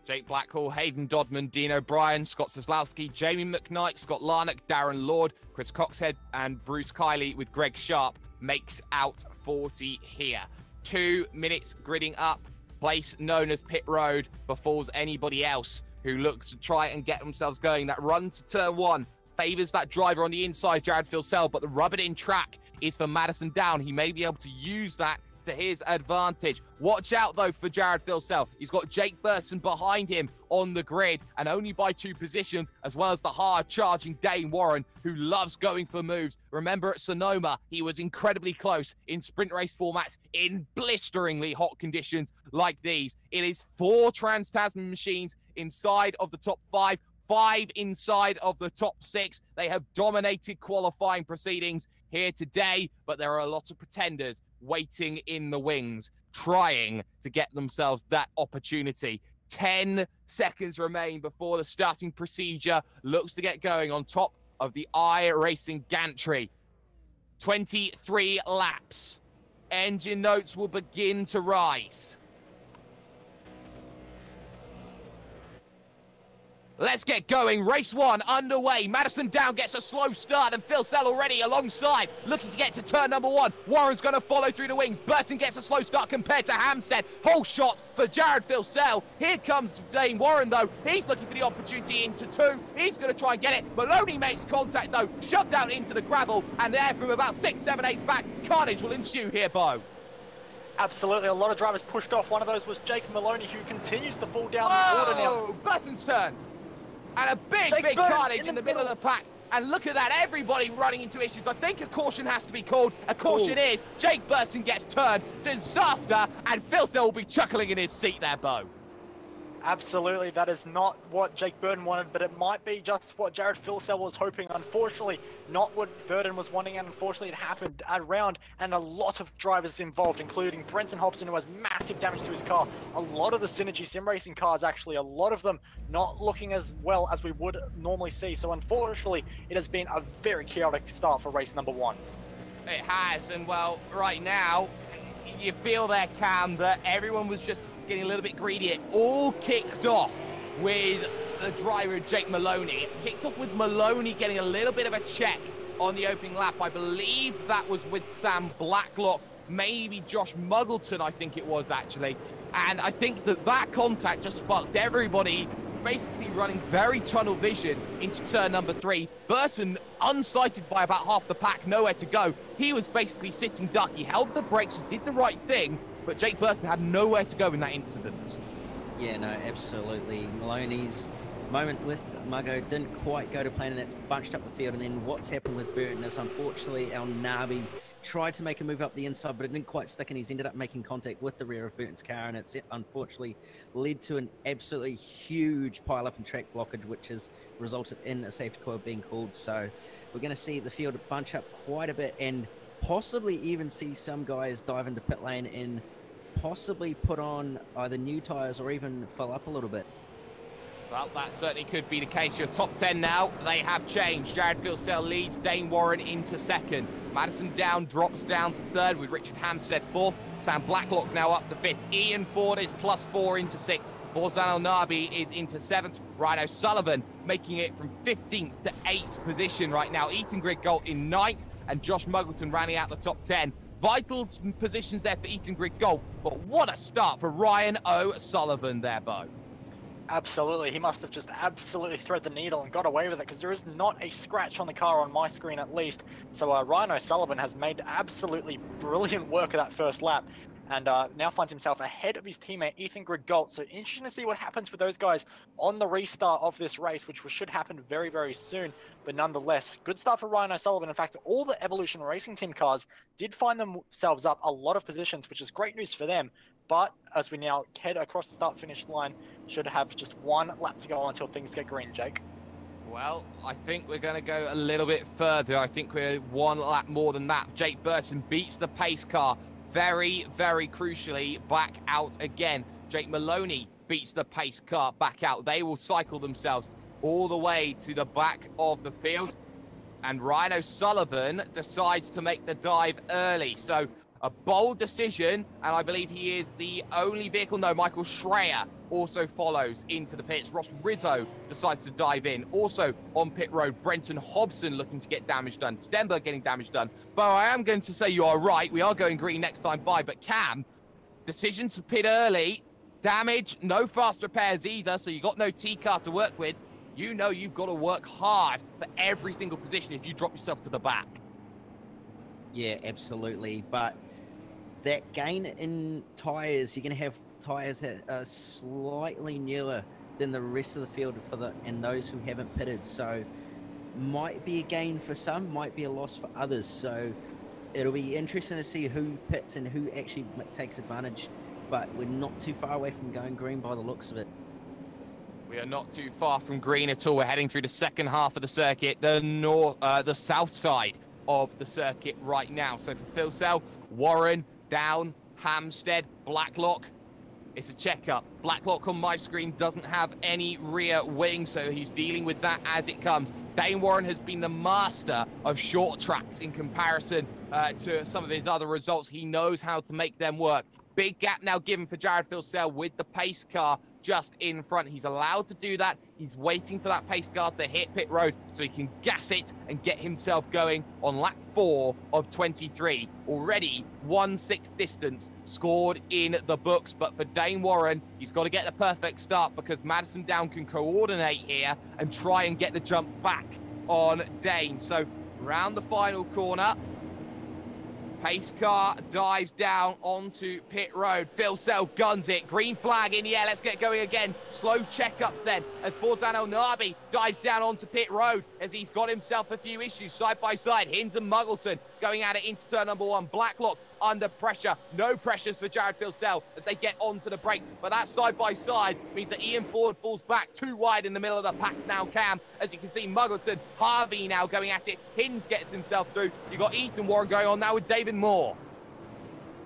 Jake Blackhall, Hayden Dodman, Dean O'Brien, Scott Soslowski, Jamie McKnight, Scott Larnock, Darren Lord, Chris Coxhead, and Bruce Kiley with Greg Sharp makes out 40 here. 2 minutes gridding up, place known as Pit Road, befalls anybody else who looks to try and get themselves going. That run to turn 1 favours that driver on the inside, Jared Filsell, but the rubbered-in track is for Madison Down. He may be able to use that to his advantage. Watch out though for Jared Filsell. He's got Jake Burton behind him on the grid, and only by 2 positions, as well as the hard charging Dane Warren, who loves going for moves. Remember at Sonoma, he was incredibly close in sprint race formats in blisteringly hot conditions like these. It is 4 Trans-Tasman machines inside of the top 5, 5 inside of the top 6. They have dominated qualifying proceedings here today, but there are a lot of pretenders waiting in the wings, trying to get themselves that opportunity. 10 seconds remain before the starting procedure looks to get going on top of the iRacing gantry. 23 laps. Engine notes will begin to rise. Let's get going. Race 1 underway. Madison Down gets a slow start, and Filsell already alongside, looking to get to turn number 1. Warren's going to follow through the wings. Burton gets a slow start compared to Hampstead. Whole shot for Jared Filsell. Here comes Dane Warren, though. He's looking for the opportunity into 2. He's going to try and get it. Maloney makes contact, though. Shoved out into the gravel, and there from about 6, 7, 8 back, carnage will ensue here, Bo. Absolutely, a lot of drivers pushed off. One of those was Jake Maloney, who continues to fall down the order now. Burton's turned. And a big carnage in the middle of the pack. And look at that, everybody running into issues. I think a caution has to be called. A caution is. Jake Burton gets turned. Disaster. And Filsell will be chuckling in his seat there, Bo. Absolutely, that is not what Jake Burton wanted, but it might be just what Jared Filsell was hoping. Unfortunately, not what Burton was wanting, and unfortunately it happened around, and a lot of drivers involved, including Brenton Hobson, who has massive damage to his car. A lot of the Synergy Sim Racing cars, actually, a lot of them not looking as well as we would normally see. So unfortunately, it has been a very chaotic start for race number 1. It has, and well, right now, you feel there, Cam, that everyone was just getting a little bit greedy. It all kicked off with the driver, Jake Maloney. It kicked off with Maloney getting a little bit of a check on the opening lap. I believe that was with Sam Blacklock, maybe Josh Muggleton, I think it was actually. And I think that contact just sparked everybody basically running very tunnel vision into turn number 3. Burton, unsighted by about half the pack, nowhere to go. He was basically sitting duck. He held the brakes, he did the right thing, but Jake Burton had nowhere to go in that incident. Yeah, no, absolutely. Maloney's moment with Muggo didn't quite go to plan, and that's bunched up the field. And then what's happened with Burton is, unfortunately, our Nabi tried to make a move up the inside, but it didn't quite stick, and he's ended up making contact with the rear of Burton's car, and it's unfortunately led to an absolutely huge pile-up and track blockage, which has resulted in a safety car being called. So we're going to see the field bunch up quite a bit, and possibly even see some guys dive into pit lane and possibly put on either new tyres or even fill up a little bit. Well, that certainly could be the case. Your top 10 now, they have changed. Jared Filsell leads, Dane Warren into 2nd. Madison Down drops down to 3rd with Richard Hampstead 4th. Sam Blacklock now up to 5th. Ian Ford is +4 into 6th. Borzan Al-Nabi is into 7th. Rhino Sullivan making it from 15th to 8th position right now. Ethan Grigalt in 9th, and Josh Muggleton rounding out the top 10. Vital positions there for Ethan Grigalt, but what a start for Ryan O'Sullivan there, Bo. Absolutely, he must have just absolutely thread the needle and got away with it, because there is not a scratch on the car on my screen at least. So Ryan O'Sullivan has made absolutely brilliant work of that first lap. and now finds himself ahead of his teammate Ethan Grigault. So interesting to see what happens with those guys on the restart of this race, which should happen very, very soon. But nonetheless, good start for Ryan O'Sullivan. In fact, all the Evolution Racing Team cars did find themselves up a lot of positions, which is great news for them. But as we now head across the start-finish line, should have just one lap to go until things get green, Jake. Well, I think we're going to go a little bit further. I think we're one lap more than that. Jake Burton beats the pace car very, very crucially back out again. Jake Maloney beats the pace car back out. They will cycle themselves all the way to the back of the field. And Ryan O'Sullivan decides to make the dive early. So a bold decision, and I believe he is the only vehicle. No, Michael Schreier also follows into the pits. Ross Rizzo decides to dive in. Also on pit road, Brenton Hobson looking to get damage done. Stenberg getting damage done. But I am going to say you are right. We are going green next time by. But Cam, decision to pit early, damage, no fast repairs either, so you got no T-car to work with. You know you've got to work hard for every single position if you drop yourself to the back. Yeah, absolutely. But that gain in tyres, you're going to have tyres that are slightly newer than the rest of the field and those who haven't pitted. So might be a gain for some, might be a loss for others. So it'll be interesting to see who pits and who actually takes advantage. But we're not too far away from going green by the looks of it. We are not too far from green at all. We're heading through the second half of the circuit, the south side of the circuit right now. So for Phil Sell, Warren, Down, Hampstead, Blacklock, it's a checkup. Blacklock on my screen doesn't have any rear wing, so he's dealing with that as it comes. Dane Warren has been the master of short tracks in comparison to some of his other results. He knows how to make them work. Big gap now given for Jared Filsell with the pace car just in front. He's allowed to do that. He's waiting for that pace car to hit pit road so he can gas it and get himself going on lap 4 of 23. Already 1/6 distance scored in the books, but for Dane Warren, he's got to get the perfect start because Madison Down can coordinate here and try and get the jump back on Dane. So round the final corner, pace car dives down onto pit road. Phil Sell guns it. Green flag in the air. Let's get going again. Slow checkups then as Forzan El Nabi dives down onto pit road as he's got himself a few issues side by side. Hinds and Muggleton going at it into turn number 1. Blacklock under pressure. No pressures for Jared Phil Sell as they get onto the brakes. But that side by side means that Ian Ford falls back too wide in the middle of the pack now, Cam. As you can see, Muggleton, Harvey now going at it. Hinds gets himself through. You've got Ethan Warren going on now with David Moore.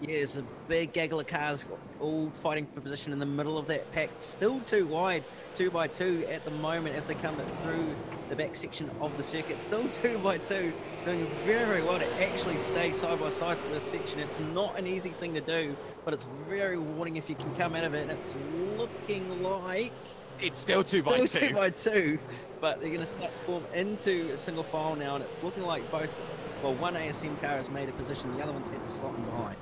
Yeah, there's a big gaggle of cars all fighting for position in the middle of that pack. Still too wide, 2 by 2 at the moment as they come through the back section of the circuit. Still 2 by 2, doing very, very well to actually stay side by side for this section. It's not an easy thing to do, but it's very rewarding if you can come out of it. And it's looking like it's still 2 by 2. 2 by 2, but they're going to start to form into a single file now, and it's looking like both, well, one ASM car has made a position, the other one's had to slot in behind.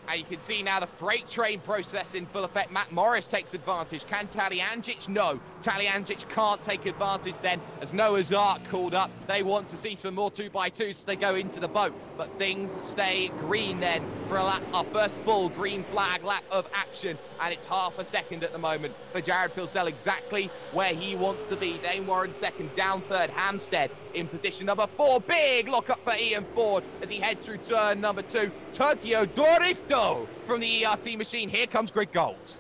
And you can see now the freight train process in full effect. Matt Morris takes advantage. Can Talyanjic? No. Talyanjic can't take advantage then as Noah's Ark called up. They want to see some more 2x2s so they go into the boat. But things stay green then for a lap, our first full green flag lap of action. And it's half a second at the moment for Jared Filsell, exactly where he wants to be. Dane Warren second, Down third, Hampstead in position number 4. Big lock up for Ian Ford as he heads through turn number 2. Tokyo Dorifto from the ERT machine. Here comes Greg Gold.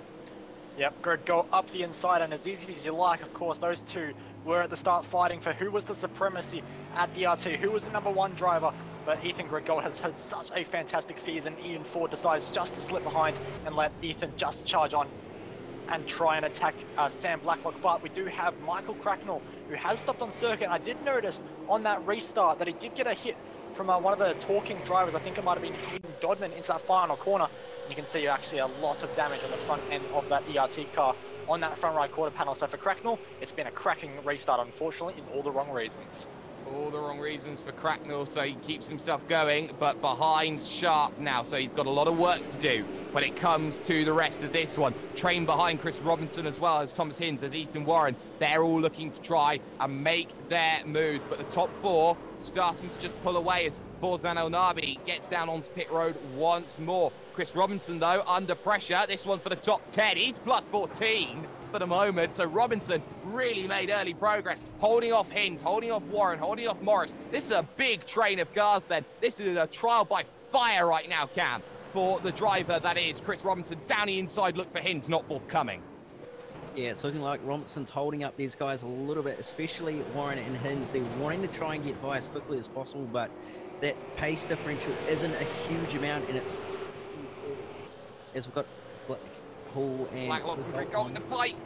Yep, Greg Gold up the inside, and as easy as you like, of course, those two were at the start fighting for who was the supremacy at ERT, who was the number 1 driver. But Ethan Grigault has had such a fantastic season. Ian Ford decides just to slip behind and let Ethan just charge on and try and attack Sam Blacklock. But we do have Michael Cracknell, who has stopped on circuit. I did notice on that restart that he did get a hit from one of the talking drivers. I think it might have been Hayden Dodman into that final corner. And you can see actually a lot of damage on the front end of that ERT car on that front right quarter panel. So for Cracknell, it's been a cracking restart, unfortunately, in all the wrong reasons. All the wrong reasons for Cracknell, so he keeps himself going, but behind Sharp now, so he's got a lot of work to do when it comes to the rest of this one. Train behind Chris Robinson as well as Thomas Hinz, as Ethan Warren. They're all looking to try and make their moves, but the top four starting to just pull away as Forzan El Nabi gets down onto pit road once more. Chris Robinson, though, under pressure. This one for the top 10. He's plus 14 for the moment, so Robinson really made early progress, holding off Hinz, holding off Warren, holding off Morris. This is a big train of cars then. This is a trial by fire right now, Cam, for the driver that is Chris Robinson. Down the inside look for Hinz, not forthcoming. Yeah, it's looking like Robinson's holding up these guys a little bit, especially Warren and Hinz. They're wanting to try and get by as quickly as possible, but that pace differential isn't a huge amount, and it's, as we've got Hall and Blacklock and Greg Gold in the fight.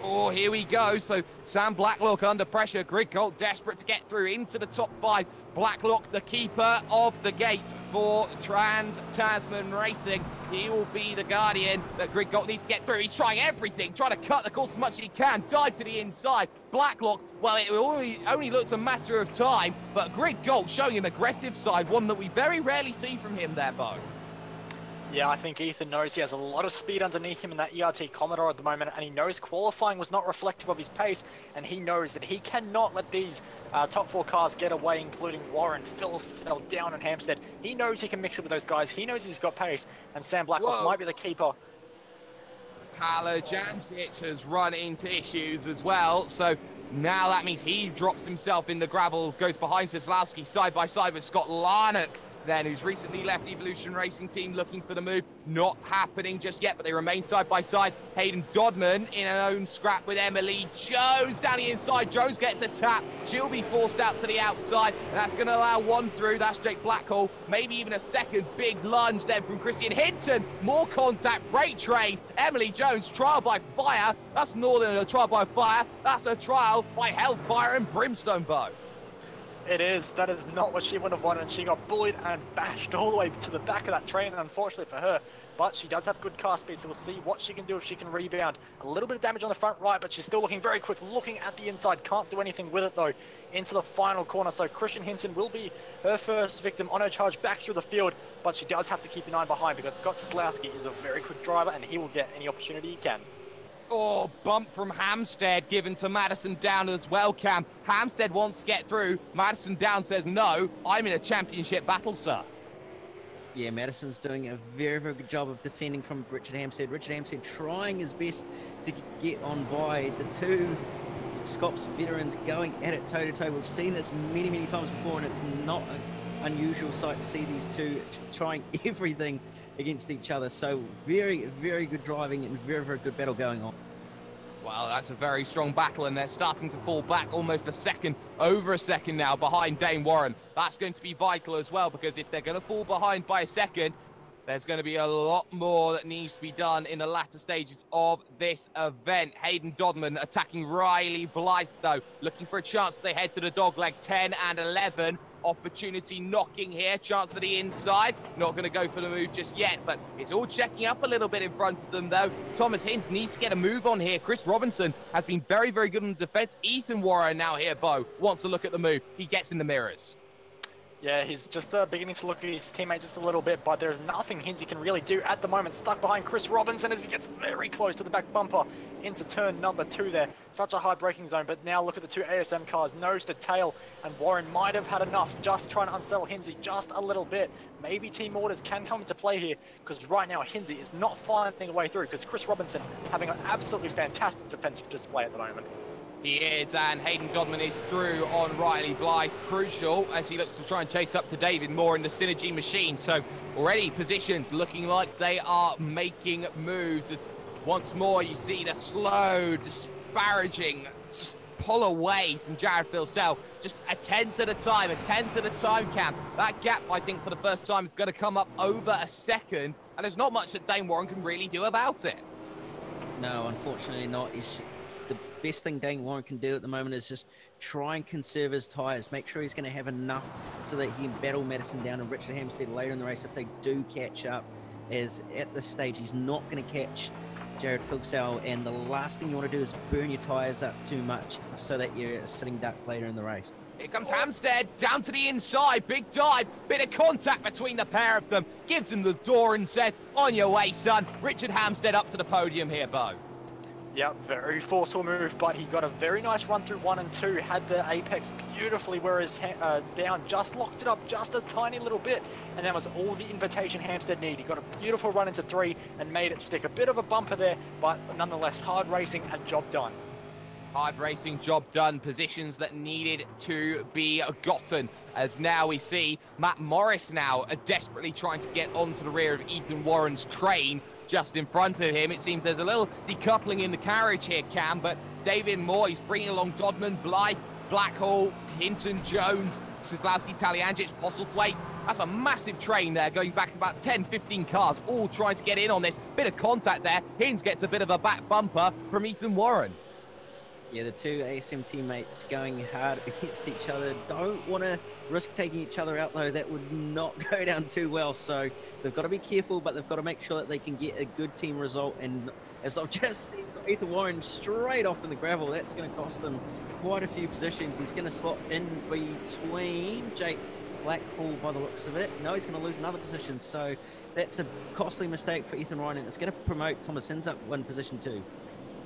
Oh, here we go. So Sam Blacklock under pressure. Greg Gold desperate to get through into the top 5. Blacklock, the keeper of the gate for Trans-Tasman Racing. He will be the guardian that Greg Gold needs to get through. He's trying everything, trying to cut the course as much as he can. Dive to the inside. Blacklock, well, it only looks a matter of time, but Greg Gold showing an aggressive side, one that we very rarely see from him there, Bo. Yeah, I think Ethan knows he has a lot of speed underneath him in that ERT Commodore at the moment, and he knows qualifying was not reflective of his pace, and he knows that he cannot let these top 4 cars get away, including Warren, Phil, Down, and Hampstead. He knows he can mix it with those guys. He knows he's got pace, and Sam Blacklock might be the keeper. Kala Jančić has run into issues as well, so now that means he drops himself in the gravel, goes behind Zeslowski side by side with Scott Larnock, then, who's recently left Evolution Racing Team, looking for the move. Not happening just yet, but they remain side by side. Hayden Dodman in an own scrap with Emily Jones down the inside. Jones gets a tap. She'll be forced out to the outside. And that's going to allow one through. That's Jake Blackhall. Maybe even a second big lunge then from Christian Hinton. More contact. Freight train. Emily Jones, trial by fire. That's more than a trial by fire. That's a trial by hellfire and brimstone, Bo. It is. That is not what she would have wanted. She got bullied and bashed all the way to the back of that train, unfortunately for her. But she does have good car speed, so we'll see what she can do if she can rebound. A little bit of damage on the front right, but she's still looking very quick, looking at the inside. Can't do anything with it, though, into the final corner. So Christian Hinton will be her first victim on her charge back through the field, but she does have to keep an eye behind because Scott Zeslowski is a very quick driver, and he will get any opportunity he can. Oh, bump from Hampstead given to Madison Down as well, Cam. Hampstead wants to get through. Madison Down says, no, I'm in a championship battle, sir. Yeah, Madison's doing a very, very good job of defending from Richard Hampstead. Richard Hampstead trying his best to get on by the two SCOPS veterans going at it toe-to-toe. We've seen this many, many times before, and it's not an unusual sight to see these two trying everything against each other. So very, very good driving and very, very good battle going on. Well, that's a very strong battle, and they're starting to fall back almost a second, over a second now, behind Dane Warren. That's going to be vital as well, because if they're going to fall behind by a second, there's going to be a lot more that needs to be done in the latter stages of this event. Hayden Dodman attacking Riley Blythe, though, looking for a chance as they head to the dogleg. 10 and 11. Opportunity knocking here, chance for the inside. Not going to go for the move just yet, but it's all checking up a little bit in front of them, though. Thomas Hinz needs to get a move on here. Chris Robinson has been very, very good on the defense. Ethan Warren now here, Bo, wants to look at the move. He gets in the mirrors. Yeah, he's just beginning to look at his teammate just a little bit, but there's nothing Hinsey can really do at the moment. Stuck behind Chris Robinson as he gets very close to the back bumper into turn number 2 there. Such a high braking zone, but now look at the two ASM cars, nose to tail, and Warren might have had enough just trying to unsettle Hinsey just a little bit. Maybe team orders can come into play here, because right now Hinsey is not finding a way through, because Chris Robinson having an absolutely fantastic defensive display at the moment. He is, and Hayden Dodman is through on Riley Blythe. Crucial as he looks to try and chase up to David Moore in the Synergy machine. So already positions looking like they are making moves. As once more you see the slow, disparaging, just pull away from Jared Filsell. Just a tenth at a time, Cam. That gap, I think, for the first time is going to come up over a second, and there's not much that Dane Warren can really do about it. No, unfortunately not. The best thing Dane Warren can do at the moment is just try and conserve his tyres, make sure he's going to have enough so that he can battle Madison Down and Richard Hampstead later in the race if they do catch up, as at this stage he's not going to catch Jared Filsell, and the last thing you want to do is burn your tyres up too much so that you're a sitting duck later in the race. Here comes Hampstead, down to the inside, big dive, bit of contact between the pair of them, gives him the door and says, on your way, son. Richard Hampstead up to the podium here, Bo. Yep, very forceful move, but he got a very nice run through 1 and 2, had the apex beautifully where his down, just locked it up just a tiny little bit, and that was all the invitation Hampstead needed. He got a beautiful run into 3 and made it stick. A bit of a bumper there, but nonetheless, hard racing and job done. Hard racing, job done, positions that needed to be gotten. As now we see Matt Morris now desperately trying to get onto the rear of Ethan Warren's train just in front of him. It seems there's a little decoupling in the carriage here, Cam, but David Moore, he's bringing along Dodman, Blythe, Blackhall, Hinton, Jones, Sislowski, Taliangic, Postlethwaite. That's a massive train there, going back about 10, 15 cars, all trying to get in on this. Bit of contact there. Hins gets a bit of a back bumper from Ethan Warren. Yeah, the two ASM teammates going hard against each other. Don't want to risk taking each other out, though. That would not go down too well. So they've got to be careful, but they've got to make sure that they can get a good team result. And as I've just seen, Ethan Warren straight off in the gravel. That's going to cost them quite a few positions. He's going to slot in between Jake Blackhall by the looks of it. No, he's going to lose another position. So that's a costly mistake for Ethan Warren, and it's going to promote Thomas Hins up one position too.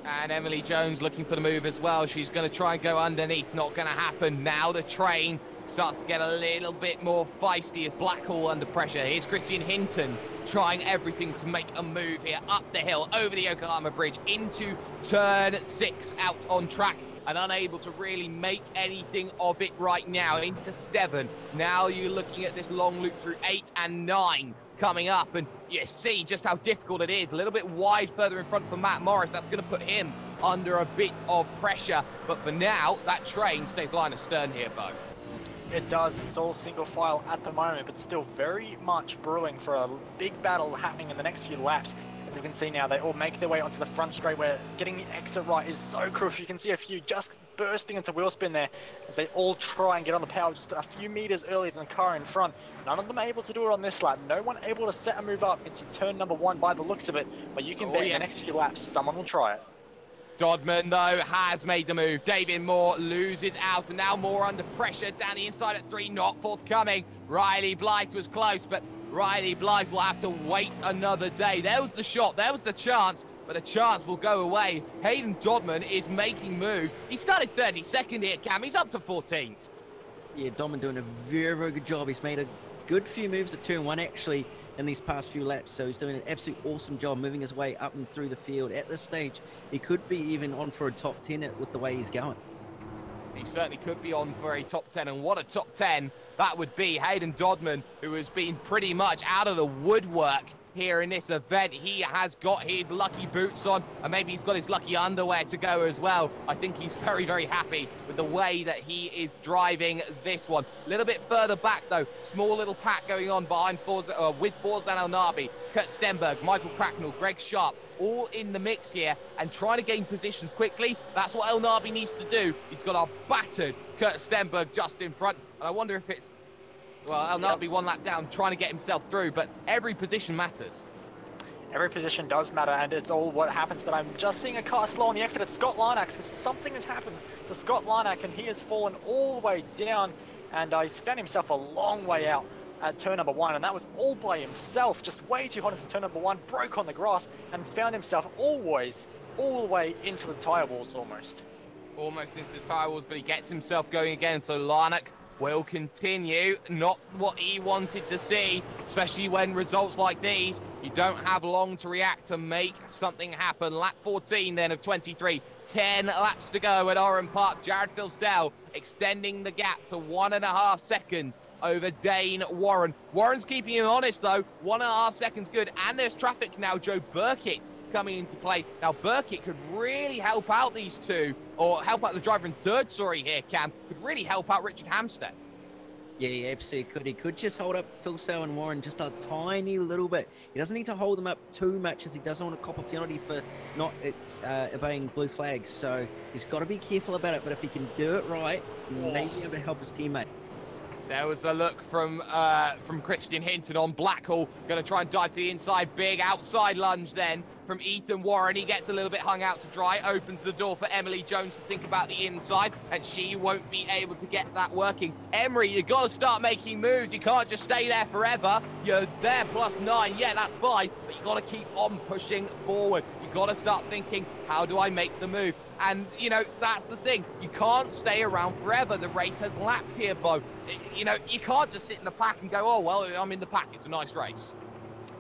And Emily Jones looking for the move as well. She's going to try and go underneath. Not going to happen. Now the train starts to get a little bit more feisty as Blackhall under pressure. Here's Christian Hinton trying everything to make a move here. Up the hill, over the Yokohama Bridge, into turn 6, out on track. And unable to really make anything of it right now. Into 7. Now you're looking at this long loop through 8 and 9 coming up. And you see just how difficult it is. A little bit wide further in front for Matt Morris. That's going to put him under a bit of pressure. But for now, that train stays line astern here, Bo. It does. It's all single file at the moment, but still very much brewing for a big battle happening in the next few laps. As you can see now, they all make their way onto the front straight where getting the exit right is so crucial. You can see a few just bursting into wheel spin there as they all try and get on the power just a few meters earlier than the car in front. None of them able to do it on this lap. No one able to set a move up into turn number 1 by the looks of it, but you can bet in the next few laps someone will try it. Dodman, though, has made the move. David Moore loses out, and now Moore under pressure. Down the inside at 3, not forthcoming. Riley Blythe was close, but Riley Blythe will have to wait another day. There was the shot, there was the chance, but the chance will go away. Hayden Dodman is making moves. He started 32nd here, Cam. He's up to 14th. Yeah, Dodman doing a very, very good job. He's made a good few moves at turn 1, actually, in these past few laps. So he's doing an absolute awesome job moving his way up and through the field. At this stage, he could be even on for a top 10 with the way he's going. He certainly could be on for a top 10, and what a top 10 that would be. Hayden Dodman, who has been pretty much out of the woodwork here in this event. He has got his lucky boots on, and maybe he's got his lucky underwear to go as well. I think he's very, very happy with the way that he is driving this one. A little bit further back, though. Small little pack going on behind with Forzan Elnabi, Kurt Stenberg, Michael Cracknell, Greg Sharp, all in the mix here and trying to gain positions quickly. That's what Elnabi needs to do. He's got a battered Kurt Stenberg just in front, and I wonder if it's, well, Elnabi one lap down trying to get himself through, but every position matters. Every position does matter, and it's all what happens, but I'm just seeing a car slow on the exit. It's Scott Lynak, because something has happened to Scott Lynak, and he has fallen all the way down, and he's found himself a long way out at turn number 1, and that was all by himself, just way too hot into turn number 1, broke on the grass, and found himself always all the way into the tyre walls almost. Almost into the tyre walls, but he gets himself going again, so Lynak will continue. Not what he wanted to see, especially when results like these, you don't have long to react to make something happen. Lap 14 then of 23. 10 laps to go at Oran Park. Jared Filsell extending the gap to 1.5 seconds over Dane Warren. Warren's keeping him honest, though. 1.5 seconds good. And there's traffic now. Joe Burkitt coming into play. Now, Burkitt could really help out these two, or help out the driver in third, sorry, here, Cam. Could really help out Richard Hampstead. Yeah, he absolutely could. He could just hold up Filsell and Warren just a tiny little bit. He doesn't need to hold them up too much, as he doesn't want to cop a penalty for not obeying blue flags. So he's got to be careful about it. But if he can do it right, he may be able to help his teammate. There was a look from Christian Hinton on Blackhall. Going to try and dive to the inside. Big outside lunge then from Ethan Warren. He gets a little bit hung out to dry. Opens the door for Emily Jones to think about the inside. And she won't be able to get that working. Emery, you've got to start making moves. You can't just stay there forever. You're there +9. Yeah, that's fine. But you've got to keep on pushing forward. You've got to start thinking, how do I make the move? And, you know, that's the thing. You can't stay around forever. The race has laps here, Bo. You know, you can't just sit in the pack and go, oh, well, I'm in the pack. It's a nice race.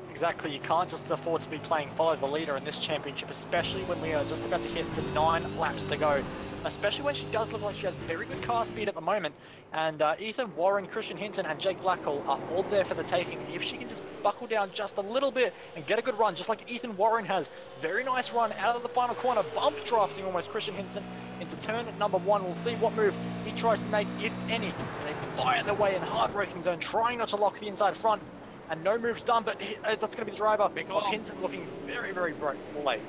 Exactly. You can't just afford to be playing follow the leader in this championship, especially when we are just about to hit to 9 laps to go. Especially when she does look like she has very good car speed at the moment. And Ethan Warren, Christian Hinton, and Jake Blackhall are all there for the taking. If she can just buckle down just a little bit and get a good run, just like Ethan Warren has. Very nice run out of the final corner, bump drafting almost Christian Hinton into turn number 1. We'll see what move he tries to make, if any. They fire their way in hard braking zone, trying not to lock the inside front. And no moves done, but that's going to be the driver of Hinton looking very, very late.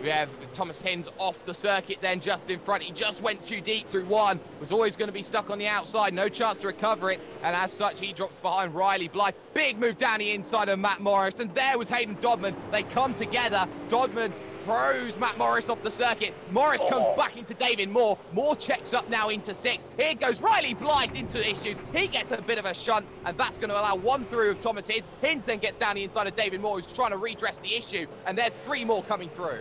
We have Thomas Hins off the circuit then, just in front. He just went too deep through 1. Was always going to be stuck on the outside. No chance to recover it. And as such, he drops behind Riley Blythe. Big move down the inside of Matt Morris. And there was Hayden Dodman. They come together. Dodman throws Matt Morris off the circuit. Morris comes back into David Moore. Moore checks up now into 6. Here goes Riley Blythe into issues. He gets a bit of a shunt, and that's going to allow 1 through of Thomas Hins. Hins then gets down the inside of David Moore, who's trying to redress the issue. And there's 3 more coming through.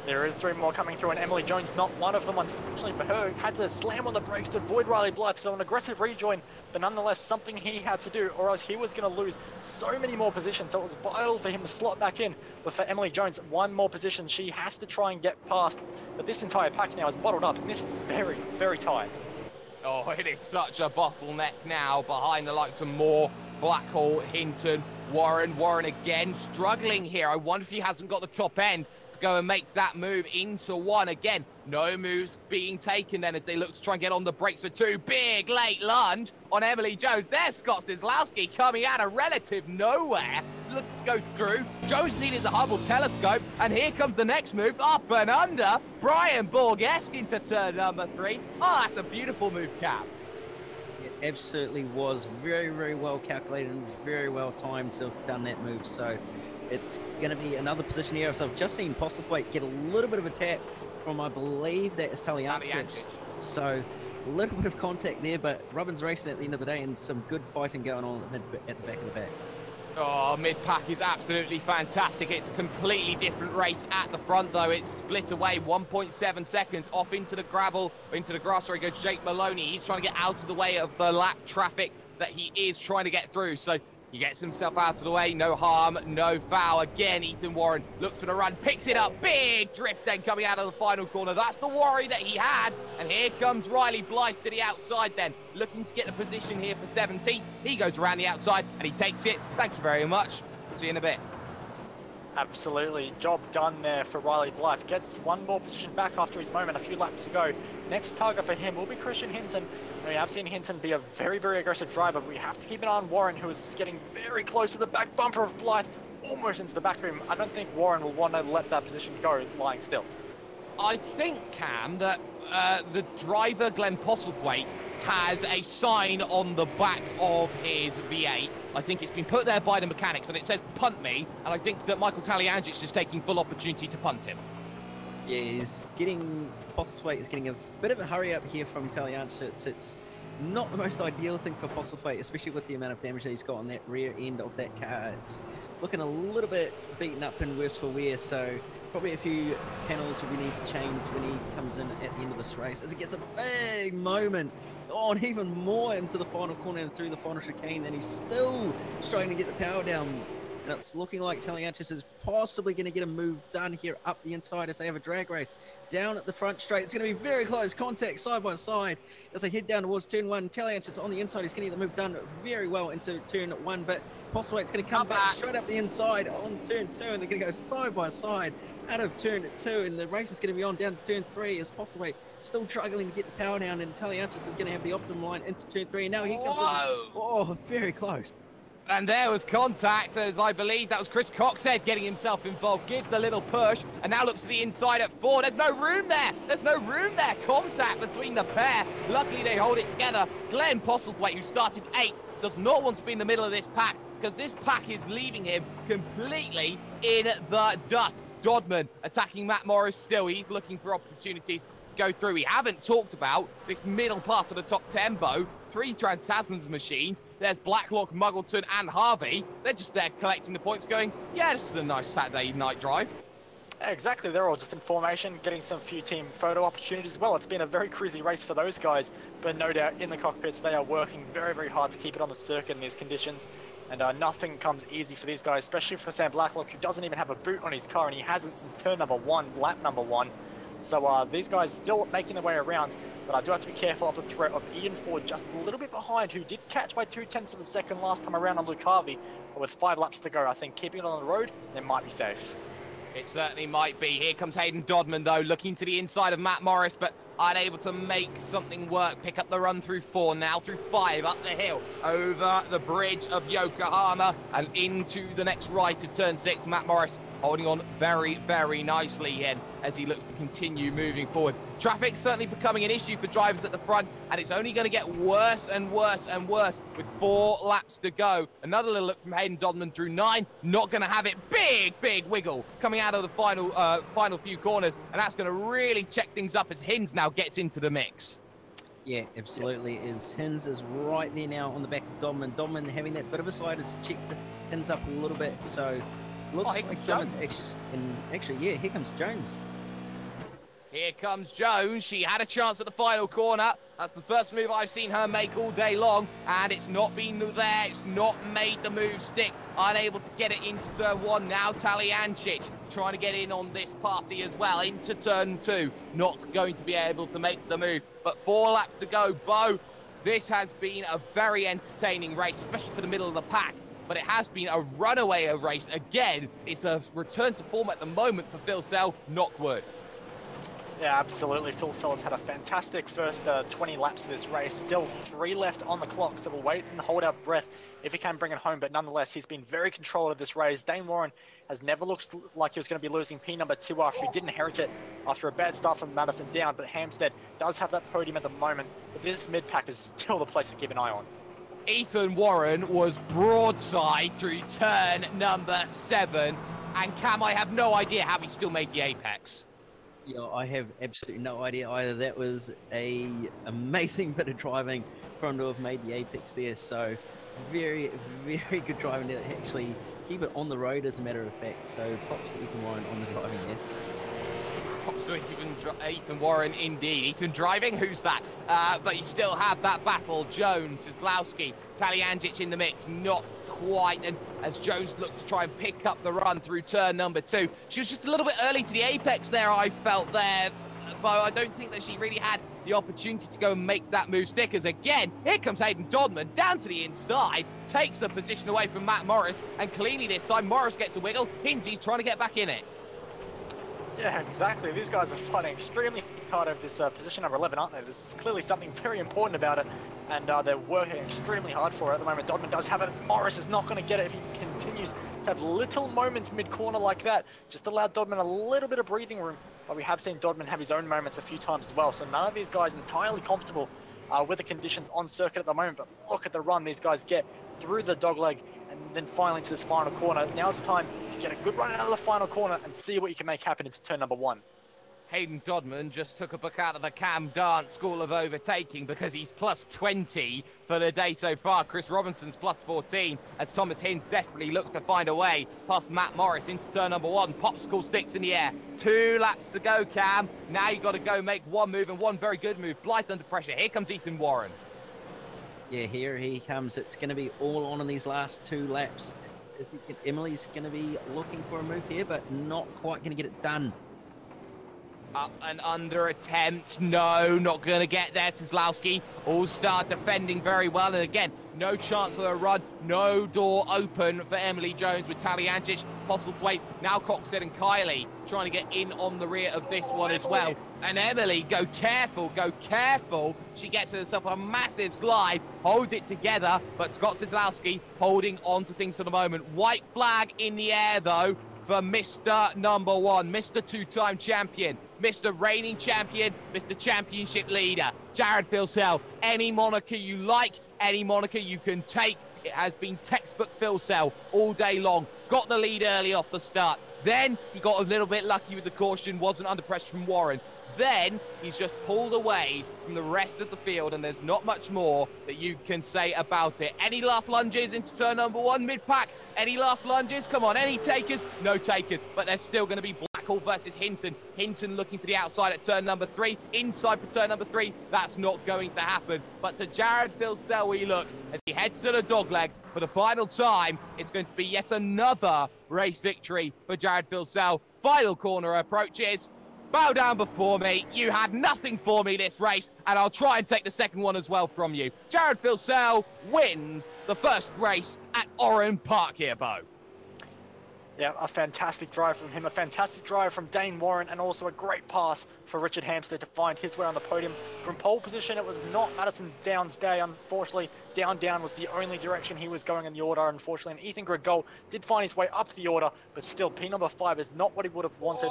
There is 3 more coming through, and Emily Jones, not one of them, unfortunately for her, had to slam on the brakes to avoid Riley Blythe. So an aggressive rejoin, but nonetheless something he had to do, or else he was going to lose so many more positions. So it was vital for him to slot back in. But for Emily Jones, 1 more position she has to try and get past. But this entire pack now is bottled up, and this is very, very tight. Oh, it is such a bottleneck now behind the likes of Moore, Blackhall, Hinton, Warren. Warren again struggling here. I wonder if he hasn't got the top end to go and make that move into 1 again. No moves being taken then as they look to try and get on the brakes for 2. Big late lunge on Emily Jones. There's Scott Zizlowski coming out of relative nowhere. Looking to go through. Jones needed the Hubble telescope, and here comes the next move, up and under. Brian Borgesque into turn number 3. Oh, that's a beautiful move, Cap. It absolutely was very, very well calculated and very well timed to have done that move. So it's going to be another position here. So I've just seen Postlethwaite get a little bit of a tap from, I believe that is Taliancic. So a little bit of contact there, but Robin's racing at the end of the day, and some good fighting going on at the back of the pack. Oh, mid-pack is absolutely fantastic. It's a completely different race at the front, though. It's split away 1.7 seconds off into the gravel, into the grass. Sorry, goes Jake Maloney. He's trying to get out of the way of the lap traffic that he is trying to get through. So he gets himself out of the way. No harm, no foul. Again, Ethan Warren looks for the run, picks it up. Big drift then coming out of the final corner. That's the worry that he had. And here comes Riley Blythe to the outside then, looking to get the position here for 17th. He goes around the outside and he takes it. Thank you very much. See you in a bit. Absolutely. Job done there for Riley Blythe. Gets 1 more position back after his moment, a few laps to go. Next target for him will be Christian Hinton. We have seen Hinton be a very, very aggressive driver, but we have to keep an eye on Warren, who is getting very close to the back bumper of Blythe, almost into the back room. I don't think Warren will want to let that position go lying still. I think, Cam, that the driver, Glenn Postlethwaite, has a sign on the back of his V8. I think it's been put there by the mechanics, and it says, punt me, and I think that Michael Taliancic is taking full opportunity to punt him. Yeah, Postlethwaite is getting a bit of a hurry up here from Taliancic. It's not the most ideal thing for Postlethwaite, especially with the amount of damage that he's got on that rear end of that car. It's looking a little bit beaten up and worse for wear, so probably a few panels we need to change when he comes in at the end of this race, as it gets a big moment on even more into the final corner and through the final chicane. Then he's still struggling to get the power down. And it's looking like Taliancic is possibly going to get a move done here up the inside as they have a drag race down at the front straight. It's going to be very close contact side by side as they head down towards turn 1. Taliancic on the inside. He's going to get the move done very well into turn 1, but Postlethwaite's going to come back straight up the inside on turn 2, and they're going to go side by side out of turn 2, and the race is going to be on down to turn 3 as Postlethwaite still struggling to get the power down, and Taliancic is going to have the optimum line into turn 3, and now he comes in. Oh, very close. And there was contact, as I believe that was Chris Coxhead getting himself involved, gives the little push, and now looks to the inside at 4. There's no room there. There's no room there. Contact between the pair. Luckily, they hold it together. Glenn Postlethwaite, who started 8th, does not want to be in the middle of this pack, because this pack is leaving him completely in the dust. Dodman attacking Matt Morris still. He's looking for opportunities to go through. We haven't talked about this middle part of the top 10, Bo. 3 Trans-Tasman's machines. There's Blacklock, Muggleton, and Harvey. They're just there collecting the points going, yeah, this is a nice Saturday night drive. Yeah, exactly. They're all just in formation, getting some few team photo opportunities as well. It's been a very cruisy race for those guys, but no doubt in the cockpits, they are working very, very hard to keep it on the circuit in these conditions. And nothing comes easy for these guys, especially for Sam Blacklock, who doesn't even have a boot on his car, and he hasn't since turn number 1, lap number 1. So these guys still making their way around, but I do have to be careful of the threat of Ian Ford just a little bit behind, who did catch by 0.2 of a second last time around on Luke Harvey. But with 5 laps to go, I think keeping it on the road, they might be safe. It certainly might be. Here comes Hayden Dodman, though, looking to the inside of Matt Morris, but unable to make something work. Pick up the run through 4, now through 5, up the hill, over the bridge of Yokohama, and into the next right of turn 6. Matt Morris holding on very, very nicely again as he looks to continue moving forward. Traffic's certainly becoming an issue for drivers at the front, and it's only going to get worse and worse and worse with 4 laps to go. Another little look from Hayden Dodman through 9. Not going to have it. Big wiggle coming out of the final few corners, and that's going to really check things up as Hinz now gets into the mix. Yeah, absolutely. Hinz is right there now on the back of Dodman. Dodman having that bit of a slide has checked Hinz up a little bit, so looks like Dodman's actually, yeah, here comes Jones. Here comes Jones. She had a chance at the final corner. That's the first move I've seen her make all day long, and it's not been there. It's not made the move stick. Unable to get it into turn 1. Now Taliancic trying to get in on this party as well into turn 2. Not going to be able to make the move, but 4 laps to go. Bo, this has been a very entertaining race, especially for the middle of the pack. But it has been a runaway race. Again, it's a return to form at the moment for Phil Sell. Knock wood. Yeah, absolutely. Phil Sellers had a fantastic first 20 laps of this race. Still 3 left on the clock, so we'll wait and hold our breath if he can bring it home. But nonetheless, he's been very controlled of this race. Dane Warren has never looked like he was going to be losing P number 2 after he did inherit it after a bad start from Madison down. But Hampstead does have that podium at the moment. But this mid-pack is still the place to keep an eye on. Ethan Warren was broadside through turn number 7. And Cam, I have no idea how he still made the apex. Yeah, I have absolutely no idea either. That was a amazing bit of driving for him to have made the apex there. So very, very good driving to actually keep it on the road, as a matter of fact. So props to Ethan Warren on the driving there. Props to Ethan Warren indeed. Ethan driving, who's that? But you still have that battle. Jones, Zlowski, Taliancic in the mix. Not quite, and as Jones looks to try and pick up the run through turn number 2. She was just a little bit early to the apex there, I felt there, but I don't think that she really had the opportunity to go and make that move stick. As again, here comes Hayden Dodman down to the inside, takes the position away from Matt Morris, and cleanly this time Morris gets a wiggle. Hinzy's trying to get back in it. Yeah, exactly. These guys are fighting extremely hard over this position number 11, aren't they? There's clearly something very important about it, and they're working extremely hard for it at the moment. Dodman does have it. Morris is not going to get it if he continues to have little moments mid-corner like that. Just allow Dodman a little bit of breathing room, but we have seen Dodman have his own moments a few times as well, so none of these guys entirely comfortable with the conditions on circuit at the moment. But look at the run these guys get through the dogleg and then finally to this final corner. Now it's time to get a good run out of the final corner and see what you can make happen into turn number 1. Hayden Dodman just took a book out of the Cam Dance School of Overtaking because he's plus 20 for the day so far. Chris Robinson's plus 14 as Thomas Hinz desperately looks to find a way past Matt Morris into turn number 1. Popsicle sticks in the air. 2 laps to go, Cam. Now you've got to go make one move, and one very good move. Blythe under pressure. Here comes Ethan Warren. Yeah, here he comes. It's going to be all on in these last 2 laps. Emily's going to be looking for a move here, but not quite going to get it done. Up and under attempt. No, not going to get there. Kozlowski all-star defending very well. And again, no chance for a run. No door open for Emily Jones with Taliancic, Postlethwaite, now Coxhead and Kylie trying to get in on the rear of this one as well. And Emily, go careful, go careful. She gets herself a massive slide, holds it together, but Scott Kozlowski holding on to things for the moment. White flag in the air, though, for Mr. Number 1, Mr. two-time champion, Mr. reigning champion, Mr. championship leader, Jared Filsell. Any moniker you like, any moniker you can take. It has been textbook Filsell all day long. Got the lead early off the start. Then he got a little bit lucky with the caution, wasn't under pressure from Warren. Then he's just pulled away from the rest of the field, and there's not much more that you can say about it. Any last lunges into turn number 1 mid-pack? Any last lunges? Come on, any takers? No takers, but there's still going to be Blackhall versus Hinton. Hinton looking for the outside at turn number 3. Inside for turn number 3. That's not going to happen. But to Jared Filsell we look as he heads to the dogleg for the final time. It's going to be yet another race victory for Jared Filsell. Final corner approaches. Bow down before me. You had nothing for me this race, and I'll try and take the second one as well from you. Jared Filsell wins the first race at Oran Park here, Bo. Yeah, a fantastic drive from him, a fantastic drive from Dane Warren, and also a great pass for Richard Hampstead to find his way on the podium. From pole position, it was not Madison Down's day, unfortunately. Down was the only direction he was going in the order, unfortunately. And Ethan Gregol did find his way up the order, but still, P number 5 is not what he would have wanted.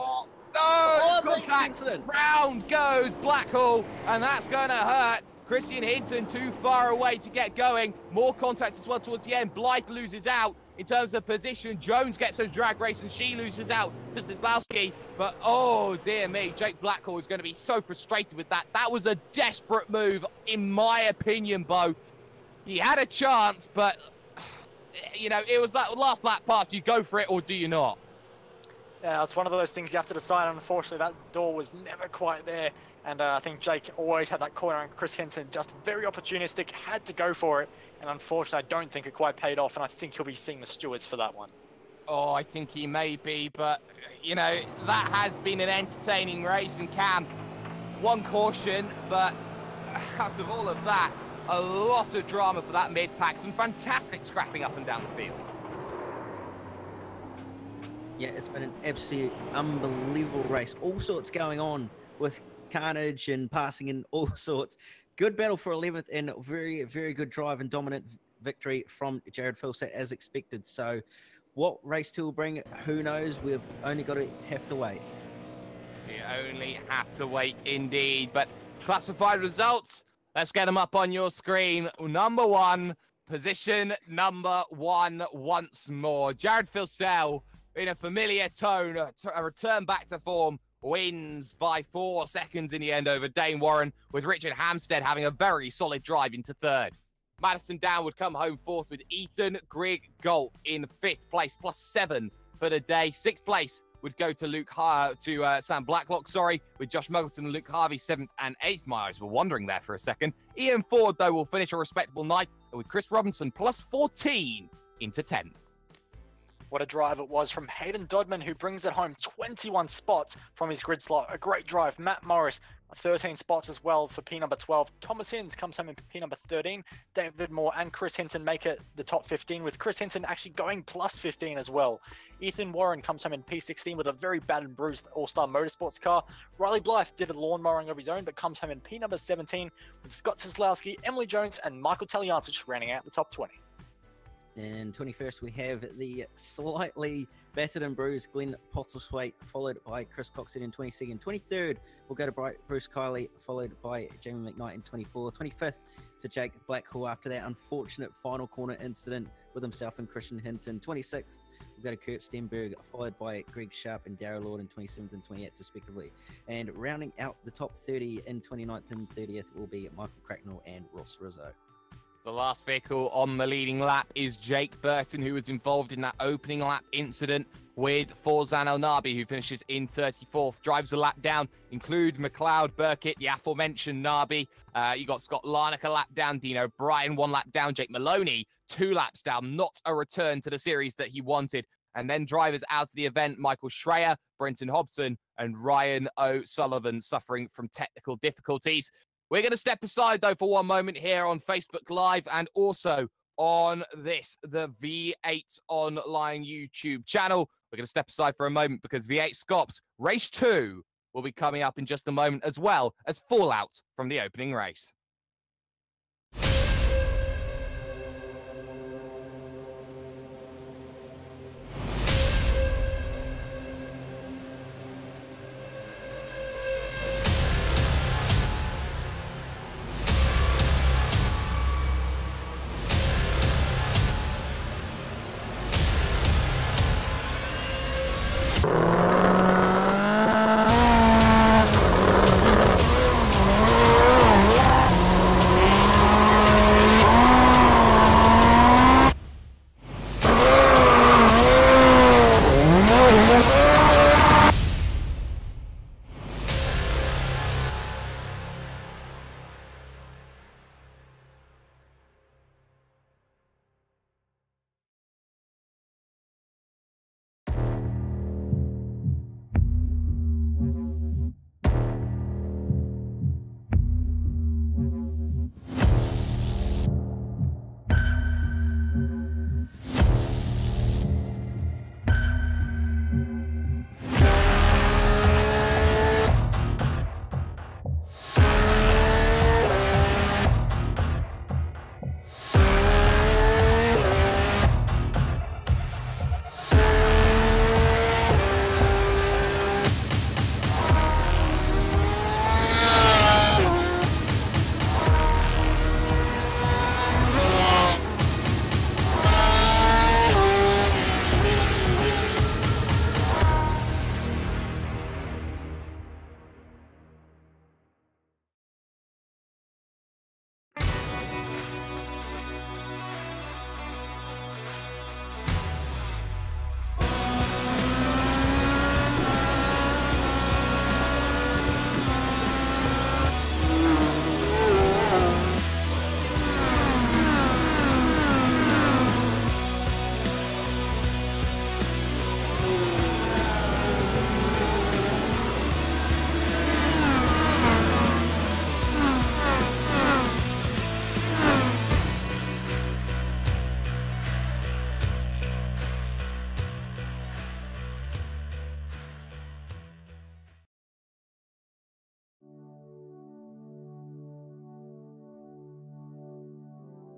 No! Contact! Round goes Blackhall, and that's going to hurt. Christian Hinton too far away to get going. More contact as well towards the end. Blythe loses out in terms of position. Jones gets a drag race, and she loses out to Kozlowski. But, oh, dear me, Jake Blackhall is going to be so frustrated with that. That was a desperate move, in my opinion, Bo. He had a chance, but, you know, it was that last lap pass. Do you go for it or do you not? Yeah, it's one of those things you have to decide. Unfortunately, that door was never quite there. And I think Jake always had that corner, and Chris Hinton just very opportunistic, had to go for it. And unfortunately, I don't think it quite paid off, and I think he'll be seeing the stewards for that one. Oh, I think he may be, but, you know, that has been an entertaining race, and Cam, one caution, but out of all of that, a lot of drama for that mid-pack, some fantastic scrapping up and down the field. Yeah, it's been an absolute unbelievable race. All sorts going on with carnage and passing and all sorts. Good battle for 11th and very, very good drive and dominant victory from Jared Filsell as expected. So what race 2 will bring, who knows? We've only got to have to wait. You only have to wait indeed. But classified results, let's get them up on your screen. Number 1, position number 1 once more. Jared Filsell, in a familiar tone, a return back to form, wins by 4 seconds in the end over Dane Warren, with Richard Hampstead having a very solid drive into 3rd. Madison Down would come home 4th with Ethan Grigg Galt in 5th place, +7 for the day. 6th place would go to Sam Blacklock, with Josh Muggleton and Luke Harvey 7th and 8th. My eyes were wandering there for a second. Ian Ford, though, will finish a respectable night with Chris Robinson +14 into 10th. What a drive it was from Hayden Dodman, who brings it home 21 spots from his grid slot. A great drive. Matt Morris, 13 spots as well for P number 12. Thomas Hinds comes home in P number 13. David Moore and Chris Hinton make it the top 15, with Chris Hinton actually going +15 as well. Ethan Warren comes home in P16 with a very bad and bruised All-Star Motorsports car. Riley Blythe did a lawn mowing of his own, but comes home in P number 17 with Scott Kozlowski, Emily Jones, and Michael Taliancic rounding out the top 20. And 21st, we have the slightly battered and bruised Glenn Postlethwaite, followed by Chris Coxon in 22nd. 23rd, we'll go to Bruce Kiley, followed by Jamie McKnight in 24th. 25th to Jake Blackhall after that unfortunate final corner incident with himself and Christian Hinton. 26th, we'll go to Kurt Stenberg, followed by Greg Sharp and Darryl Lord in 27th and 28th, respectively. And rounding out the top 30 in 29th and 30th will be Michael Cracknell and Ross Rizzo. The last vehicle on the leading lap is Jake Burton, who was involved in that opening lap incident with Forzan El Nabi, who finishes in 34th. Drives a lap down, include McLeod, Burkett, the aforementioned Nabi. You got Scott Larnack a lap down, Dino Bryan 1 lap down, Jake Maloney 2 laps down. Not a return to the series that he wanted. And then drivers out of the event, Michael Schreier, Brenton Hobson, and Ryan O'Sullivan suffering from technical difficulties. We're going to step aside, though, for one moment here on Facebook Live and also on the V8 Online YouTube channel. We're going to step aside for a moment because V8SCOPS Race 2 will be coming up in just a moment, as well as fallout from the opening race.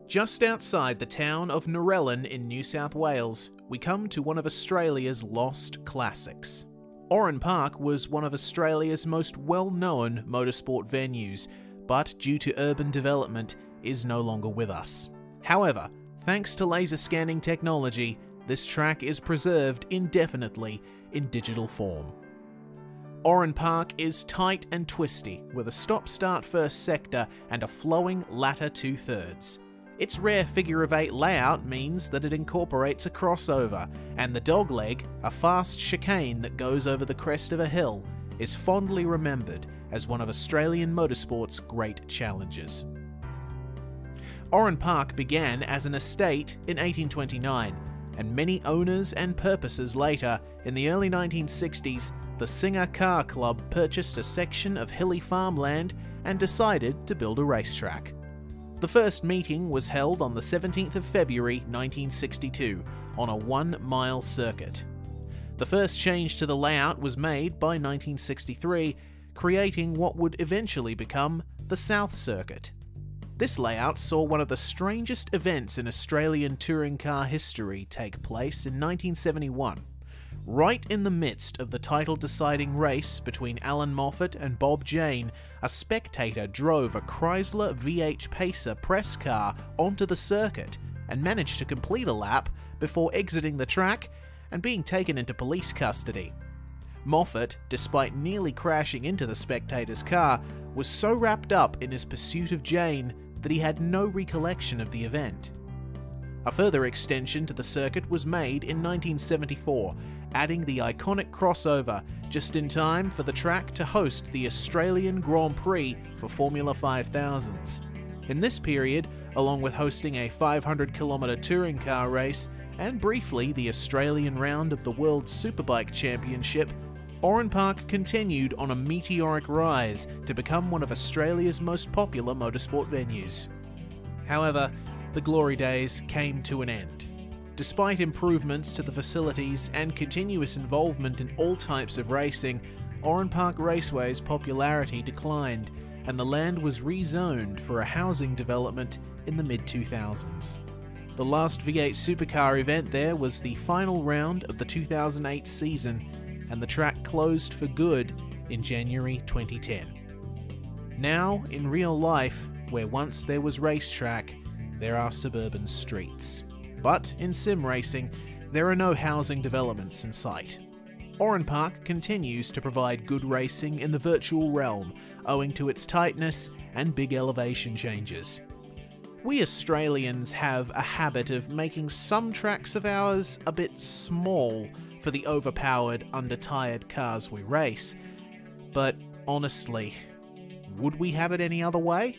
Just outside the town of Narellan in New South Wales, we come to one of Australia's lost classics. Oran Park was one of Australia's most well-known motorsport venues, but due to urban development, is no longer with us. However, thanks to laser scanning technology, this track is preserved indefinitely in digital form. Oran Park is tight and twisty, with a stop-start first sector and a flowing latter two-thirds. Its rare figure-of-8 layout means that it incorporates a crossover, and the dogleg, a fast chicane that goes over the crest of a hill, is fondly remembered as one of Australian motorsport's great challenges. Oran Park began as an estate in 1829, and many owners and purposes later, in the early 1960s, the Singer Car Club purchased a section of hilly farmland and decided to build a racetrack. The first meeting was held on the 17th of February 1962 on a 1-mile circuit. The first change to the layout was made by 1963, creating what would eventually become the South Circuit. This layout saw one of the strangest events in Australian touring car history take place in 1971. Right in the midst of the title-deciding race between Alan Moffat and Bob Jane, a spectator drove a Chrysler V8 Pacer press car onto the circuit and managed to complete a lap before exiting the track and being taken into police custody. Moffat, despite nearly crashing into the spectator's car, was so wrapped up in his pursuit of Jane that he had no recollection of the event. A further extension to the circuit was made in 1974, adding the iconic crossover just in time for the track to host the Australian Grand Prix for Formula 5000s. In this period, along with hosting a 500-kilometre touring car race and briefly the Australian round of the World Superbike Championship, Oran Park continued on a meteoric rise to become one of Australia's most popular motorsport venues. However, the glory days came to an end. Despite improvements to the facilities and continuous involvement in all types of racing, Oran Park Raceway's popularity declined, and the land was rezoned for a housing development in the mid-2000s. The last V8 Supercar event there was the final round of the 2008 season, and the track closed for good in January 2010. Now, in real life, where once there was racetrack, there are suburban streets. But in sim racing, there are no housing developments in sight. Oran Park continues to provide good racing in the virtual realm, owing to its tightness and big elevation changes. We Australians have a habit of making some tracks of ours a bit small for the overpowered, undertired cars we race. But honestly, would we have it any other way?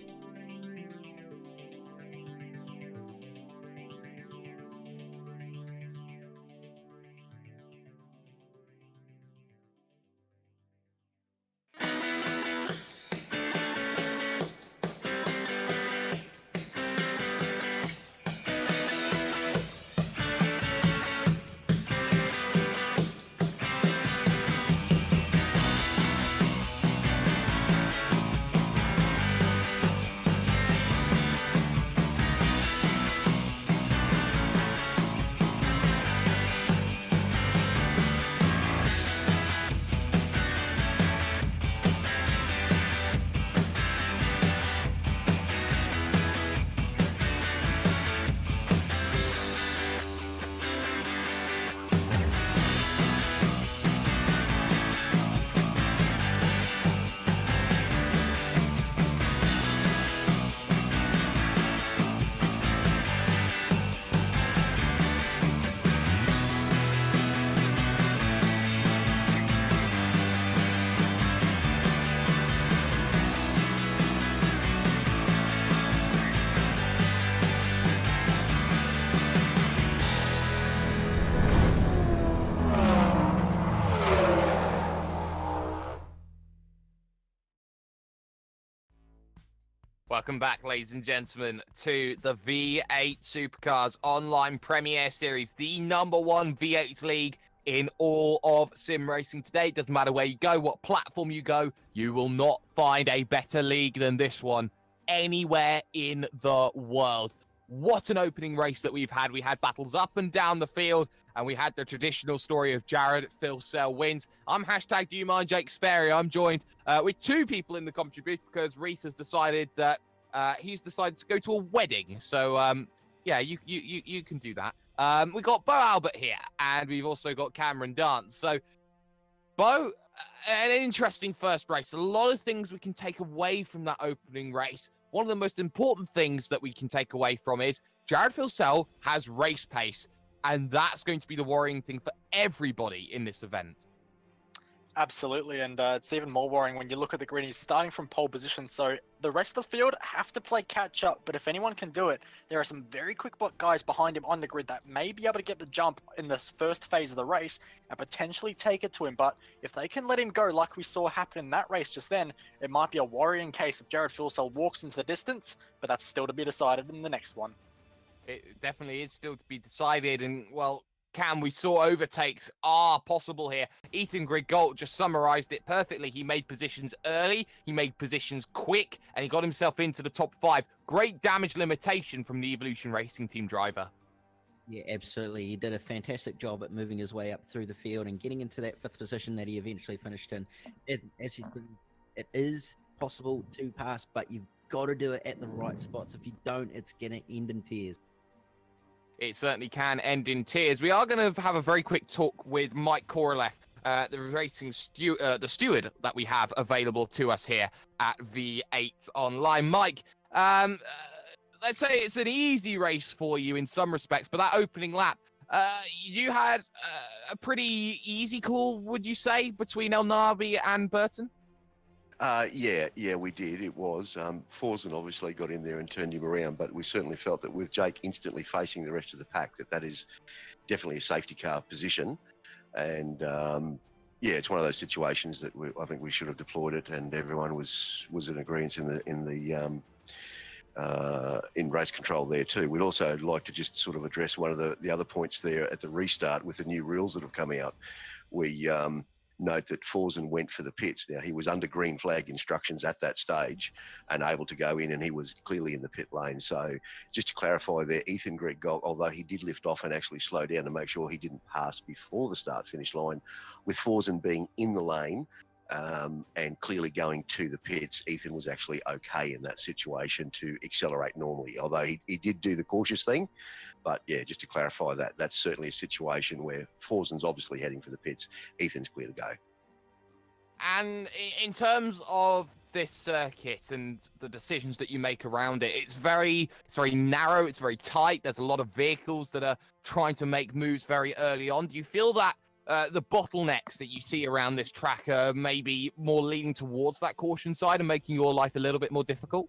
Welcome back, ladies and gentlemen, to the V8 Supercars Online Premier Series, the #1 V8 league in all of sim racing today. Doesn't matter where you go, what platform you go, you will not find a better league than this one anywhere in the world. What an opening race that we've had. We had battles up and down the field, and we had the traditional story of Jared Philsell wins. I'm hashtag Do You Mind Jake Sperry. I'm joined with two people in the commentary booth because Reese has decided that he's decided to go to a wedding. So, yeah, you can do that. We've got Bo Albert here, and we've also got Cameron Dance. So, Bo, an interesting first race. A lot of things we can take away from that opening race. One of the most important things that we can take away from is Jared Philsell has race pace, and that's going to be the worrying thing for everybody in this event. Absolutely, and it's even more worrying when you look at the grid. He's starting from pole position, so the rest of the field have to play catch up, but if anyone can do it, there are some very quick guys behind him on the grid that may be able to get the jump in this first phase of the race and potentially take it to him. But if they can let him go like we saw happen in that race just then, it might be a worrying case if Jared Philsell walks into the distance, but that's still to be decided in the next one. It definitely is still to be decided, and, well, Cam, we saw overtakes are possible here. Ethan Grigault just summarized it perfectly. He made positions early, he made positions quick, and he got himself into the top 5. Great damage limitation from the Evolution Racing Team driver. Yeah, absolutely. He did a fantastic job at moving his way up through the field and getting into that 5th position that he eventually finished in. As you said, it is possible to pass, but you've got to do it at the right spots. If you don't, it's going to end in tears. It certainly can end in tears. We are going to have a very quick talk with Mike Korolev, the racing the steward that we have available to us here at V8 Online. Mike, let's say it's an easy race for you in some respects, but that opening lap, you had a pretty easy call, would you say, between El Nabi and Burton? Yeah, we did. It was. Forsen obviously got in there and turned him around, but we certainly felt that with Jake instantly facing the rest of the pack, that is definitely a safety car position. And yeah, it's one of those situations that I think we should have deployed it, and everyone was in agreement in race control there too. We'd also like to just sort of address one of the other points there at the restart with the new rules that have come out. We note that Forsen went for the pits. Now, he was under green flag instructions at that stage and able to go in, and he was clearly in the pit lane. So just to clarify there, Ethan Greg Gold, although he did lift off and actually slow down to make sure he didn't pass before the start-finish line, with Forsen being in the lane and clearly going to the pits, Ethan was actually okay in that situation to accelerate normally, although he did do the cautious thing. But yeah, just to clarify that, that's certainly a situation where Forsen's obviously heading for the pits. Ethan's clear to go. And in terms of this circuit and the decisions that you make around it, it's very narrow, it's very tight. There's a lot of vehicles that are trying to make moves very early on. Do you feel that the bottlenecks that you see around this track are maybe more leaning towards that caution side and making your life a little bit more difficult?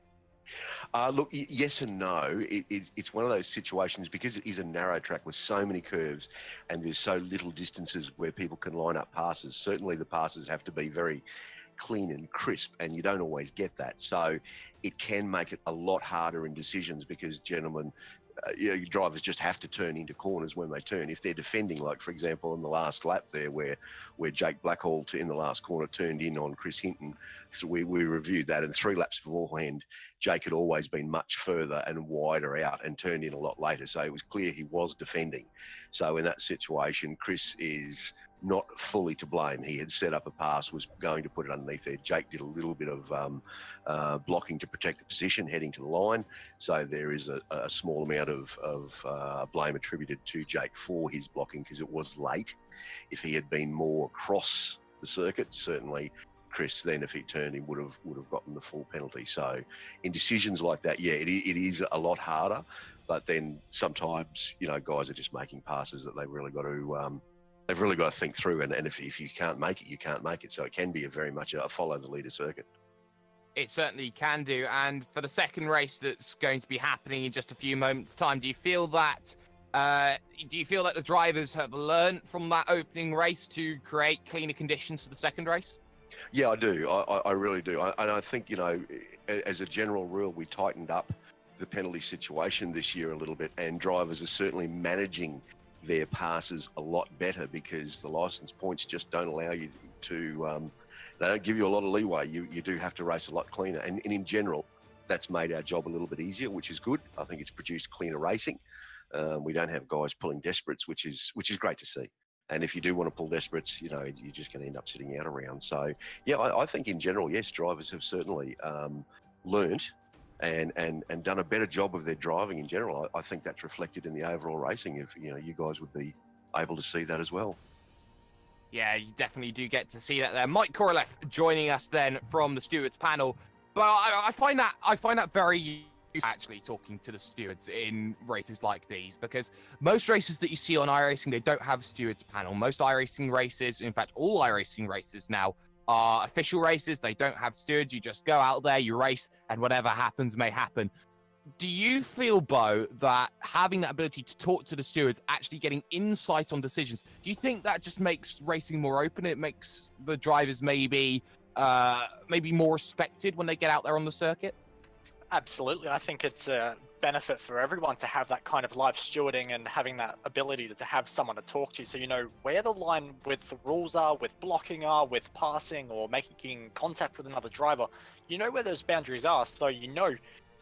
Look, yes and no. It's one of those situations because it is a narrow track with so many curves and there's so little distances where people can line up passes. Certainly the passes have to be very clean and crisp, and you don't always get that. So it can make it a lot harder in decisions because, gentlemen, your drivers just have to turn into corners when they turn. If they're defending, like for example in the last lap there where Jake Blackhall in the last corner turned in on Chris Hinton, so we reviewed that, and 3 laps beforehand Jake had always been much further and wider out and turned in a lot later, so it was clear he was defending. So in that situation, Chris is not fully to blame. He had set up a pass, was going to put it underneath there. Jake did a little bit of blocking to protect the position heading to the line, so there is a small amount of blame attributed to Jake for his blocking because it was late. If he had been more across the circuit, certainly Chris, then if he turned, he would have gotten the full penalty. So in decisions like that, yeah, it is a lot harder, but then sometimes, you know, guys are just making passes that they've really got to think through, and if you can't make it, you can't make it. So it can be very much a follow the leader circuit. It certainly can do. And for the second race that's going to be happening in just a few moments' time, do you feel that the drivers have learned from that opening race to create cleaner conditions for the second race? Yeah, I do. I really do. And I think, you know, as a general rule, we tightened up the penalty situation this year a little bit, and drivers are certainly managing their passes a lot better because the licence points just don't allow you to, they don't give you a lot of leeway. You do have to race a lot cleaner. And in general, that's made our job a little bit easier, which is good. I think it's produced cleaner racing. We don't have guys pulling desperates, which is great to see. And if you do want to pull desperates, you know, you're just going to end up sitting out around. So, yeah, I think in general, yes, drivers have certainly learnt and done a better job of their driving in general. I think that's reflected in the overall racing. If, you know, you guys would be able to see that as well. Yeah, you definitely do get to see that there. Mike Korolev joining us then from the stewards panel. But I find that very useful, actually, talking to the stewards in races like these, because most races that you see on iRacing, they don't have a stewards panel. Most iRacing races, in fact, all iRacing races now are official races. They don't have stewards. You just go out there, you race, and whatever happens may happen. Do you feel, Bo, that having that ability to talk to the stewards, actually getting insight on decisions, do you think that just makes racing more open? It makes the drivers maybe more respected when they get out there on the circuit? Absolutely. I think it's a benefit for everyone to have that kind of live stewarding and having that ability to have someone to talk to, so you know where the line with the rules are, with blocking are, with passing or making contact with another driver. You know where those boundaries are, so you know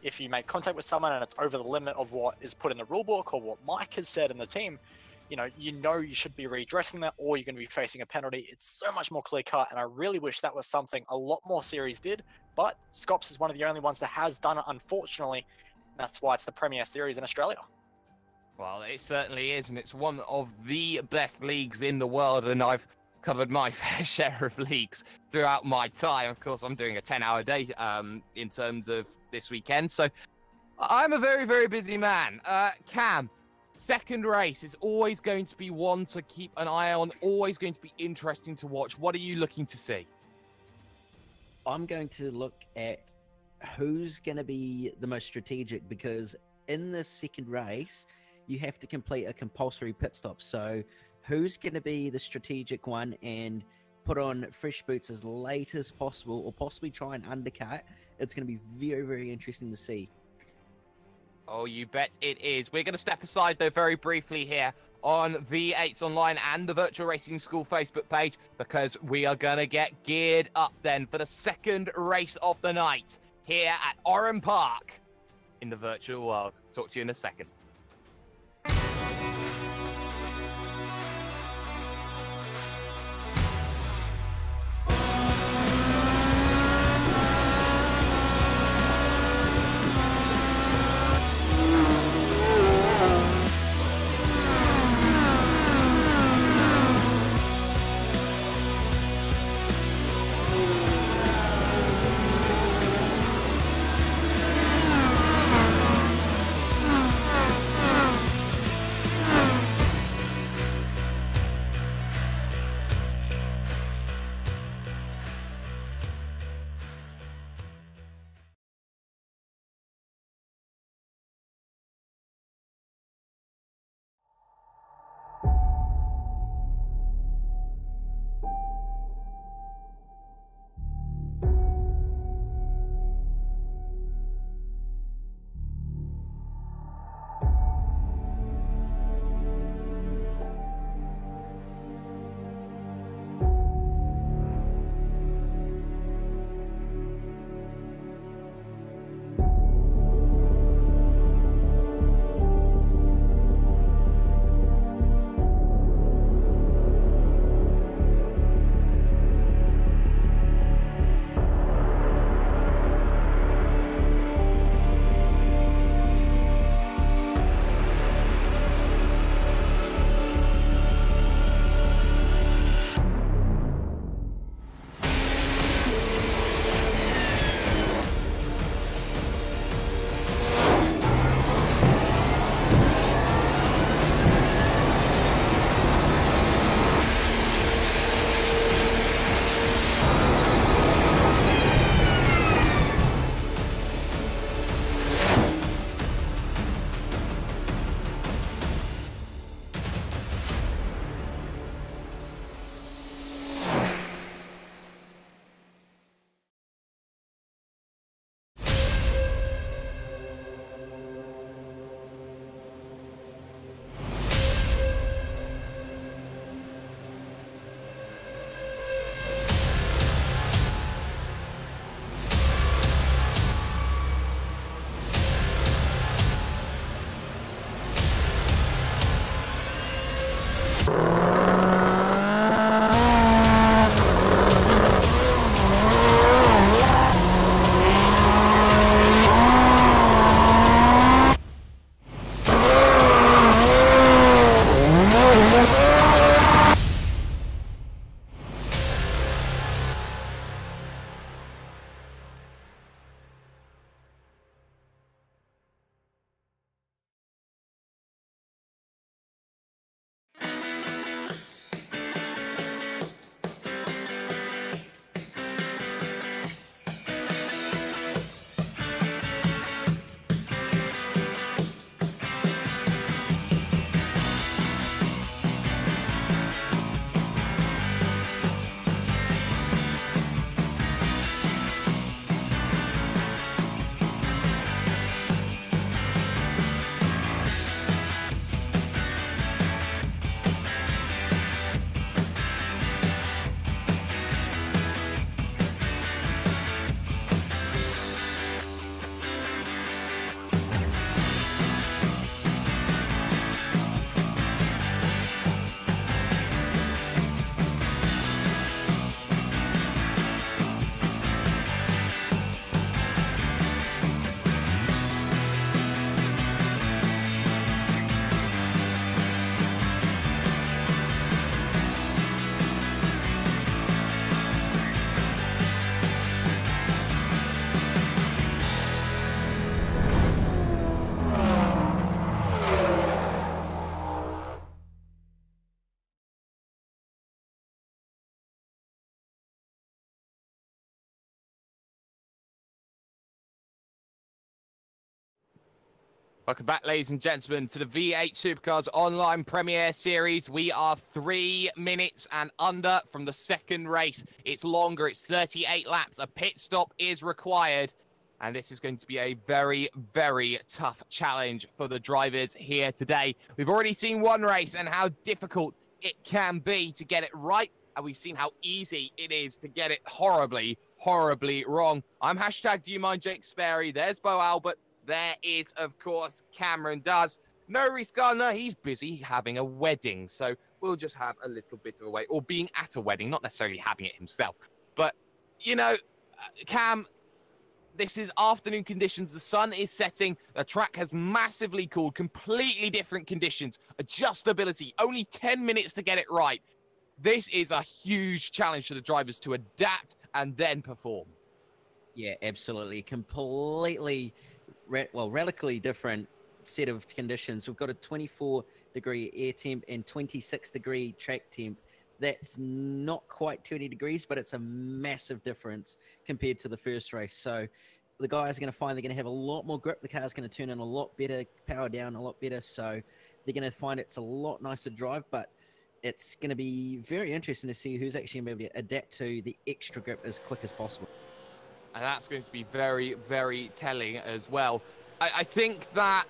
if you make contact with someone and it's over the limit of what is put in the rule book or what Mike has said in the team, you should be redressing that, or you're going to be facing a penalty. It's so much more clear cut, and I really wish that was something a lot more series did, but SCOPS is one of the only ones that has done it, unfortunately. That's why it's the premier series in Australia. Well, it certainly is, and it's one of the best leagues in the world, and I've covered my fair share of leagues throughout my time. Of course, I'm doing a 10-hour day in terms of this weekend, so I'm a very, very busy man. Cam, second race is always going to be one to keep an eye on, always going to be interesting to watch. What are you looking to see? I'm going to look at who's going to be the most strategic, because in the second race, you have to complete a compulsory pit stop. So who's going to be the strategic one and put on fresh boots as late as possible, or possibly try and undercut? It's going to be very, very interesting to see. Oh, you bet it is. We're going to step aside, though, very briefly here on V8's Online and the Virtual Racing School Facebook page, because we are going to get geared up then for the second race of the night here at Oran Park in the virtual world. Talk to you in a second. Welcome back, ladies and gentlemen, to the V8 Supercars Online Premiere Series. We are 3 minutes and under from the second race. It's longer, it's 38 laps. A pit stop is required. And this is going to be a very, very tough challenge for the drivers here today. We've already seen one race and how difficult it can be to get it right. And we've seen how easy it is to get it horribly, horribly wrong. I'm hashtag Do You Mind Jake Sperry. There's Bo Albert. There is, of course, Cameron Does. No Reese Gardner, he's busy having a wedding. So we'll just have a little bit of a wait. Or being at a wedding, not necessarily having it himself. But, you know, Cam, this is afternoon conditions. The sun is setting. The track has massively cooled. Completely different conditions. Adjustability. Only 10 minutes to get it right. This is a huge challenge for the drivers to adapt and then perform. Yeah, absolutely. Completely... radically different set of conditions. We've got a 24-degree air temp and 26-degree track temp. That's not quite 20 degrees, but it's a massive difference compared to the first race. So the guys are going to find they're going to have a lot more grip. The car's going to turn in a lot better, power down a lot better. So they're going to find it's a lot nicer to drive, but it's going to be very interesting to see who's actually going to be able to adapt to the extra grip as quick as possible. And that's going to be very, very telling as well. I think that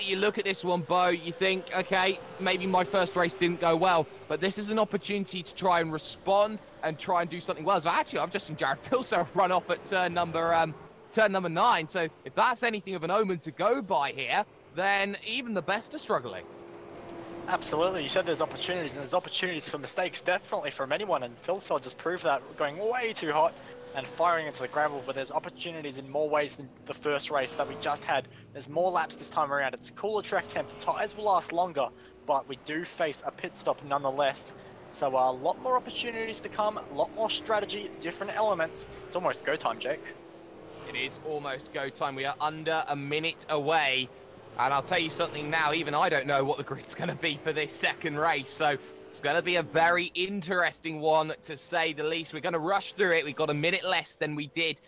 you look at this one, Bo, you think, okay, maybe my first race didn't go well, but this is an opportunity to try and respond and try and do something well. So actually, I've just seen Jared Filser run off at turn number 9. So if that's anything of an omen to go by here, then even the best are struggling. Absolutely. You said there's opportunities, and there's opportunities for mistakes, definitely from anyone, and Filser just proved that, going way too hot and firing into the gravel, but there's opportunities in more ways than the first race that we just had. There's more laps this time around. It's a cooler track temp. The tyres will last longer, but we do face a pit stop nonetheless. So a lot more opportunities to come, a lot more strategy, different elements. It's almost go time, Jake. It is almost go time. We are under a minute away. And I'll tell you something now, even I don't know what the grid's going to be for this second race. So it's going to be a very interesting one, to say the least. We're going to rush through it. We've got a minute less than we did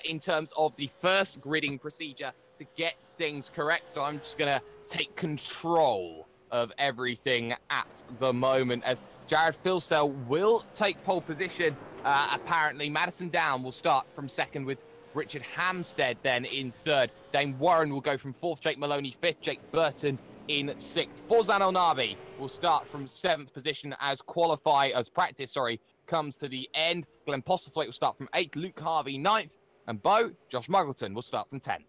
in terms of the first gridding procedure to get things correct. So I'm just going to take control of everything at the moment, as Jared Filsell will take pole position. Apparently, Madison Down will start from second, with Richard Hamstead then in third. Dane Warren will go from fourth, Jake Maloney fifth, Jake Burton in sixth. Forzan Elnabi will start from seventh position as practice comes to the end. Glenn Postlethwaite will start from eighth, Luke Harvey ninth, and Josh Muggleton will start from 10th.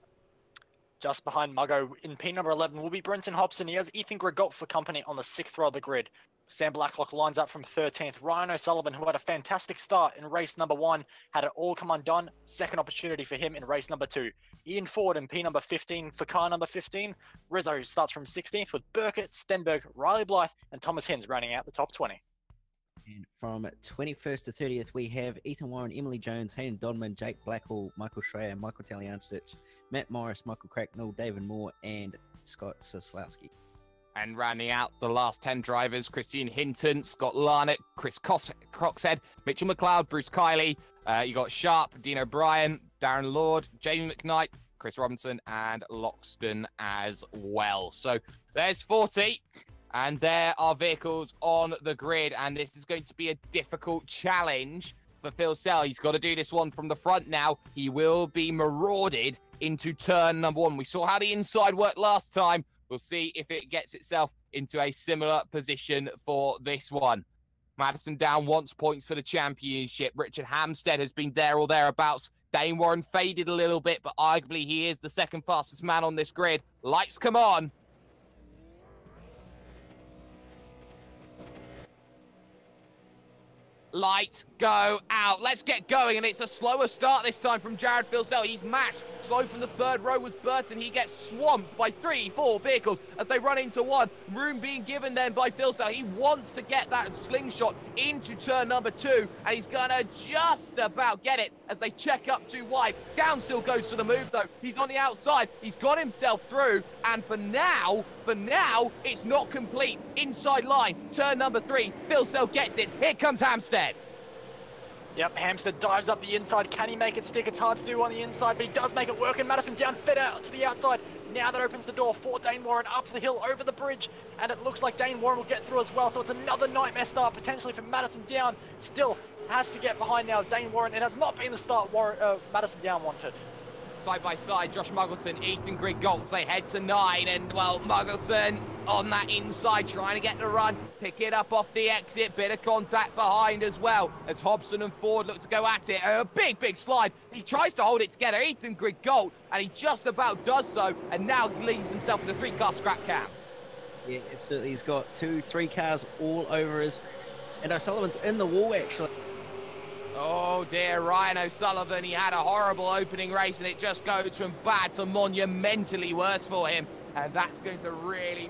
Just behind Muggo in P number 11 will be Brenton Hobson. He has Ethan Gregot for company on the 6th row of the grid. Sam Blacklock lines up from 13th. Ryan O'Sullivan, who had a fantastic start in race number 1, had it all come undone. Second opportunity for him in race number 2. Ian Ford in P number 15 for car number 15. Rizzo starts from 16th with Burkett, Stenberg, Riley Blythe, and Thomas Hins rounding out the top 20. And from 21st to 30th, we have Ethan Warren, Emily Jones, Hayden Dodman, Jake Blackhall, Michael Schreier, Michael Taliancic, Matt Morris, Michael Cracknell, David Moore, and Scott Soslowski. And rounding out the last 10 drivers, Christian Hinton, Scott Larnett, Chris Croxhead, Mitchell McLeod, Bruce Kiley. You got Sharp, Dean O'Brien, Darren Lord, Jamie McKnight, Chris Robinson, and Loxton as well. So there's 40. And there are vehicles on the grid, and this is going to be a difficult challenge for Phil Sell. He's got to do this one from the front now. He will be marauded into turn number 1. We saw how the inside worked last time. We'll see if it gets itself into a similar position for this one. Madison Down wants points for the championship. Richard Hamstead has been there or thereabouts. Dane Warren faded a little bit, but arguably he is the second fastest man on this grid. Lights come on. Lights go out. Let's get going. And it's a slower start this time from Jared Filsell. He's matched. Slow from the third row was Burton. He gets swamped by 3-4 vehicles as they run into one. Room being given then by Filsell. He wants to get that slingshot into turn number 2. And he's going to just about get it as they check up too wide. Down still goes to the move though. He's on the outside. He's got himself through. And for now, it's not complete. Inside line, turn number 3. Filsell gets it. Here comes Hamstead. Yep, Hamstead dives up the inside. Can he make it stick? It's hard to do on the inside, but he does make it work. And Madison Down fed out to the outside. now that opens the door for Dane Warren up the hill, over the bridge, and it looks like Dane Warren will get through as well, so it's another nightmare start potentially for Madison Down. Still has to get behind now Dane Warren. It has not been the start Madison Down wanted. Side by side, Josh Muggleton, Ethan Grigoltz, they head to 9, and well, Muggleton on that inside trying to get the run, pick it up off the exit, bit of contact behind as well as Hobson and Ford look to go at it. A big slide. He tries to hold it together, Ethan Grigolt, and he just about does so, and now leaves himself in a 3-car scrap cam. Yeah, absolutely. He's got 2-3 cars all over his, and O'Sullivan's in the wall actually. Oh dear, Ryan O'Sullivan, he had a horrible opening race and it just goes from bad to monumentally worse for him. And that's going to really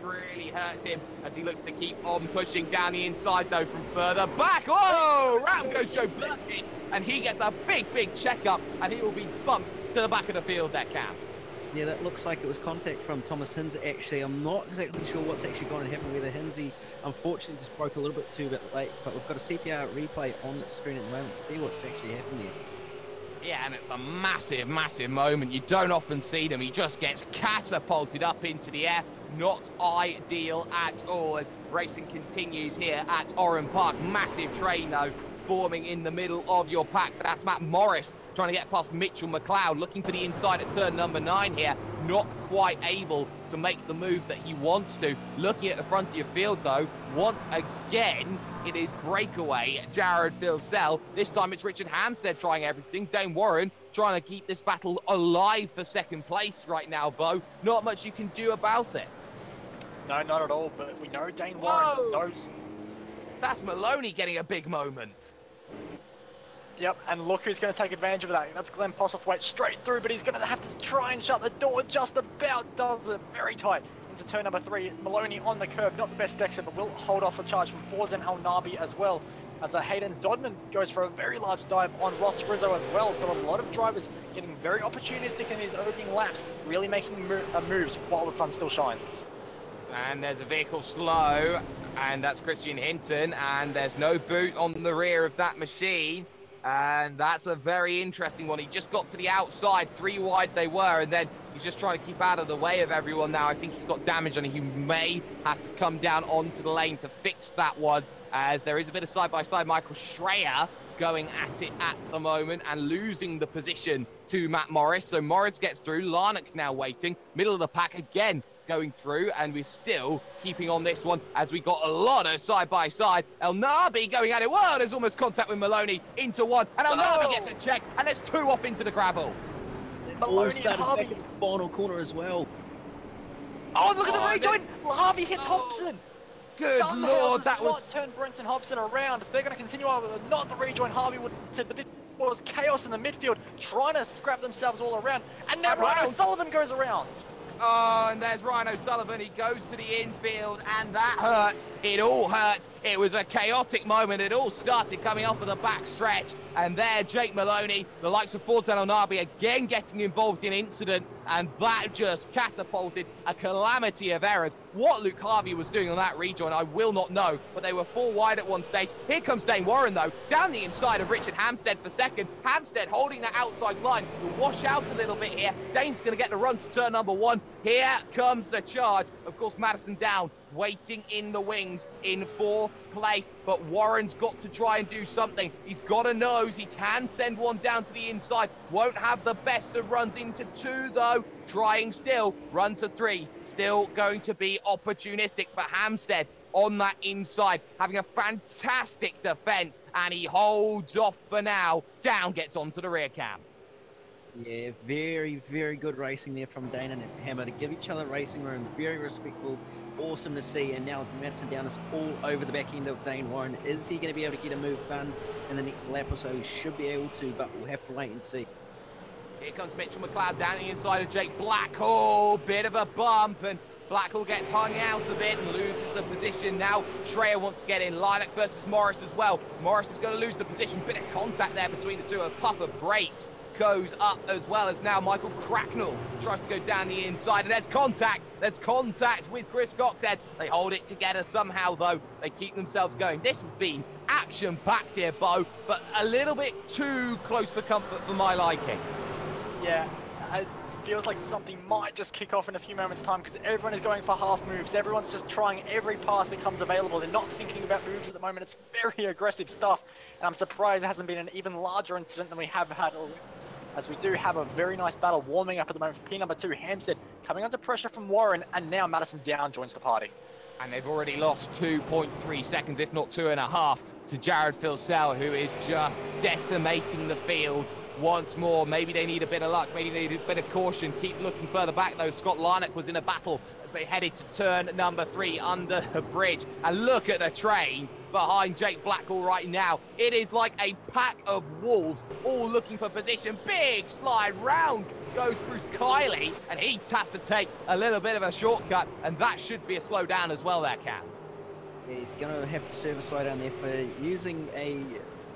hurt him as he looks to keep on pushing down the inside though from further back. Oh, round goes Joe Birkin, and he gets a big checkup and he will be bumped to the back of the field there, Cam. Yeah, that looks like it was contact from Thomas Hinze actually. I'm not exactly sure what's actually going to happen, whether Hinze unfortunately just broke a little bit too late, but we've got a CPR replay on the screen at the moment to see what's actually happened there. Yeah, and it's a massive moment. You don't often see them. He just gets catapulted up into the air. Not ideal at all as racing continues here at Oran Park. Massive train though, forming in the middle of your pack. That's Matt Morris trying to get past Mitchell McLeod, looking for the inside at turn number 9 here. Not quite able to make the move that he wants to. Looking at the front of your field though, once again, it is breakaway Jared Vilsell. This time it's Richard Hampstead trying everything. Dane Warren trying to keep this battle alive for second place right now, Bo. Not much you can do about it. No, not at all, but we know Dane Warren knows. That's Maloney getting a big moment. Yep, and look who's going to take advantage of that. That's Glenn Postlethwaite straight through, but he's going to have to try and shut the door. Just about does it. Very tight into turn number 3. Maloney on the curb, not the best exit, but will hold off the charge from Forzen Al Nabi as well. As Hayden Dodman goes for a very large dive on Ross Rizzo as well. So a lot of drivers getting very opportunistic in these opening laps, really making moves while the sun still shines. And there's a vehicle slow, and that's Christian Hinton, and there's no boot on the rear of that machine. And that's a very interesting one. He just got to the outside, 3 wide they were, and then he's just trying to keep out of the way of everyone now. I think he's got damage on it. He may have to come down onto the lane to fix that one, as there is a bit of side-by-side Michael Schreier going at it at the moment and losing the position to Matt Morris. So Morris gets through, Larnock now waiting, middle of the pack again, going through, and we're still keeping on this one as we got a lot of side-by-side. El Nabi going at it. Whoa, there's almost contact with Maloney into 1, and El Nabi gets a check, and there's 2 off into the gravel. Maloney started Harvey. back in the final corner as well. Oh, look at the rejoin! Harvey hits Hobson. Good Lord, that was... not turn Brenton Hobson around. If they're going to continue on, not the rejoin Harvey would have said, but this was chaos in the midfield, trying to scrap themselves all around, and now Ryan O'Sullivan goes around. Oh, and there's Ryan O'Sullivan. He goes to the infield, and that hurts. It all hurts. It was a chaotic moment. It all started coming off of the back stretch. And there, Jake Maloney, the likes of Forzen Al Nabi, again getting involved in incident. And that just catapulted a calamity of errors. What Luke Harvey was doing on that rejoin, I will not know. But they were 4 wide at one stage. Here comes Dane Warren, though, down the inside of Richard Hampstead for second. Hampstead holding that outside line. Will wash out a little bit here. Dane's going to get the run to turn number 1. Here comes the charge. Of course, Madison Down waiting in the wings in 4th place, but Warren's got to try and do something. He's got a nose. He can send one down to the inside. Won't have the best of runs into 2, though. Trying still. Run to 3. Still going to be opportunistic, but Hampstead on that inside, having a fantastic defense, and he holds off for now. Down gets onto the rear cam. Yeah, very good racing there from Dane and Hammer to give each other racing room. Very respectful, awesome to see. And now Madison Down is all over the back end of Dane Warren. Is he going to be able to get a move done in the next lap or so? He should be able to, but we'll have to wait and see. Here comes Mitchell McLeod down the inside of Jake Blackhall. Bit of a bump, and Blackhall gets hung out a bit and loses the position. Now Schreier wants to get in. Lilac versus Morris as well. Morris is going to lose the position. Bit of contact there between the two. A puff of brakes goes up, as well as now Michael Cracknell tries to go down the inside, and there's contact with Chris Coxhead. They hold it together somehow, though. They keep themselves going. This has been action-packed here, Bo, but a little bit too close for comfort for my liking. Yeah, it's feels like something might just kick off in a few moments' time because everyone is going for half moves. Everyone's just trying every pass that comes available. They're not thinking about moves at the moment. It's very aggressive stuff. And I'm surprised it hasn't been an even larger incident than we have had already, as we do have a very nice battle warming up at the moment for P2, Hampstead, coming under pressure from Warren, and now Madison Down joins the party. And they've already lost 2.3 seconds, if not 2.5, to Jared Filsell, who is just decimating the field once more. Maybe they need a bit of luck, maybe they need a bit of caution. Keep looking further back, though. Scott Larnock was in a battle as they headed to turn number 3 under the bridge. And look at the train behind Jake Blackwell right now. It is like a pack of wolves, all looking for position. Big slide round goes Bruce Kiley, and he has to take a little bit of a shortcut, and that should be a slow down as well there, Cam. Yeah, he's going to have to serve a slow down there for using a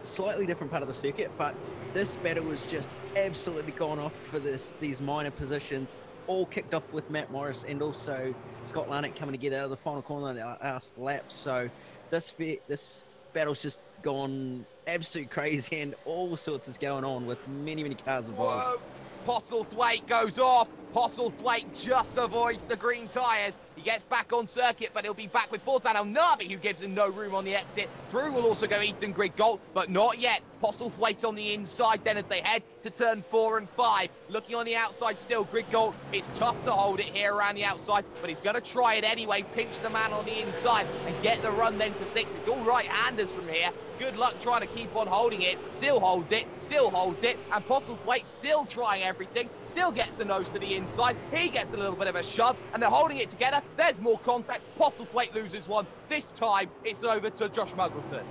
slightly different part of the circuit, but this battle was just absolutely gone off for these minor positions, all kicked off with Matt Morris and also Scott Larnock coming together out of the final corner in the last lap. So this battle's just gone absolutely crazy, and all sorts is going on with many cars involved. Whoa. Postlethwaite goes off. Postlethwaite just avoids the green tyres. He gets back on circuit, but he'll be back with Borzan Navi, who gives him no room on the exit. Through will also go Ethan Griggold, but not yet. Postlethwaite on the inside then as they head to turn 4 and 5. Looking on the outside still, Griggold. It's tough to hold it here around the outside, but he's going to try it anyway. Pinch the man on the inside and get the run then to 6. It's all right-handers from here. Good luck trying to keep on holding it. Still holds it, and Postlethwaite still trying everything. Still gets a nose to the inside. He gets a little bit of a shove, and they're holding it together. There's more contact. Postlethwaite loses one. This time, it's over to Josh Muggleton.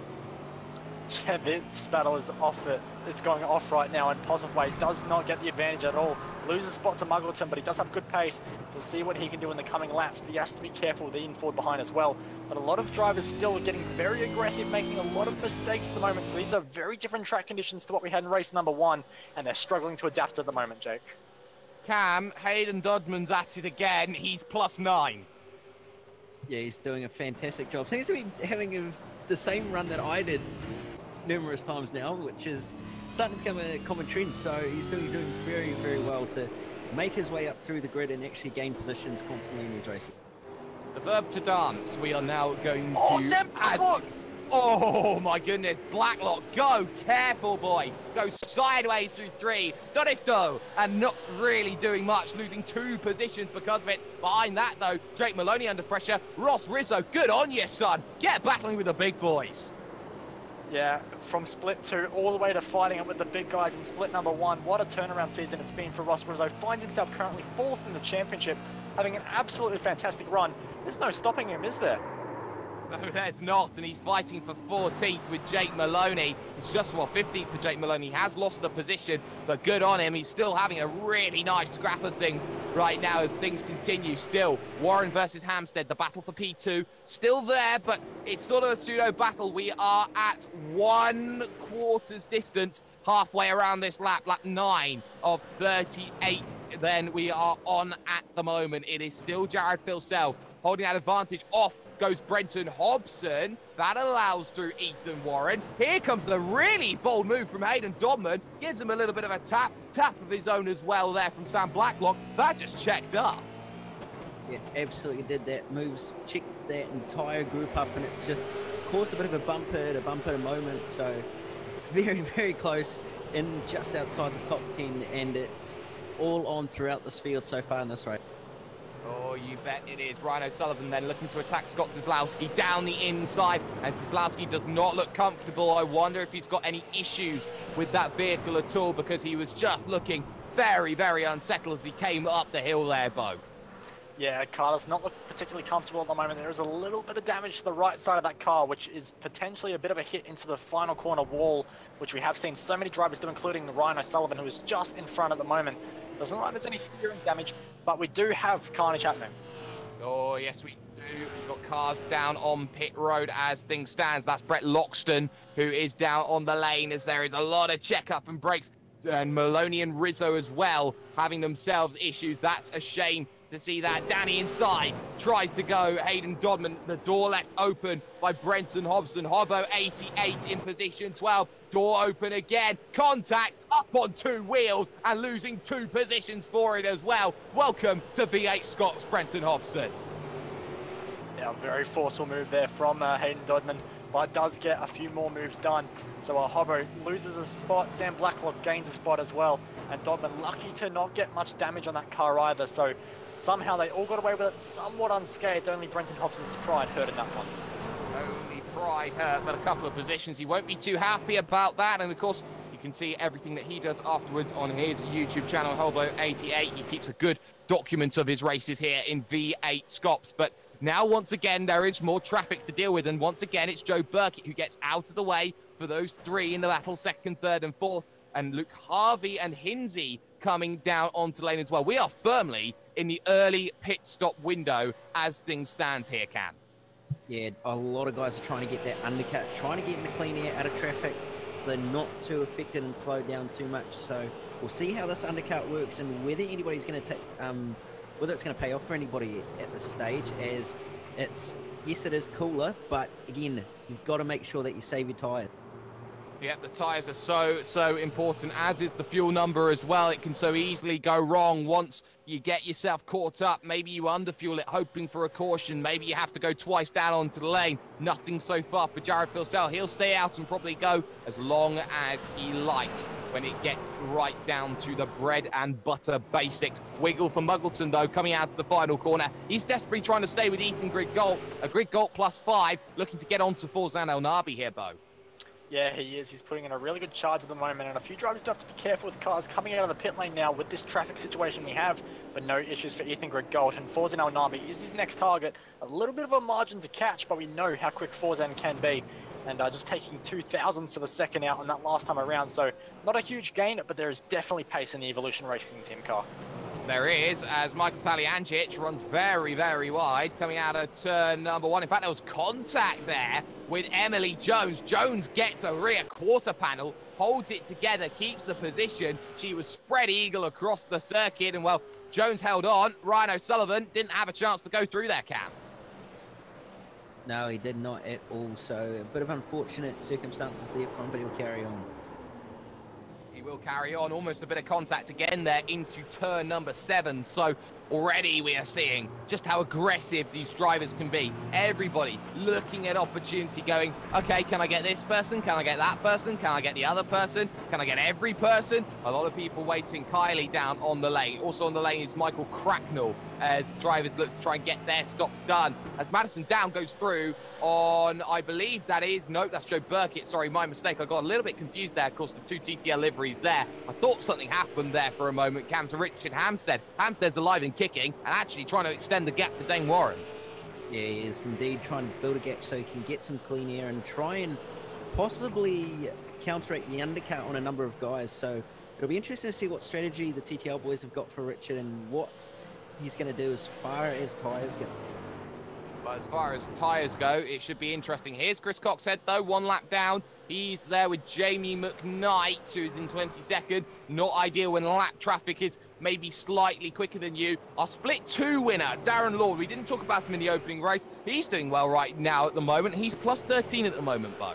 Yeah, this battle is off it. It's going off right now, and Postlethwaite does not get the advantage at all. Loses spot to Muggleton, but he does have good pace, so we'll see what he can do in the coming laps. But he has to be careful with the in-forward behind as well. But a lot of drivers still getting very aggressive, making a lot of mistakes at the moment. So these are very different track conditions to what we had in race number 1, and they're struggling to adapt at the moment, Jake. Cam, Hayden Dodman's at it again. He's +9. Yeah, he's doing a fantastic job. Seems to be having the same run that I did numerous times now, which is starting to become a common trend. So he's doing very well to make his way up through the grid and actually gain positions constantly in these races. The verb to dance. We are now going Oh, to Sam Blacklock! Oh my goodness, Blacklock, go, careful boy. Go sideways through 3, Dorifto, and not really doing much, losing 2 positions because of it. Behind that though, Jake Maloney under pressure, Ross Rizzo, good on you son. Get battling with the big boys. Yeah, from split 2 all the way to fighting it with the big guys in split number 1. What a turnaround season it's been for Ross Rizzo. Finds himself currently 4th in the championship, having an absolutely fantastic run. There's no stopping him, is there? No, there's not, and he's fighting for 14th with Jake Maloney. It's just, 15th for Jake Maloney. He has lost the position, but good on him. He's still having a really nice scrap of things right now as things continue. Still, Warren versus Hampstead, the battle for P2, still there, but it's sort of a pseudo battle. We are at 1/4 distance, halfway around this lap 9 of 38. Then we are on at the moment. It is still Jared Filsell holding that advantage. Off goes Brenton Hobson. That allows through Ethan Warren. Here comes the really bold move from Hayden Dodman. Gives him a little bit of a tap of his own as well there from Sam Blacklock. That just checked up. It absolutely did that. Moves checked that entire group up, and it's just caused a bit of a bumper moment. So very close in just outside the top 10, and it's all on throughout this field so far in this race. Oh, you bet it is. Ryan O'Sullivan then looking to attack Scott Zieslowski down the inside, and Zieslowski does not look comfortable. I wonder if he's got any issues with that vehicle at all, because he was just looking very unsettled as he came up the hill there, Bo. Yeah, car does not look particularly comfortable at the moment. There is a little bit of damage to the right side of that car, which is potentially a bit of a hit into the final corner wall, which we have seen so many drivers do, including Ryan O'Sullivan, who is just in front at the moment. Doesn't look like there's any steering damage, but we do have carnage happening. Oh, yes, we do. We've got cars down on pit road as things stands. That's Brett Loxton, who is down on the lane as there is a lot of checkup and brakes. And Maloney and Rizzo as well having themselves issues. That's a shame to see that. Danny inside, tries to go. Hayden Dodman, the door left open by Brenton Hobson. Hobbo 88 in position 12. Door open again. Contact up on 2 wheels and losing 2 positions for it as well. Welcome to V8SCOPS, Brenton Hobson. Yeah, very forceful move there from Hayden Dodman, but does get a few more moves done. So Hobbo loses a spot, Sam Blacklock gains a spot as well, and Dodman lucky to not get much damage on that car either. So somehow they all got away with it somewhat unscathed. Only Brenton Hobson's pride hurt in that one. Only pride hurt, but a couple of positions. He won't be too happy about that, and of course, you can see everything that he does afterwards on his YouTube channel, Hobbo88. He keeps a good document of his races here in V8SCOPS, but now, once again, there is more traffic to deal with, and once again, it's Joe Burkett who gets out of the way for those 3 in the battle, 2nd, 3rd, and 4th, and Luke Harvey and Hinsey coming down onto lane as well. We are firmly in the early pit stop window as things stand here, Cam. Yeah, a lot of guys are trying to get that undercut, trying to get in the clean air out of traffic, so they're not too affected and slowed down too much. So we'll see how this undercut works and whether anybody's going to take... whether it's going to pay off for anybody at this stage, as it's, yes, it is cooler, but again, you've got to make sure that you save your tyre. Yeah, the tyres are so important, as is the fuel number as well. It can so easily go wrong once you get yourself caught up. Maybe you underfuel it, hoping for a caution. Maybe you have to go twice down onto the lane. Nothing so far for Jared Filsell. He'll stay out and probably go as long as he likes when it gets right down to the bread and butter basics. Wiggle for Muggleton, though, coming out to the final corner. He's desperately trying to stay with Ethan Griggolt. A Griggolt +5, looking to get onto Forzan El Nabi here, Bo. Yeah, he is. He's putting in a really good charge at the moment, and a few drivers do have to be careful with cars coming out of the pit lane now with this traffic situation we have, but no issues for Ethan Griggolt, and Forzan El Nabi is his next target. A little bit of a margin to catch, but we know how quick Forzan can be, and just taking 0.02 of a second out on that last time around, so not a huge gain, but there is definitely pace in the Evolution Racing Team car. There is, as Michael Taliancic runs very, very wide, coming out of turn number 1. In fact, there was contact there with Emily Jones. Jones gets a rear quarter panel, holds it together, keeps the position. She was spread eagle across the circuit, and, well, Jones held on. Ryan O'Sullivan didn't have a chance to go through there, Cam. No, he did not at all, so a bit of unfortunate circumstances there for him, but he'll carry on. He will carry on, almost a bit of contact again there into turn number 7. So already we are seeing just how aggressive these drivers can be. Everybody looking at opportunity, going, okay, can I get this person? Can I get that person? Can I get the other person? Can I get every person? A lot of people waiting. Kylie down on the lane. Also on the lane is Michael Cracknell, as drivers look to try and get their stops done. As Madison Down goes through on, I believe that is, nope, that's Joe Burkett. Sorry, my mistake. I got a little bit confused there. Of course, the 2 TTL liveries there. I thought something happened there for a moment. Cam to Richard Hampstead. Hampstead's alive and kicking and actually trying to extend the gap to Dane Warren. Yeah, he is indeed trying to build a gap so he can get some clean air and try and possibly counteract the undercut on a number of guys. So it'll be interesting to see what strategy the TTL boys have got for Richard and what he's going to do as far as tyres go. But as far as tyres go, it should be interesting. Here's Chris Coxhead, though, 1 lap down. He's there with Jamie McKnight, who's in 22nd. Not ideal when lap traffic is maybe slightly quicker than you. Our split 2 winner, Darren Lord. We didn't talk about him in the opening race. He's doing well right now at the moment. He's +13 at the moment, Bo.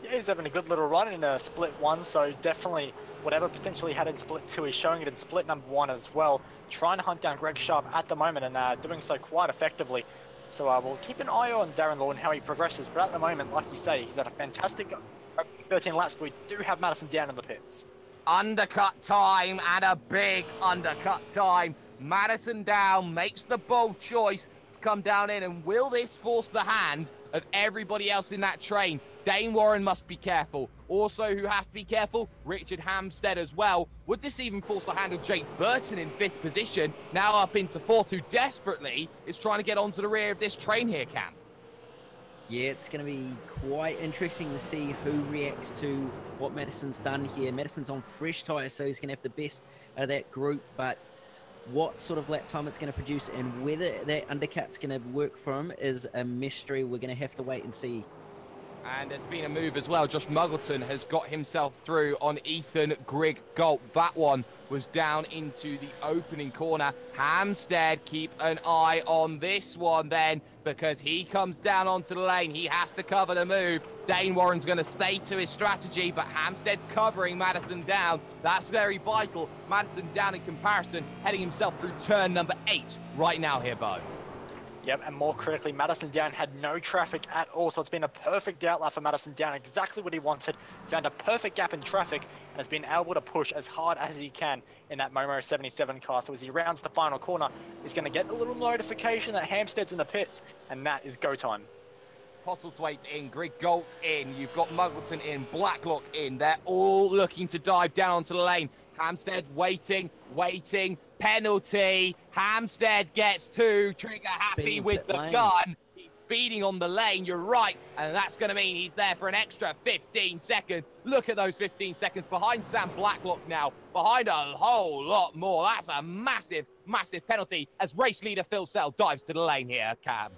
Yeah, he's having a good little run in a split 1, so definitely whatever potentially had in split 2, he's showing it in split number 1 as well. Trying to hunt down Greg Sharp at the moment and doing so quite effectively. So we'll keep an eye on Darren Law and how he progresses. But at the moment, like you say, he's had a fantastic 13 laps. But we do have Madison Down in the pits. Undercut time, and a big undercut time. Madison Down makes the bold choice to come down in. And will this force the hand of everybody else in that train? Dane Warren must be careful. Also, who have to be careful? Richard Hampstead as well. Would this even force the hand of Jake Burton in 5th position, now up into 4th, who desperately is trying to get onto the rear of this train here, Cam? Yeah, it's going to be quite interesting to see who reacts to what Madison's done here. Madison's on fresh tyres, so he's going to have the best out of that group, but what sort of lap time it's going to produce and whether that undercut's going to work for him is a mystery. We're going to have to wait and see. And there's been a move as well. Josh Muggleton has got himself through on Ethan Grigg-Galt. That one was down into the opening corner. Hampstead, keep an eye on this one then, because he comes down onto the lane. He has to cover the move. Dane Warren's going to stay to his strategy, but Hampstead's covering Madison down. That's very vital. Madison down in comparison, heading himself through turn number 8 right now here, Bo. Yep, and more critically, Madison Down had no traffic at all, so it's been a perfect outlap for Madison Down, exactly what he wanted. Found a perfect gap in traffic and has been able to push as hard as he can in that Momo 77 car. So as he rounds the final corner, he's going to get a little notification that Hampstead's in the pits, and that is go time. Postlethwaite in, Grigg-Galt in, you've got Muggleton in, Blacklock in. They're all looking to dive down onto the lane. Hampstead waiting, penalty. Hampstead gets 2, Trigger happy with the gun. He's speeding on the lane, you're right, and that's going to mean he's there for an extra 15 seconds. Look at those 15 seconds behind Sam Blacklock now, behind a whole lot more. That's a massive, massive penalty as race leader Phil Sell dives to the lane here, Cam.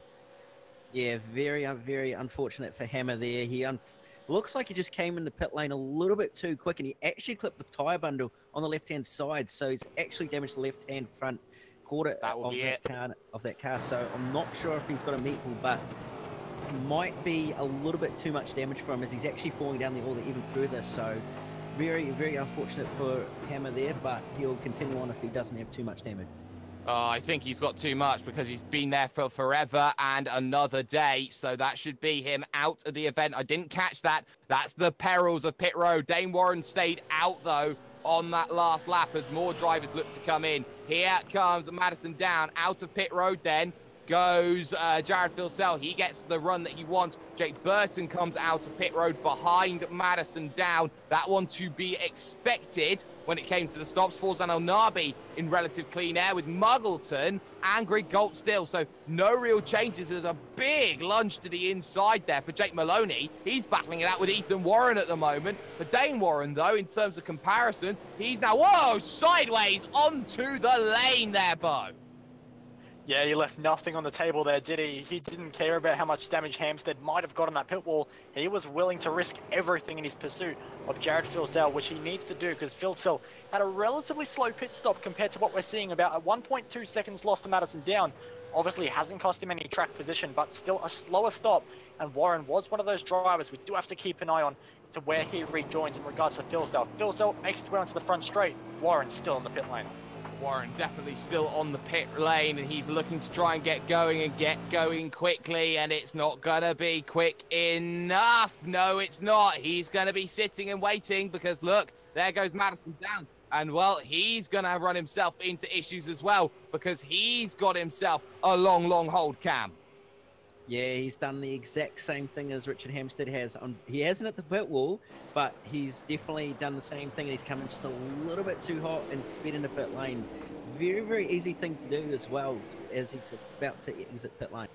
Yeah, very unfortunate for Hammer there. He looks like he just came in the pit lane a little bit too quick, and he actually clipped the tyre bundle on the left-hand side, so he's actually damaged the left-hand front quarter of that car. So I'm not sure if he's got a meatball, but it might be a little bit too much damage for him as he's actually falling down the order even further. So very unfortunate for Hammer there, but he'll continue on if he doesn't have too much damage. I think he's got too much because he's been there for forever and another day. So that should be him out of the event. I didn't catch that. That's the perils of pit road. Dane Warren stayed out, though, on that last lap as more drivers look to come in. Here comes Madison Down out of pit road then. Goes Jared Filsell. He gets the run that he wants. Jake Burton comes out of pit road behind Madison Down. That one to be expected when it came to the stops. Forzan El Nabi in relative clean air with Muggleton and Grigg-Galt still. So no real changes. There's a big lunge to the inside there for Jake Maloney. He's battling it out with Ethan Warren at the moment. For Dane Warren, though, in terms of comparisons, he's now, whoa, sideways onto the lane there, Bo. Yeah, he left nothing on the table there, did he? He didn't care about how much damage Hampstead might have got on that pit wall. He was willing to risk everything in his pursuit of Jared Filsell, which he needs to do because Filsell had a relatively slow pit stop compared to what we're seeing, about a 1.2 seconds lost to Madison Down. Obviously hasn't cost him any track position, but still a slower stop. And Warren was one of those drivers we do have to keep an eye on to where he rejoins in regards to Filsell. Filsell makes his way onto the front straight. Warren still in the pit lane. Warren definitely still on the pit lane, and he's looking to try and get going quickly, and it's not gonna be quick enough. No, it's not. He's gonna be sitting and waiting because look, there goes Madison Down. And well, he's gonna run himself into issues as well because he's got himself a long hold, Cam. Yeah, he's done the exact same thing as Richard Hampstead has. He hasn't at the pit wall, but he's definitely done the same thing. He's coming just a little bit too hot and sped into pit lane. Very easy thing to do as well as he's about to exit pit lane.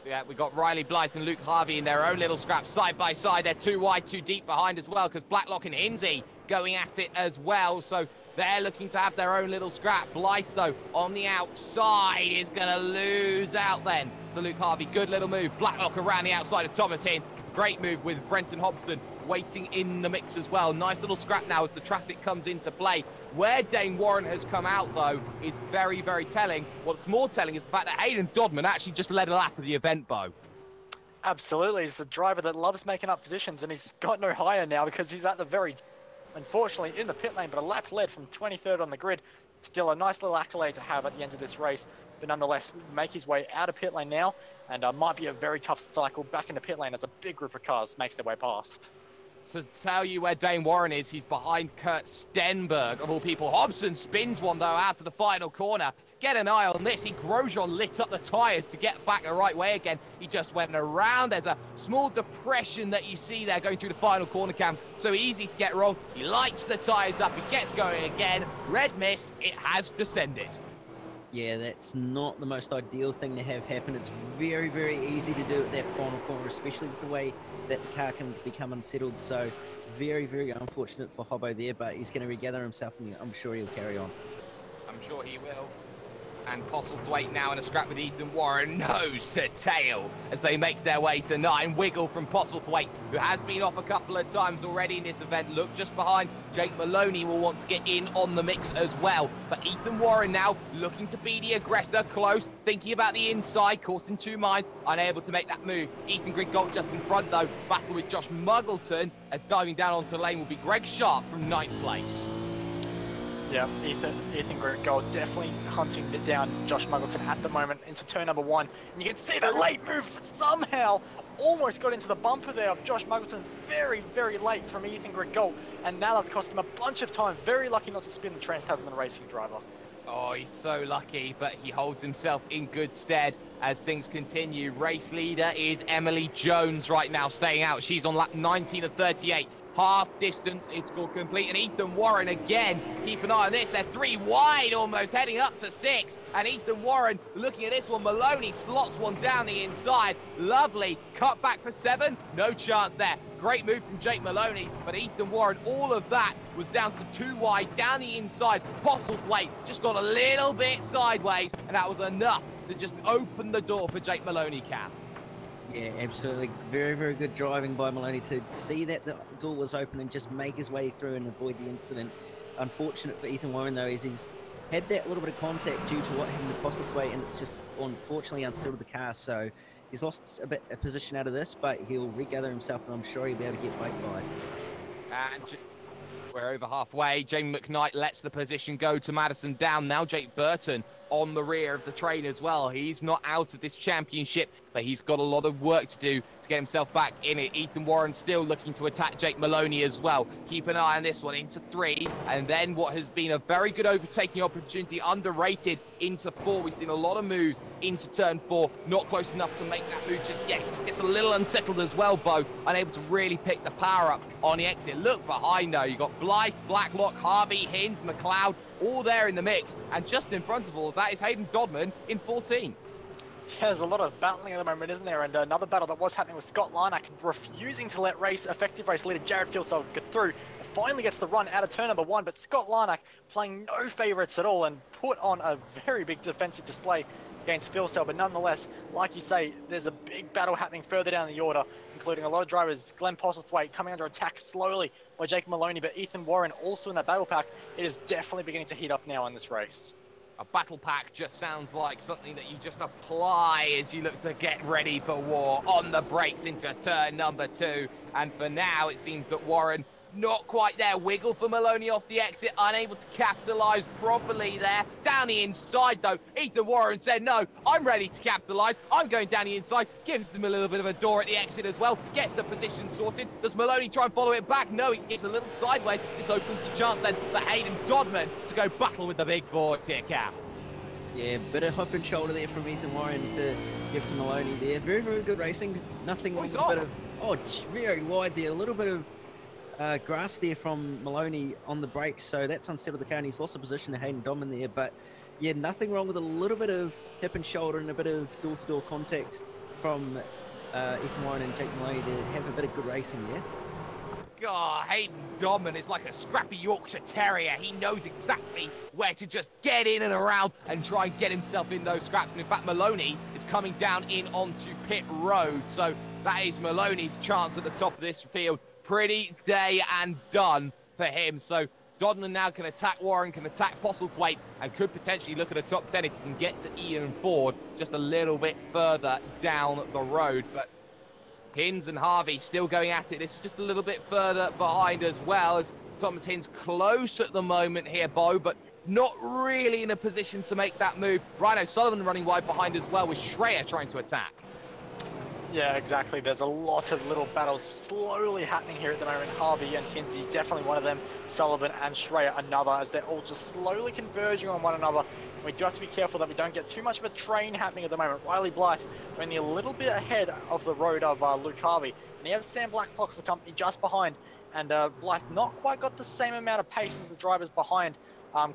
Yeah, we got Riley Blythe and Luke Harvey in their own little scrap side by side. They're too wide, too deep behind as well because Blacklock and Hinsey going at it as well. So they're looking to have their own little scrap. Blythe, though, on the outside is going to lose out then to Luke Harvey. Good little move. Blacklock around the outside of Thomas Hint. Great move with Brenton Hobson waiting in the mix as well. Nice little scrap now as the traffic comes into play. Where Dane Warren has come out, though, is very telling. What's more telling is the fact that Hayden Dodman actually just led a lap of the event, Bo. Absolutely. He's the driver that loves making up positions, and he's got no higher now because he's at the very, unfortunately, in the pit lane, but a lap led from 23rd on the grid. Still a nice little accolade to have at the end of this race, but nonetheless, make his way out of pit lane now, and might be a very tough cycle back into pit lane as a big group of cars makes their way past. So to tell you where Dane Warren is, he's behind Kurt Stenberg, of all people. Hobson spins one, though, out to the final corner. Get an eye on this. Grosjean lit up the tyres to get back the right way again. He just went around. There's a small depression that you see there going through the final corner, Cam. So easy to get wrong. He lights the tyres up. He gets going again. Red mist. It has descended. Yeah, that's not the most ideal thing to have happen. It's very easy to do at that final corner, especially with the way that the car can become unsettled. So very unfortunate for Hobbo there, but he's going to regather himself, and I'm sure he'll carry on. I'm sure he will. And Postlethwaite now in a scrap with Ethan Warren, nose to tail as they make their way to 9. Wiggle from Postlethwaite, who has been off a couple of times already in this event. Look just behind, Jake Maloney will want to get in on the mix as well. But Ethan Warren now looking to be the aggressor, close, thinking about the inside, caught in two minds, unable to make that move. Ethan Griggold just in front though, battle with Josh Muggleton, as diving down onto the lane will be Greg Sharp from 9th place. Yeah, Ethan Griggold definitely hunting down Josh Muggleton at the moment into turn number 1. And you can see that late move somehow almost got into the bumper there of Josh Muggleton very, very late from Ethan Griggold. And now that's cost him a bunch of time. Very lucky not to spin the Trans-Tasman Racing driver. Oh, he's so lucky, but he holds himself in good stead as things continue. Race leader is Emily Jones right now, staying out. She's on lap 19 of 38. Half distance is scored complete, and Ethan Warren again. Keep an eye on this. They're 3 wide almost, heading up to 6. And Ethan Warren looking at this one. Maloney slots one down the inside. Lovely. Cut back for 7. No chance there. Great move from Jake Maloney, but Ethan Warren, all of that was down to 2 wide, down the inside. Postlethwaite just got a little bit sideways, and that was enough to just open the door for Jake Maloney, Cam. Yeah, absolutely. Very, very good driving by Maloney to see that the door was open and just make his way through and avoid the incident. Unfortunate for Ethan Warren, though, is he's had that little bit of contact due to what happened with Postlethwaite, and it's just unfortunately unsettled the car. So he's lost a bit of position out of this, but he'll regather himself, and I'm sure he'll be able to get back by. And we're over halfway. Jamie McKnight lets the position go to Madison down. Now Jake Burton on the rear of the train as well. He's not out of this championship, but he's got a lot of work to do to get himself back in it. Ethan Warren still looking to attack Jake Maloney as well. Keep an eye on this one into 3, and then what has been a very good overtaking opportunity, underrated, into 4. We've seen a lot of moves into turn 4, not close enough to make that move just yet. It gets a little unsettled as well, Bo, unable to really pick the power up on the exit. Look behind though, you've got Blythe, Blacklock, Harvey, Hinds, McLeod, all there in the mix, and just in front of all of that is Hayden Dodman in 14th. Yeah, there's a lot of battling at the moment, isn't there? And another battle that was happening with Scott Lineak, refusing to let effective race leader Jared Fieldstyle get through. Finally gets the run out of turn number 1, but Scott Lineak playing no favourites at all and put on a very big defensive display against Fieldstyle. But nonetheless, like you say, there's a big battle happening further down the order, including a lot of drivers. Glenn Postlethwaite coming under attack slowly by Jake Maloney, but Ethan Warren also in that battle pack. It is definitely beginning to heat up now in this race. A battle pack just sounds like something that you just apply as you look to get ready for war. On the brakes into turn number 2. And for now, it seems that Warren not quite there. Wiggle for Maloney off the exit, unable to capitalise properly there. Down the inside, though, Ethan Warren said, no, I'm ready to capitalise. I'm going down the inside. Gives them a little bit of a door at the exit as well. Gets the position sorted. Does Maloney try and follow it back? No, he gets a little sideways. This opens the chance then for Hayden Dodman to go battle with the big board here, Cap. Yeah, bit of hip and shoulder there from Ethan Warren to give to Maloney there. Very, very good racing. Nothing with a bit of... Oh, very wide there. A little bit of grass there from Maloney on the brakes, so that's unsettled the car, and he's lost the position to Hayden Dodman there. But yeah, nothing wrong with a little bit of hip and shoulder and a bit of door-to-door contact from Ethan Warren and Jake Maloney to have a bit of good racing there. God, Hayden Dodman is like a scrappy Yorkshire Terrier. He knows exactly where to just get in and around and try and get himself in those scraps. And in fact, Maloney is coming down in onto pit road. So that is Maloney's chance at the top of this field. Pretty day and done for him. So Dodman now can attack Warren, can attack Postlethwaite, and could potentially look at a top 10 if he can get to Ian Ford just a little bit further down the road. But Hinds and Harvey still going at it. This is just a little bit further behind as well, as Thomas Hinds close at the moment here, Bo, but not really in a position to make that move. Rhino Sullivan running wide behind as well, with Schreier trying to attack. Yeah, exactly. There's a lot of little battles slowly happening here at the moment. Harvey and Hinsey, definitely one of them. Sullivan and Schreier, another, as they're all just slowly converging on one another. We do have to be careful that we don't get too much of a train happening at the moment. Riley Blythe only a little bit ahead of the road of Luke Harvey. And he has Sam Blacklock's the company just behind. And Blythe not quite got the same amount of pace as the drivers behind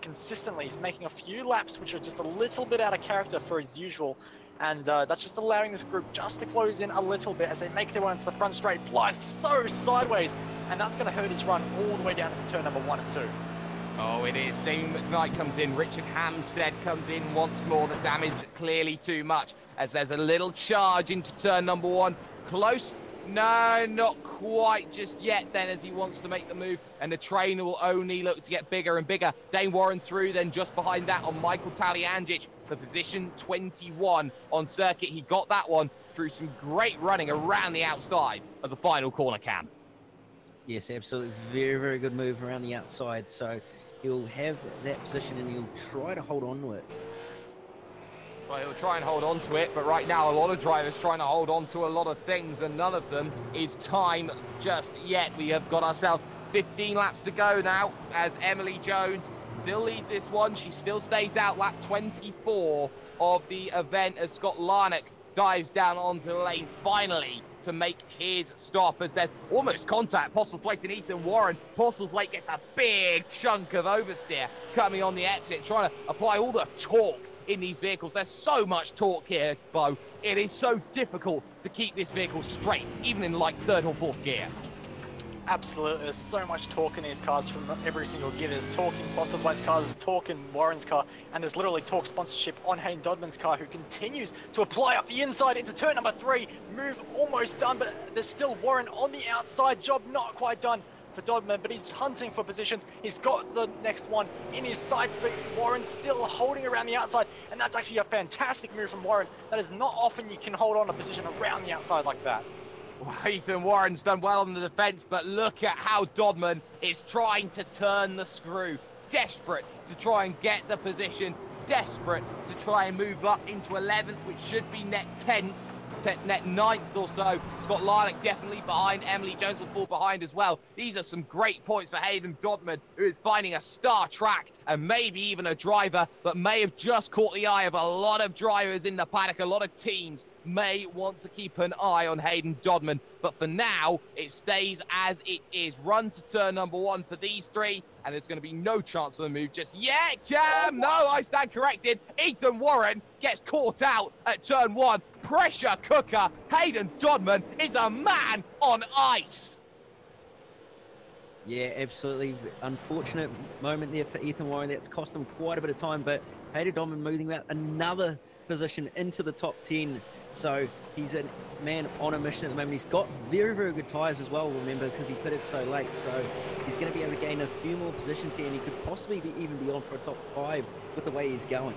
consistently. He's making a few laps which are just a little bit out of character for his usual. And that's just allowing this group just to close in a little bit as they make their way into the front straight. Blythe so sideways, and that's going to hurt his run all the way down to turn number 1 and 2. Oh, it is. Damien McKnight comes in. Richard Hampstead comes in once more. The damage clearly too much as there's a little charge into turn number 1. Close. No, not quite just yet then as he wants to make the move. And the train will only look to get bigger and bigger. Dane Warren through then just behind that on Michael Taliangic for position 21 on circuit. He got that one through some great running around the outside of the final corner, Cam. Yes, absolutely. Very, very good move around the outside. So he'll have that position and he'll try to hold on to it. Well, he'll try and hold on to it, but right now a lot of drivers trying to hold on to a lot of things, and none of them is time just yet. We have got ourselves 15 laps to go now as Emily Jones still leads this one. She still stays out lap 24 of the event as Scott Larnock dives down onto the lane finally to make his stop as there's almost contact. Postlethwaite and Ethan Warren. Postlethwaite gets a big chunk of oversteer coming on the exit, trying to apply all the torque in these vehicles. There's so much torque here, Bo. It is so difficult to keep this vehicle straight, even in like 3rd or 4th gear. Absolutely, there's so much torque in these cars from every single gear. There's torque in Postlethwaite's car, there's torque in Warren's car, and there's literally torque sponsorship on Hayden Dodman's car, who continues to apply up the inside into turn number 3. Move almost done, but there's still Warren on the outside. Job not quite done for Dodman, but he's hunting for positions. He's got the next one in his sights, but Warren's still holding around the outside, and that's actually a fantastic move from Warren. That is not often you can hold on a position around the outside like that. Well, Ethan Warren's done well on the defense, but look at how Dodman is trying to turn the screw. Desperate to try and get the position, desperate to try and move up into 11th, which should be net 10th. Net 9th or so. Scott Larnock definitely behind. Emily Jones will fall behind as well. These are some great points for Hayden Dodman, who is finding a star track and maybe even a driver that may have just caught the eye of a lot of drivers in the paddock. A lot of teams may want to keep an eye on Hayden Dodman, but for now it stays as it is. Run to turn number 1 for these 3, and there's going to be no chance of a move just yet. Cam, no, I stand corrected. Ethan Warren gets caught out at turn 1. Pressure cooker. Hayden Dodman is a man on ice. Yeah, absolutely. Unfortunate moment there for Ethan Warren. That's cost him quite a bit of time, but Hayden Dodman moving about another position into the top 10. So he's a man on a mission at the moment. He's got very, very good tyres as well, remember, because he pitted so late. So he's going to be able to gain a few more positions here, and he could possibly even be on for a top 5 with the way he's going.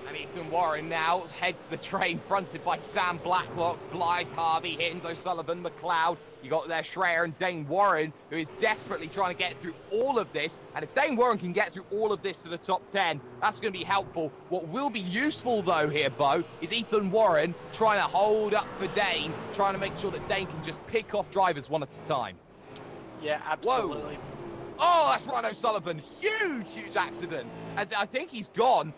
And Ethan Warren now heads the train fronted by Sam Blacklock, Blythe, Harvey, Higgins, O'Sullivan, McLeod. You got there Schreier and Dane Warren, who is desperately trying to get through all of this. And if Dane Warren can get through all of this to the top 10, that's going to be helpful. What will be useful, though, here, Bo, is Ethan Warren trying to hold up for Dane, trying to make sure that Dane can just pick off drivers one at a time. Yeah, absolutely. Whoa. Oh, that's Ryan O'Sullivan. Huge, huge accident. As I think he's gone.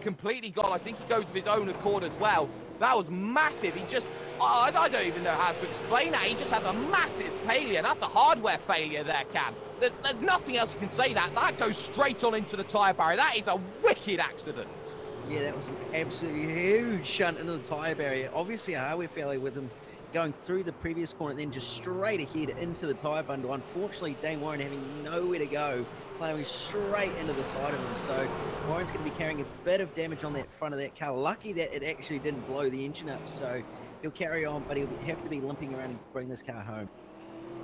Completely gone. I think he goes of his own accord as well. That was massive. He just, I don't even know how to explain that. He just has a massive failure. That's a hardware failure there, Cam. There's nothing else you can say that. That goes straight on into the tyre barrier. That is a wicked accident. Yeah, that was an absolutely huge shunt into the tyre barrier. Obviously a hardware failure with him going through the previous corner and then just straight ahead into the tyre bundle. Unfortunately, Dane Warren having nowhere to go, plowing straight into the side of him. So Warren's going to be carrying a bit of damage on that front of that car. Lucky that it actually didn't blow the engine up. So he'll carry on, but he'll have to be limping around and bring this car home.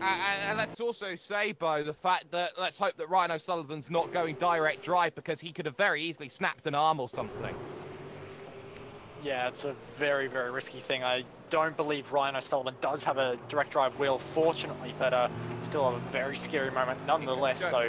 And let's also say, Bo, the fact that let's hope that Ryan O'Sullivan's not going direct drive, because he could have very easily snapped an arm or something. Yeah, it's a very, very risky thing. I don't believe Ryan O'Sullivan does have a direct drive wheel, fortunately, but still a very scary moment nonetheless. So,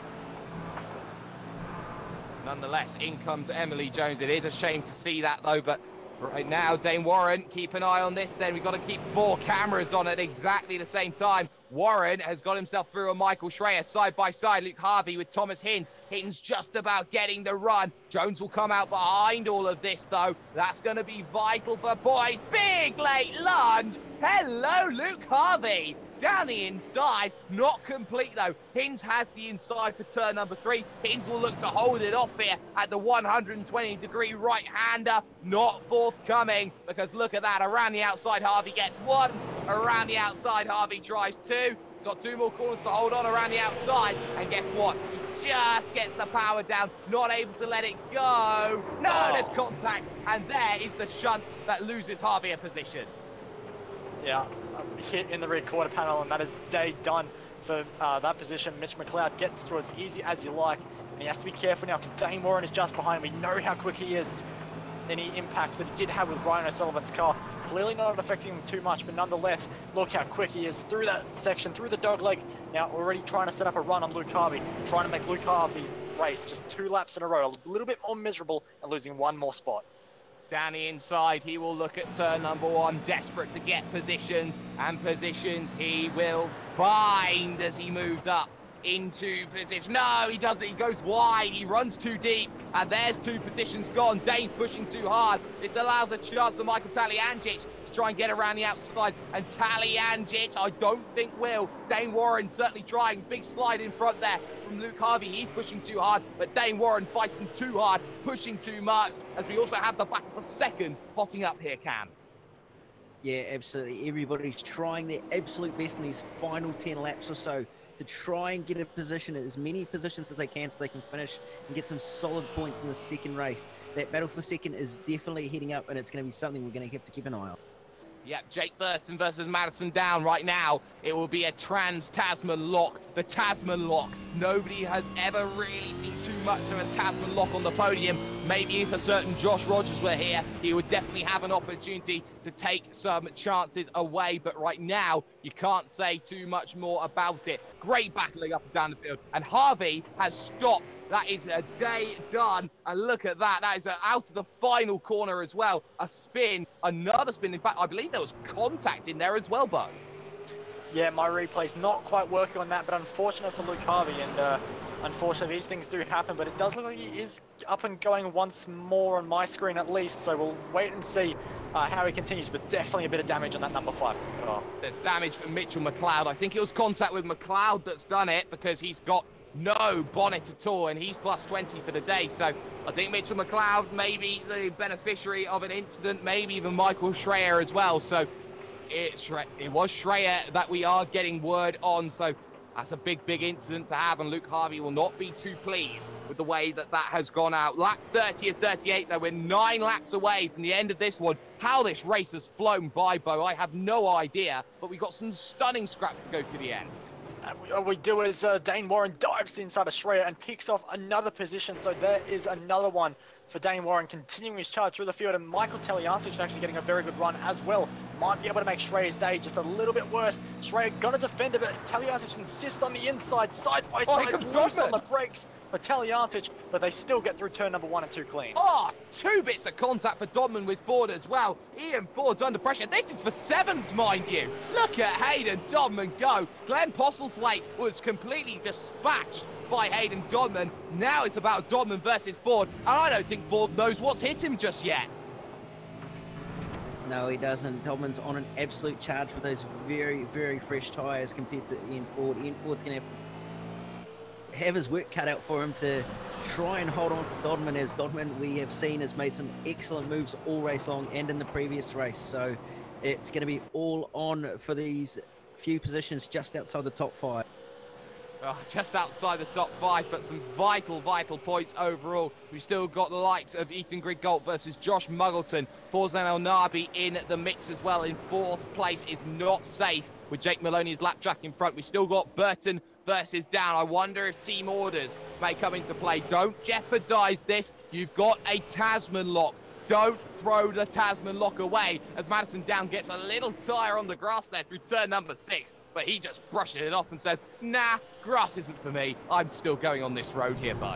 nonetheless, in comes Emily Jones. It is a shame to see that, though, but right now, Dane Warren, keep an eye on this then. We've got to keep 4 cameras on at exactly the same time. Warren has got himself through a Michael Schreier side by side. Luke Harvey with Thomas Hinz. Hinz just about getting the run. Jones will come out behind all of this, though. That's going to be vital for boys. Big late lunge. Hello, Luke Harvey. Down the inside. Not complete, though. Hinz has the inside for turn number 3. Hinz will look to hold it off here at the 120-degree right-hander. Not forthcoming, because look at that. Around the outside, Harvey gets 1. Around the outside, Harvey tries 2. He's got 2 more corners to hold on around the outside. And guess what? He just gets the power down, not able to let it go. No, there's contact, and there is the shunt that loses Harvey a position. Yeah, hit in the rear quarter panel, and that is day done for that position. Mitch McLeod gets through as easy as you like, and he has to be careful now because Dane Warren is just behind. We know how quick he is. Any impacts that he did have with Ryan O'Sullivan's car, clearly not affecting him too much, but nonetheless, look how quick he is through that section, through the dog leg. Now already trying to set up a run on Luke Harvey, trying to make Luke Harvey's race just 2 laps in a row, a little bit more miserable and losing 1 more spot. Down the inside, he will look at turn number 1, desperate to get positions, and positions he will find as he moves up into position. No, he doesn't. He goes wide. He runs too deep, and there's 2 positions gone. Dane's pushing too hard. This allows a chance for Michael Taliangic to try and get around the outside, and Taliangic, I don't think will. Dane Warren certainly trying. Big slide in front there from Luke Harvey. He's pushing too hard, but Dane Warren fighting too hard, pushing too much, as we also have the battle for second potting up here, Cam. Yeah, absolutely. Everybody's trying their absolute best in these final 10 laps or so to try and get a position, as many positions as they can, so they can finish and get some solid points in the second race. That battle for second is definitely heading up, and it's going to be something we're going to have to keep an eye on. Yep, Jake Burton versus Madison Down right now. It will be a Trans-Tasman lock. The Tasman lock. Nobody has ever really seen too much of a Tasman lock on the podium. Maybe if a certain Josh Rogers were here, he would definitely have an opportunity to take some chances away. But right now, you can't say too much more about it. Great battling up and down the field. And Harvey has stopped. That is a day done. And look at that. That is out of the final corner as well. A spin, another spin. In fact, I believe there was contact in there as well, Bo. Yeah, my replay's not quite working on that, but unfortunate for Luke Harvey, and unfortunately these things do happen, but it does look like he is up and going once more on my screen at least, so we'll wait and see how he continues, but definitely a bit of damage on that number 5 car. There's damage from Mitchell McLeod. I think it was contact with McLeod that's done it, because he's got no bonnet at all, and he's plus 20 for the day. So I think Mitchell McLeod may be the beneficiary of an incident, maybe even Michael Schreier as well. So it was Schreier that we are getting word on. So that's a big incident to have, and Luke Harvey will not be too pleased with the way that has gone out. Lap 30 of 38, though, we're 9 laps away from the end of this one. How this race has flown by, Bo, I have no idea, but we've got some stunning scraps to go to the end. What we do is Dane Warren dives to the inside of Schreier and picks off another position. So there is another one for Dane Warren, continuing his charge through the field. And Michael Taliansic actually getting a very good run as well. Might be able to make Schreier's day just a little bit worse. Schreier gonna defend it, but Taliansic insists on the inside, side by side, loose on the brakes for Taliansic, but they still get through turn number 1 and 2 clean. Oh, 2 bits of contact for Dodman with Ford as well. Ian Ford's under pressure. This is for 7s, mind you. Look at Hayden Dodman go. Glenn Postlethwaite was completely dispatched by Hayden Dodman. Now it's about Dodman versus Ford, and I don't think Ford knows what's hit him just yet. No, he doesn't. Dodman's on an absolute charge with those very fresh tyres compared to Ian Ford. Ian Ford's going to have his work cut out for him to try and hold on for Dodman, as Dodman, we have seen, has made some excellent moves all race long and in the previous race. So it's going to be all on for these few positions just outside the top 5. Oh, just outside the top 5, but some vital points overall. We've still got the likes of Ethan Grigalt versus Josh Muggleton. Forzan El Nabi in the mix as well. In 4th place is not safe with Jake Maloney's lap track in front. We still got Burton versus Down. I wonder if team orders may come into play. Don't jeopardize this. You've got a Tasman lock. Don't throw the Tasman lock away, as Madison Down gets a little tire on the grass there through turn number 6. But he just brushes it off and says, nah, grass isn't for me. I'm still going on this road here, Bo.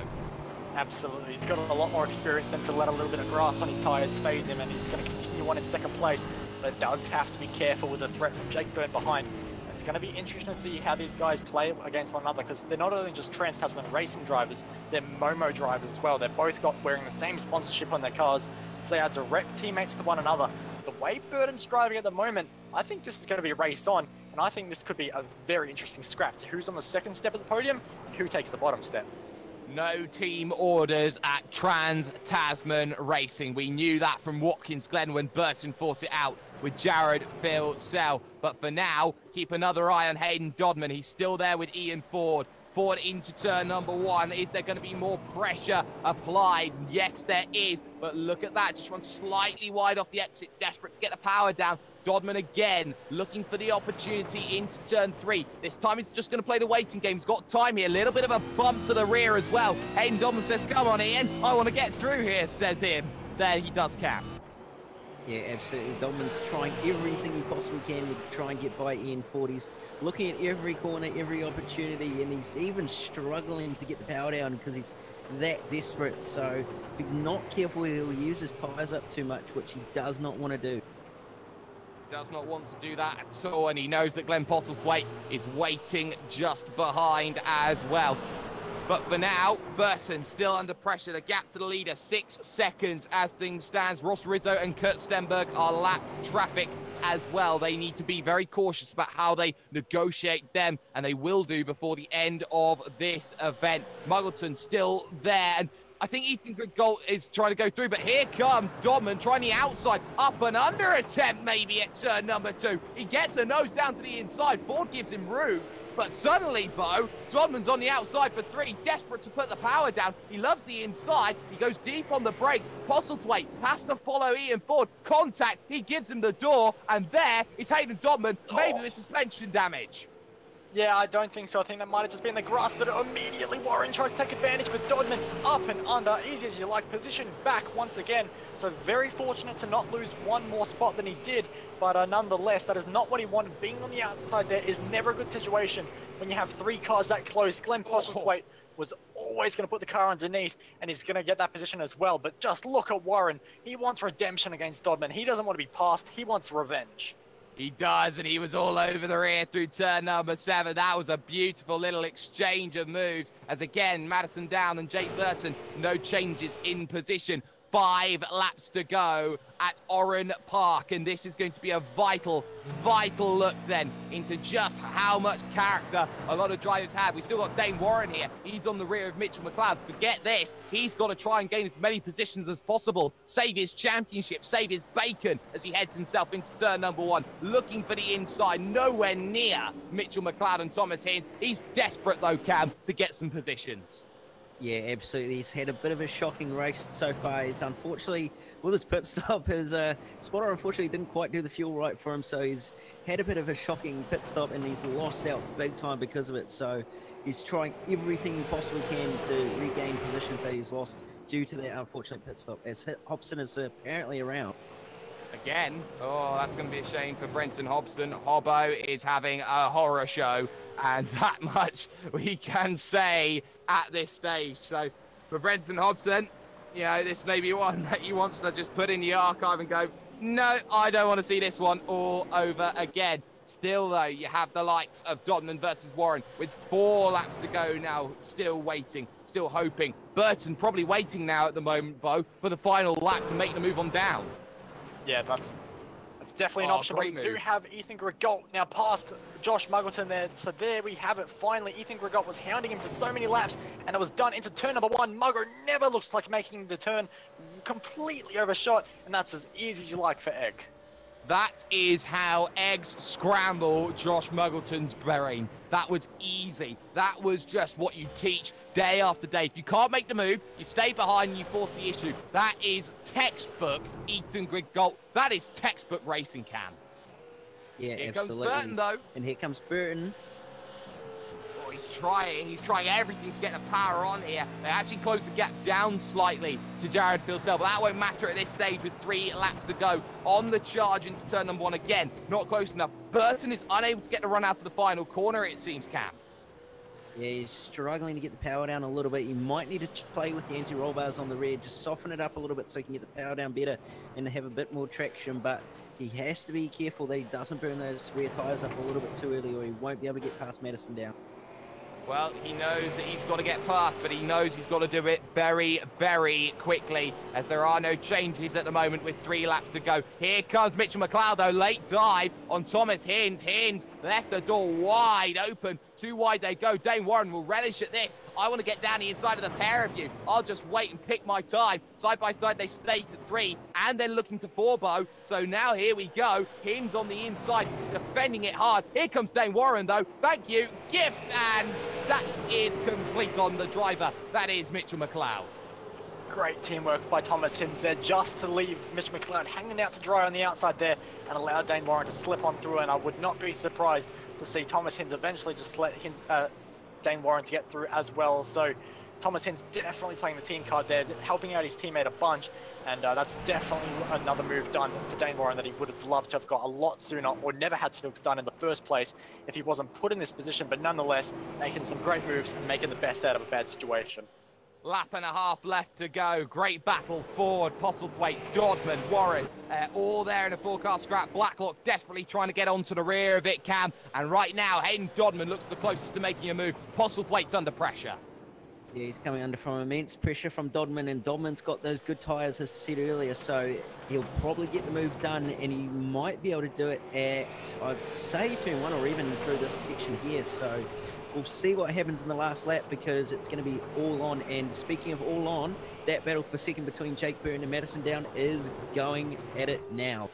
Absolutely. He's got a lot more experience than to let a little bit of grass on his tyres phase him, and he's going to continue on in 2nd place. But it does have to be careful with the threat from Jake Byrne behind. It's going to be interesting to see how these guys play against one another, because they're not only just Trans-Tasman racing drivers, they're Momo drivers as well. They're both wearing the same sponsorship on their cars, so they are direct teammates to one another. The way Burton's driving at the moment, I think this is going to be a race on, and I think this could be a very interesting scrap to who's on the 2nd step of the podium and who takes the bottom step. No team orders at Trans-Tasman Racing. We knew that from Watkins Glen when Burton fought it out with Jared Phil Sell. But for now, keep another eye on Hayden Dodman. He's still there with Ian Ford. forward into turn number 1. Is there going to be more pressure applied? Yes, there is. But look at that. Just runs slightly wide off the exit. Desperate to get the power down. Dodman again looking for the opportunity into turn 3. This time he's just going to play the waiting game. He's got time here. A little bit of a bump to the rear as well. Hayden Dodman says, come on, Ian. I want to get through here, says Ian. There he does, Cam. Yeah, absolutely. Dodman's trying everything he possibly can to try and get by Ian Ford. He's looking at every corner, every opportunity, and he's even struggling to get the power down because he's that desperate. So if he's not careful, he'll use his tyres up too much, which he does not want to do. Does not want to do that at all, and he knows that Glenn Postlethwaite is waiting just behind as well. But for now, Burton still under pressure. The gap to the leader, 6 seconds as things stands. Ross Rizzo and Kurt Stenberg are lapped traffic as well. They need to be very cautious about how they negotiate them, and they will do before the end of this event. Muggleton still there, and I think Ethan Grigol is trying to go through, but here comes Dodman trying the outside, up and under attempt maybe at turn number 2. He gets a nose down to the inside. Ford gives him room, but suddenly, Bo, Dodman's on the outside for 3, desperate to put the power down. He loves the inside. He goes deep on the brakes. Postlethwaite has to follow Ian Ford. Contact, he gives him the door, and there is Hayden Dodman, maybe with suspension damage. Yeah, I don't think so. I think that might have just been the grass, but immediately Warren tries to take advantage with Dodman up and under, easy as you like, position back once again. So very fortunate to not lose one more spot than he did, but nonetheless, that is not what he wanted. Being on the outside there is never a good situation when you have 3 cars that close. Glenn Postlethwaite was always going to put the car underneath, and he's going to get that position as well. But just look at Warren. He wants redemption against Dodman. He doesn't want to be passed. He wants revenge. He does, and he was all over the rear through turn number 7. That was a beautiful little exchange of moves. As again, Madison down and Jake Burton, no changes in position. 5 laps to go at Oran Park, and this is going to be a vital look then into just how much character a lot of drivers have. We've still got Dane Warren here. He's on the rear of Mitchell McLeod. Forget this. He's got to try and gain as many positions as possible, save his championship, save his bacon as he heads himself into turn number 1, looking for the inside, nowhere near Mitchell McLeod and Thomas Hines. He's desperate though, Cam, to get some positions. Yeah, absolutely. He's had a bit of a shocking race so far. He's unfortunately, with his pit stop, his spotter unfortunately didn't quite do the fuel right for him, so he's had a bit of a shocking pit stop and he's lost out big time because of it. So he's trying everything he possibly can to regain positions that he's lost due to that unfortunate pit stop, as Hobson is apparently around. Again, oh, that's going to be a shame for Brenton Hobson. Hobbo is having a horror show, and that much we can say at this stage. So for Brenton Hobson, you know, this may be one that he wants to just put in the archive and go, no, I don't want to see this one all over again. Still, though, you have the likes of Dodman versus Warren with 4 laps to go now, still waiting, still hoping. Burton probably waiting now at the moment, Bo, for the final lap to make the move on down. Yeah, that's definitely an option. But we do have Ethan Grigol now past Josh Muggleton there. So there we have it. Finally, Ethan Grigol was hounding him for so many laps, and it was done into turn number 1. Mugger never looks like making the turn, completely overshot, and that's as easy as you like for Egg. That is how eggs scramble Josh Muggleton's brain. That was easy. That was just what you teach day after day. If you can't make the move, you stay behind and you force the issue. That is textbook Ethan Grigol. That is textbook racing, Cam. Yeah, here absolutely. Comes Burton, though. And here comes Burton. Oh, he's trying everything to get the power on here. They actually closed the gap down slightly to Jared Filsell, but that won't matter at this stage with 3 laps to go. On the charge into turn number 1 again, not close enough. Burton is unable to get the run out to the final corner, it seems, Cam. Yeah, he's struggling to get the power down a little bit. You might need to play with the anti-roll bars on the rear, just soften it up a little bit so he can get the power down better and have a bit more traction, but he has to be careful that he doesn't burn those rear tyres up a little bit too early, or he won't be able to get past Madison down. Well, he knows that he's got to get past, but he knows he's got to do it very, very quickly, as there are no changes at the moment with 3 laps to go. Here comes Mitchell McLeod, though. Late dive on Thomas Hines. Hines left the door wide open. Too wide they go. Dane Warren will relish at this. I want to get down the inside of the pair of you. I'll just wait and pick my time. Side by side, they stay to 3 and then looking to forbo. So now here we go. Hin's on the inside, defending it hard. Here comes Dane Warren, though. Thank you. Gift, and that is complete on the driver. That is Mitchell McLeod. Great teamwork by Thomas Hinds there, just to leave Mitch McLeod hanging out to dry on the outside there and allow Dane Warren to slip on through. And I would not be surprised to see Thomas Hinds eventually just let Dane Warren to get through as well. So Thomas Hinds definitely playing the team card there, helping out his teammate a bunch. And that's definitely another move done for Dane Warren that he would have loved to have got a lot sooner, or never had to have done in the first place if he wasn't put in this position. But nonetheless, making some great moves and making the best out of a bad situation. Lap and a half left to go. Great battle forward. Postlethwaite, Dodman, Warren, all there in a forecast scrap. Blacklock desperately trying to get onto the rear of it, Cam. And right now, Hayden Dodman looks the closest to making a move. Postlethwaite's under pressure. Yeah, he's coming under from immense pressure from Dodman, and Dodman's got those good tyres, as I said earlier, so he'll probably get the move done, and he might be able to do it at, I'd say, turn 1 or even through this section here. So we'll see what happens in the last lap, because it's going to be all on. And speaking of all on, that battle for second between Jake Byrne and Madison Down is going at it now.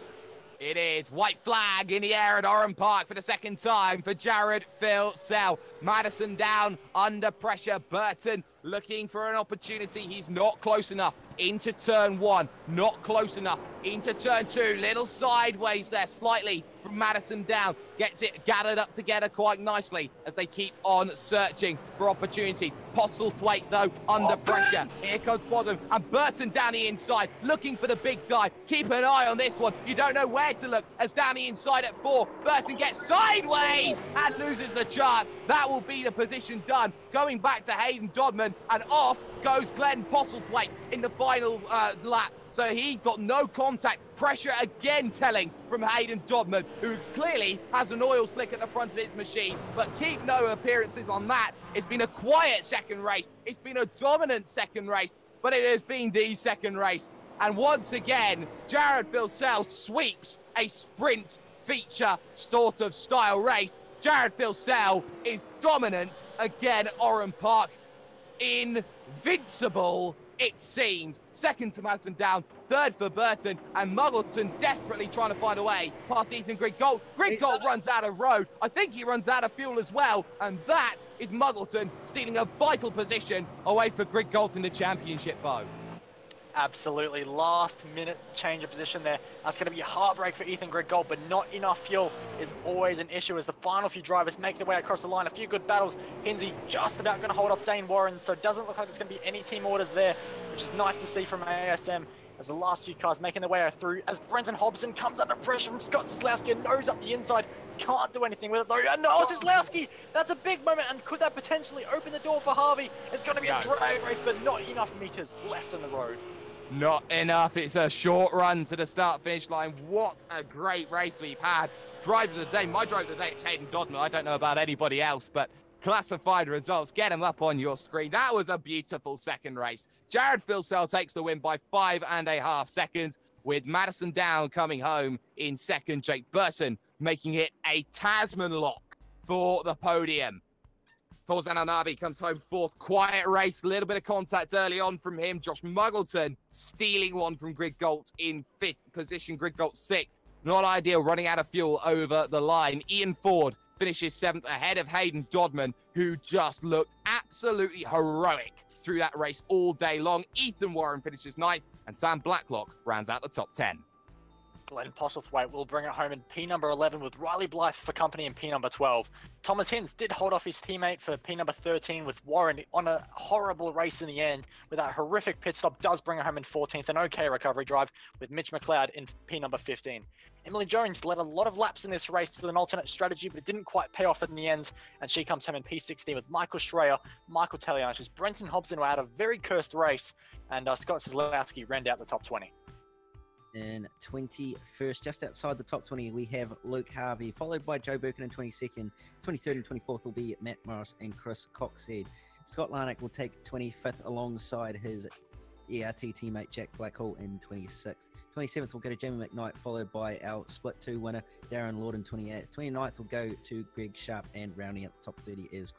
It is. White flag in the air at Oran Park for the second time for Jared Phil-Sell. Madison Down under pressure. Burton looking for an opportunity. He's not close enough. Into turn 1. Not close enough. Into turn 2. Little sideways there slightly from Madison Down. Gets it gathered up together quite nicely as they keep on searching for opportunities. Postlethwaite, though, under pressure. Here comes Bottom, and Burton down the inside, looking for the big dive. Keep an eye on this one. You don't know where to look, as down the inside at 4, Burton gets sideways and loses the chance. That will be the position done. Going back to Hayden Dodman, and off goes Glenn Postlethwaite in the final lap. So he got no contact. Pressure again telling from Hayden Dodman, who clearly has an oil slick at the front of his machine, but keep no appearances on that. It's been a quiet second race. It's been a dominant second race, but it has been the second race. And once again, Jared Phil-Sell sweeps a sprint feature sort of style race. Jared Phil-Sell is dominant again. Oran Park, invincible, it seems. Second to Madison Down, third for Burton, and Muggleton desperately trying to find a way past Ethan Griggold. Griggold runs out of road. I think he runs out of fuel as well, and that is Muggleton stealing a vital position away for Griggold in the championship, Bo. Absolutely, last minute change of position there. That's going to be a heartbreak for Ethan Griggold, but not enough fuel is always an issue as the final few drivers make their way across the line. A few good battles. Hinsey just about going to hold off Dane Warren, so it doesn't look like there's going to be any team orders there, which is nice to see from ASM as the last few cars making their way through, as Brenton Hobson comes under pressure from Scott Zieslowski and nose up the inside. Can't do anything with it though. And no, Zieslowski! That's a big moment, and could that potentially open the door for Harvey? It's going to be a drag race, but not enough meters left on the road. Not enough. It's a short run to the start-finish line. What a great race we've had. Driver of the day. My driver of the day is Hayden Dodman. I don't know about anybody else, but classified results. Get them up on your screen. That was a beautiful second race. Jared Phil-Sell takes the win by 5.5 seconds, with Madison Down coming home in second. Jake Burton making it a Tasman lock for the podium. Fauzan Al-Nabi comes home fourth. Quiet race, a little bit of contact early on from him. Josh Muggleton stealing one from Griggold in 5th position. Griggold 6th. Not ideal, running out of fuel over the line. Ian Ford finishes 7th ahead of Hayden Dodman, who just looked absolutely heroic through that race all day long. Ethan Warren finishes 9th, and Sam Blacklock rounds out the top 10. Glenn Postlethwaite will bring it home in P number 11 with Riley Blythe for company in P number 12. Thomas Hinds did hold off his teammate for P number 13 with Warren on a horrible race in the end, with that horrific pit stop. Does bring it home in 14th, an okay recovery drive with Mitch McLeod in P number 15. Emily Jones led a lot of laps in this race with an alternate strategy, but it didn't quite pay off in the end, and she comes home in P16 with Michael Schreier, Michael Talianis, Brenton Hobson, who had a very cursed race, and Scott Zieslowski round out the top 20. In 21st, just outside the top 20, we have Luke Harvey, followed by Joe Birkin in 22nd. 23rd and 24th will be Matt Morris and Chris Coxhead. Scott Larnack will take 25th alongside his ERT teammate Jack Blackhall in 26th. 27th will go to Jamie McKnight, followed by our Split 2 winner Darren Lord in 28th. 29th will go to Greg Sharp, and rounding out the top 30 is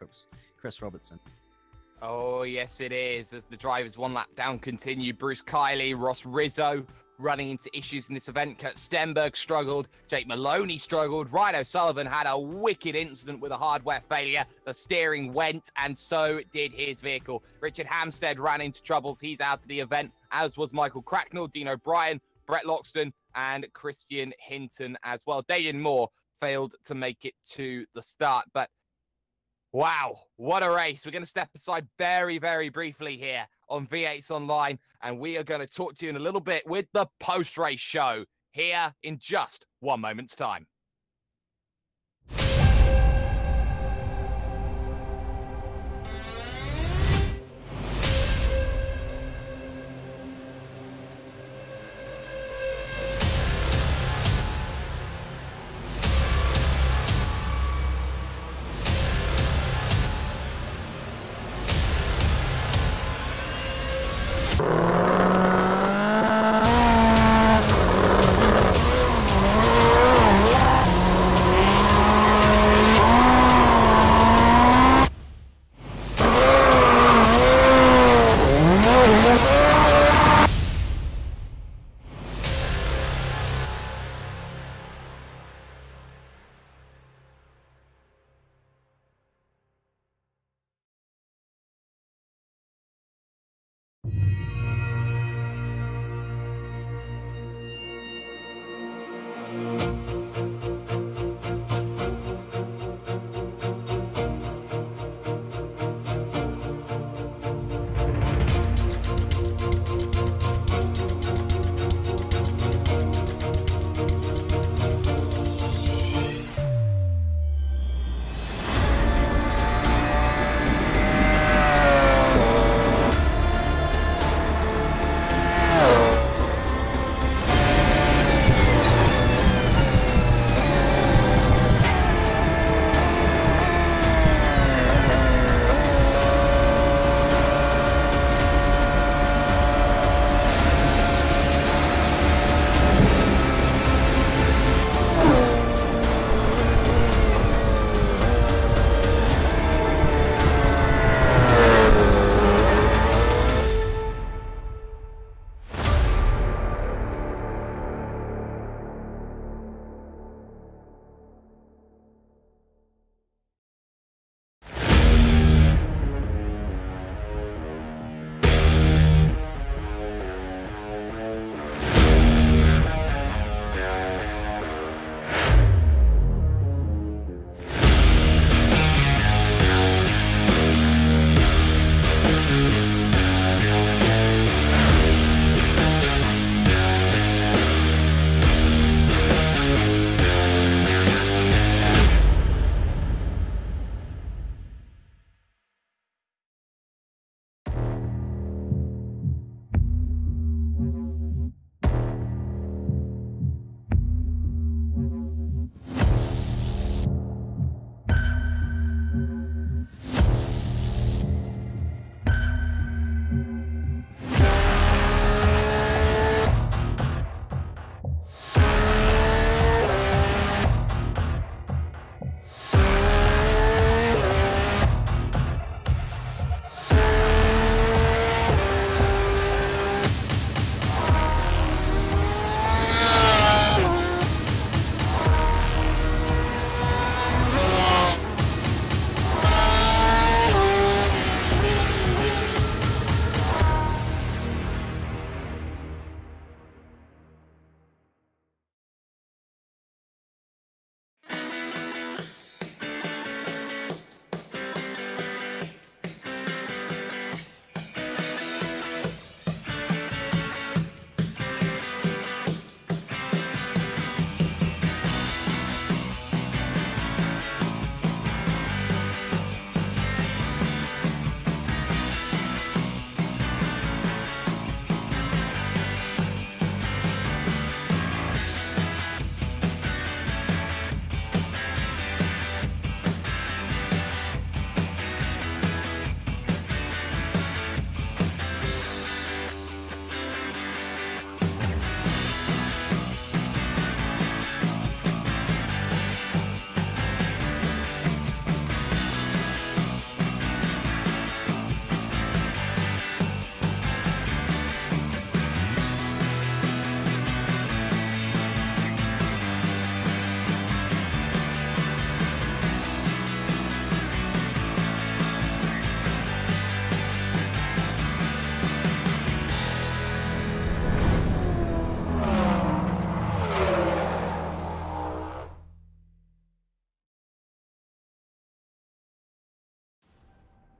Chris Robertson. Oh, yes, it is. As the drivers one lap down continue, Bruce Kiley, Ross Rizzo running into issues in this event. Kurt Stenberg struggled. Jake Maloney struggled. Ryan O'Sullivan had a wicked incident with a hardware failure. The steering went, and so did his vehicle. Richard Hampstead ran into troubles. He's out of the event, as was Michael Cracknell, Dean O'Brien, Brett Loxton, and Christian Hinton as well. Damien Moore failed to make it to the start, but wow, what a race. We're going to step aside very, very briefly here on V8s Online, and we are going to talk to you in a little bit with the post-race show here in just 1 moment's time.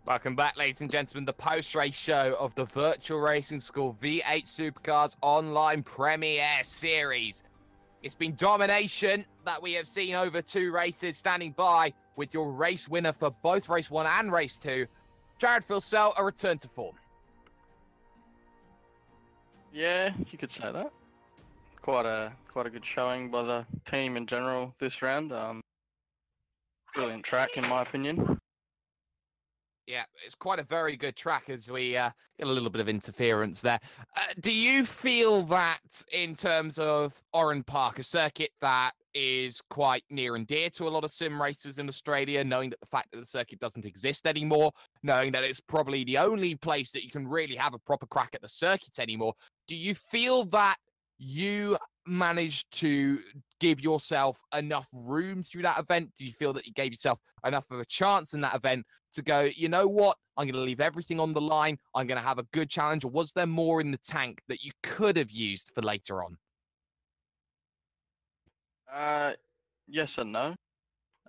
Welcome back, ladies and gentlemen, the post-race show of the Virtual Racing School V8 Supercars Online Premiere Series. It's been domination that we have seen over 2 races. Standing by with your race winner for both race 1 and race 2, Jared Filsell, a return to form. Yeah, you could say that. Quite a good showing by the team in general this round. Brilliant track in my opinion. Yeah, it's quite a very good track as we get a little bit of interference there. Do you feel that in terms of Oran Park, a circuit that is quite near and dear to a lot of sim racers in Australia, knowing that the fact that the circuit doesn't exist anymore, knowing that it's probably the only place that you can really have a proper crack at the circuit anymore, do you feel that you managed to give yourself enough room through that event? Do you feel that you gave yourself enough of a chance in that event to go, you know what, I'm going to leave everything on the line, I'm going to have a good challenge? Or was there more in the tank that you could have used for later on? Yes and no.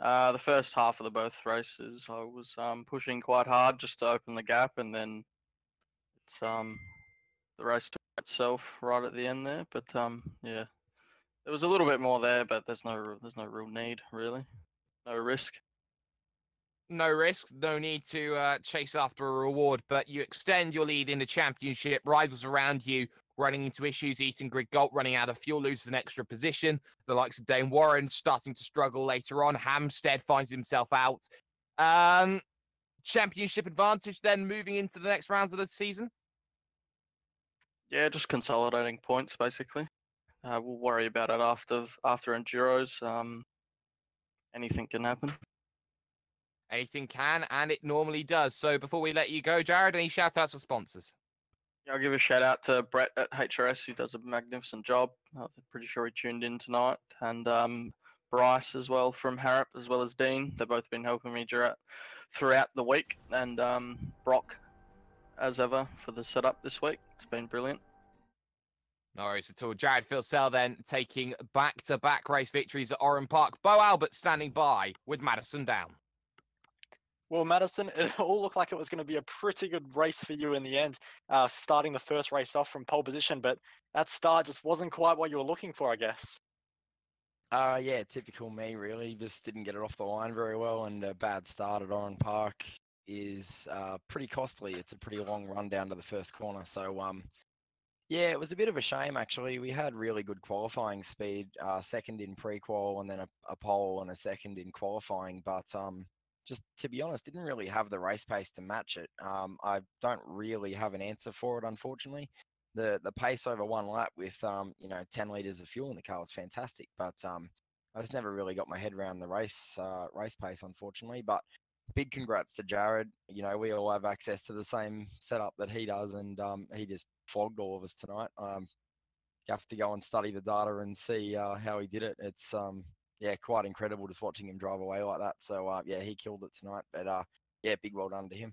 The first half of the both races, I was pushing quite hard just to open the gap, and then it's the race took itself right at the end there. But yeah, there was a little bit more there, but there's no real need really, no risk. No risk, no need to chase after a reward, but you extend your lead in the championship. Rivals around you running into issues, Eaton Grid Galt running out of fuel, loses an extra position. The likes of Dane Warren starting to struggle later on. Hampstead finds himself out. Championship advantage then moving into the next rounds of the season? Yeah, just consolidating points basically. We'll worry about it after Enduros. Anything can happen. Anything can, and it normally does. So before we let you go, Jared, any shout-outs for sponsors? Yeah, I'll give a shout out to Brett at HRS, who does a magnificent job. I'm pretty sure he tuned in tonight. And Bryce as well from Harrop, as well as Dean. They've both been helping me throughout the week. And Brock, as ever, for the setup this week. It's been brilliant. No worries at all. Jared Filsell then taking back-to-back race victories at Oran Park. Bo Albert standing by with Madison down. Well, Madison, it all looked like it was going to be a pretty good race for you in the end, starting the first race off from pole position, but that start just wasn't quite what you were looking for, I guess. Yeah, typical me, really. Just didn't get it off the line very well, and a bad start at Oran Park is pretty costly. It's a pretty long run down to the first corner, so yeah, it was a bit of a shame, actually. We had really good qualifying speed, second in pre-qual and then a pole and a second in qualifying, but just to be honest, didn't really have the race pace to match it. I don't really have an answer for it, unfortunately. The pace over one lap with 10 liters of fuel in the car was fantastic, but I just never really got my head around the race pace, unfortunately. But big congrats to Jared. You know, we all have access to the same setup that he does, and he just flogged all of us tonight. You have to go and study the data and see how he did it. It's yeah, quite incredible just watching him drive away like that. So yeah, he killed it tonight. But yeah, big well done to him.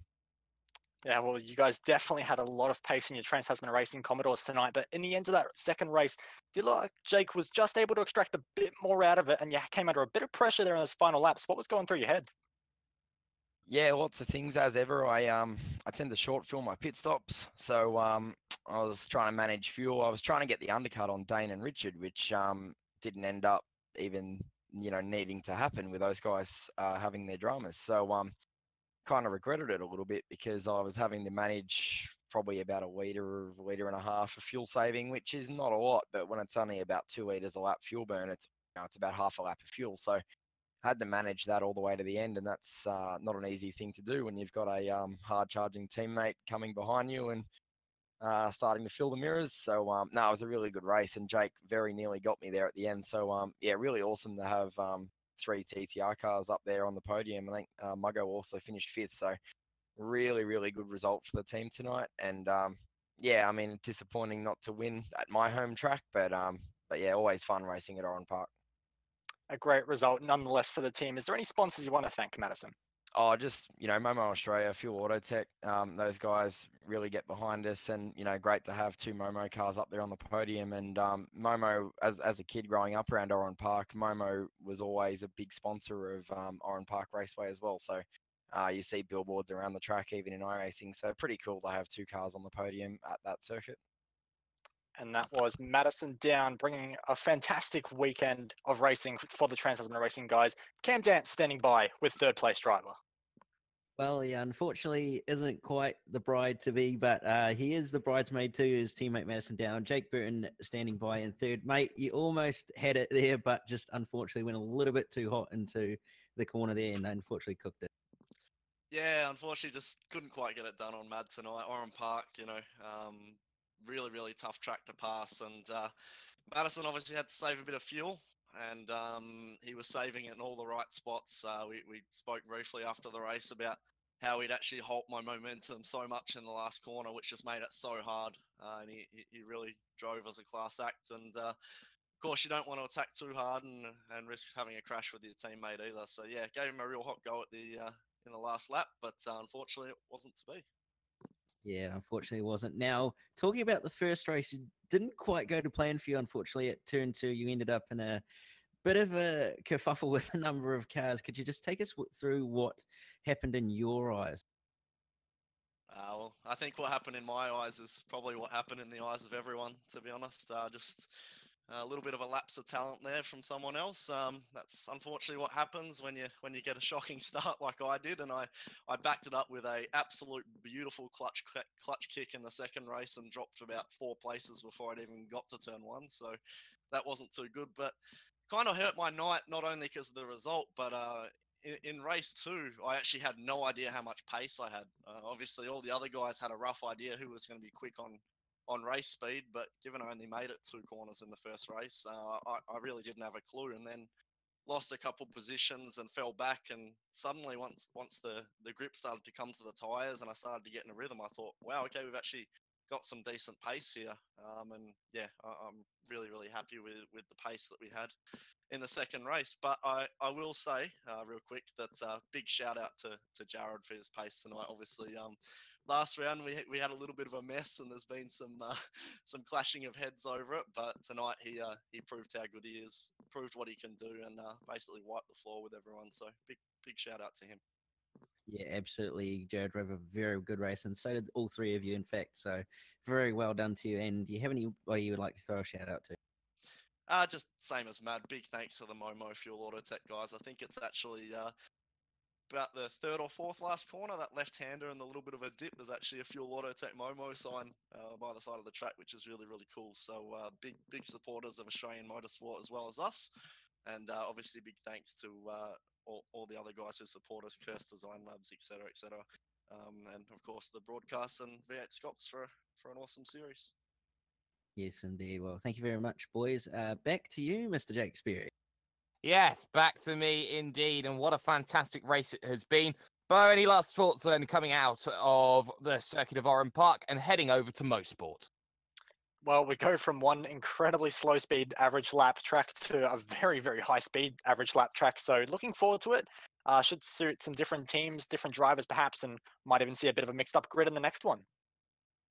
Yeah, well, you guys definitely had a lot of pace in your Trans-Tasman Racing Commodores tonight, but in the end of that second race, did look like Jake was just able to extract a bit more out of it, and yeah, came under a bit of pressure there in those final laps. What was going through your head? Yeah, lots of things as ever. I tend to short film my pit stops, so I was trying to manage fuel. I was trying to get the undercut on Dane and Richard, which didn't end up even needing to happen with those guys having their dramas. So kind of regretted it a little bit because I was having to manage probably about a liter and a half of fuel saving, which is not a lot, but when it's only about 2 liters a lap fuel burn, it's about half a lap of fuel. So I had to manage that all the way to the end, and that's not an easy thing to do when you've got a hard charging teammate coming behind you and starting to fill the mirrors. So no, it was a really good race, and Jake very nearly got me there at the end. So yeah, really awesome to have 3 TTR cars up there on the podium. I think Muggo also finished 5th, so really, really good result for the team tonight. And yeah, I mean, disappointing not to win at my home track, but yeah, always fun racing at Oran Park. A great result nonetheless for the team. Is there any sponsors you want to thank, Madison? Oh, just, Momo Australia, Fuel Auto Tech, those guys really get behind us, and, great to have 2 Momo cars up there on the podium. And Momo, as a kid growing up around Oran Park, Momo was always a big sponsor of Oran Park Raceway as well. So you see billboards around the track, even in iRacing. So pretty cool to have 2 cars on the podium at that circuit. And that was Madison Down, bringing a fantastic weekend of racing for the Trans-Tasman Racing guys. Cam Dance standing by with third place driver. Well, he unfortunately isn't quite the bride-to-be, but he is the bridesmaid too, his teammate Madison Down. Jake Burton standing by in third. Mate, you almost had it there, but just unfortunately went a little bit too hot into the corner there and unfortunately cooked it. Yeah, unfortunately, just couldn't quite get it done on Mad tonight. Oran Park, really, really tough track to pass. And Madison obviously had to save a bit of fuel, and he was saving it in all the right spots. We spoke briefly after the race about how he'd actually halt my momentum so much in the last corner, which just made it so hard. And he really drove as a class act. And of course, you don't want to attack too hard and risk having a crash with your teammate either. So yeah, gave him a real hot go at the in the last lap, but unfortunately it wasn't to be. Yeah, unfortunately it wasn't. Now, talking about the first race, it didn't quite go to plan for you, unfortunately. At turn 2, you ended up in a bit of a kerfuffle with a number of cars. Could you just take us through what happened in your eyes? Well, I think what happened in my eyes is probably what happened in the eyes of everyone, to be honest. Just a little bit of a lapse of talent there from someone else. That's unfortunately what happens when you get a shocking start like I did, and I backed it up with a absolute beautiful clutch kick in the second race and dropped about 4 places before I'd even got to turn 1. So that wasn't too good, but kind of hurt my night, not only because of the result, but in race 2, I actually had no idea how much pace I had. Obviously, all the other guys had a rough idea who was going to be quick on race speed, but given I only made it 2 corners in the first race, I really didn't have a clue, and then lost a couple positions and fell back. And suddenly, once the grip started to come to the tires and I started to get in a rhythm, I thought, wow, okay, we've actually got some decent pace here. And yeah, I'm really, really happy with the pace that we had in the second race. But I will say real quick that big shout out to Jared for his pace tonight. Obviously, last round we had a little bit of a mess, and there's been some clashing of heads over it. But tonight he proved how good he is, proved what he can do, and basically wiped the floor with everyone. So big shout out to him. Yeah, absolutely. Jared drove a very good race, and so did all 3 of you, in fact. So very well done to you. And do you have anybody you would like to throw a shout out to? Just same as Mad. Big thanks to the Momo Fuel Auto Tech guys. I think it's actually about the 3rd or 4th last corner, that left-hander and the little bit of a dip. There's actually a Fuel Auto Tech Momo sign by the side of the track, which is really, really cool. So big supporters of Australian motorsport as well as us. And obviously big thanks to all the other guys who support us, Curse Design Labs, etc., etc. And of course the broadcasts and V8SCOPS for an awesome series. Yes, indeed. Well, thank you very much, boys. Back to you, Mr. Jake Sperry. Yes, back to me indeed. And what a fantastic race it has been. Bo, any last thoughts then coming out of the circuit of Oran Park and heading over to Mosport? Well, we go from one incredibly slow speed average lap track to a very, very high speed average lap track. So looking forward to it. Should suit some different teams, different drivers perhaps, and might even see a bit of a mixed up grid in the next one.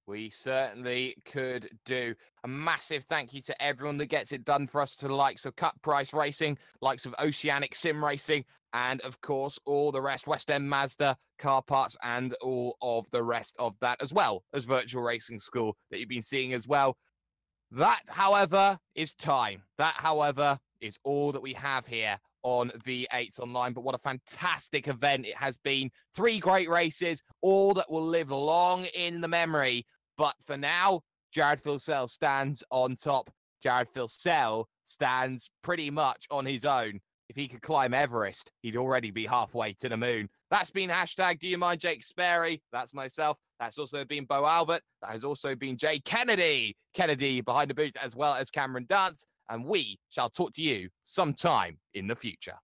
We certainly could do. A massive thank you to everyone that gets it done for us, to the likes of Cut Price Racing, likes of Oceanic Sim Racing, and of course, all the rest, West End Mazda, Car Parts, and all of the rest of that, as well as Virtual Racing School that you've been seeing as well. That, however, is time. That, however, is all that we have here on V8s Online. But what a fantastic event it has been. 3 great races, all that will live long in the memory. But for now, Jared Filsell stands on top. Jared Filsell stands pretty much on his own. If he could climb Everest, he'd already be halfway to the moon. That's been hashtag Do You Mind Jake Sperry. That's myself. That's also been Bo Albert. That has also been Jay Kennedy. Kennedy behind the booth, as well as Cameron Dance. And we shall talk to you sometime in the future.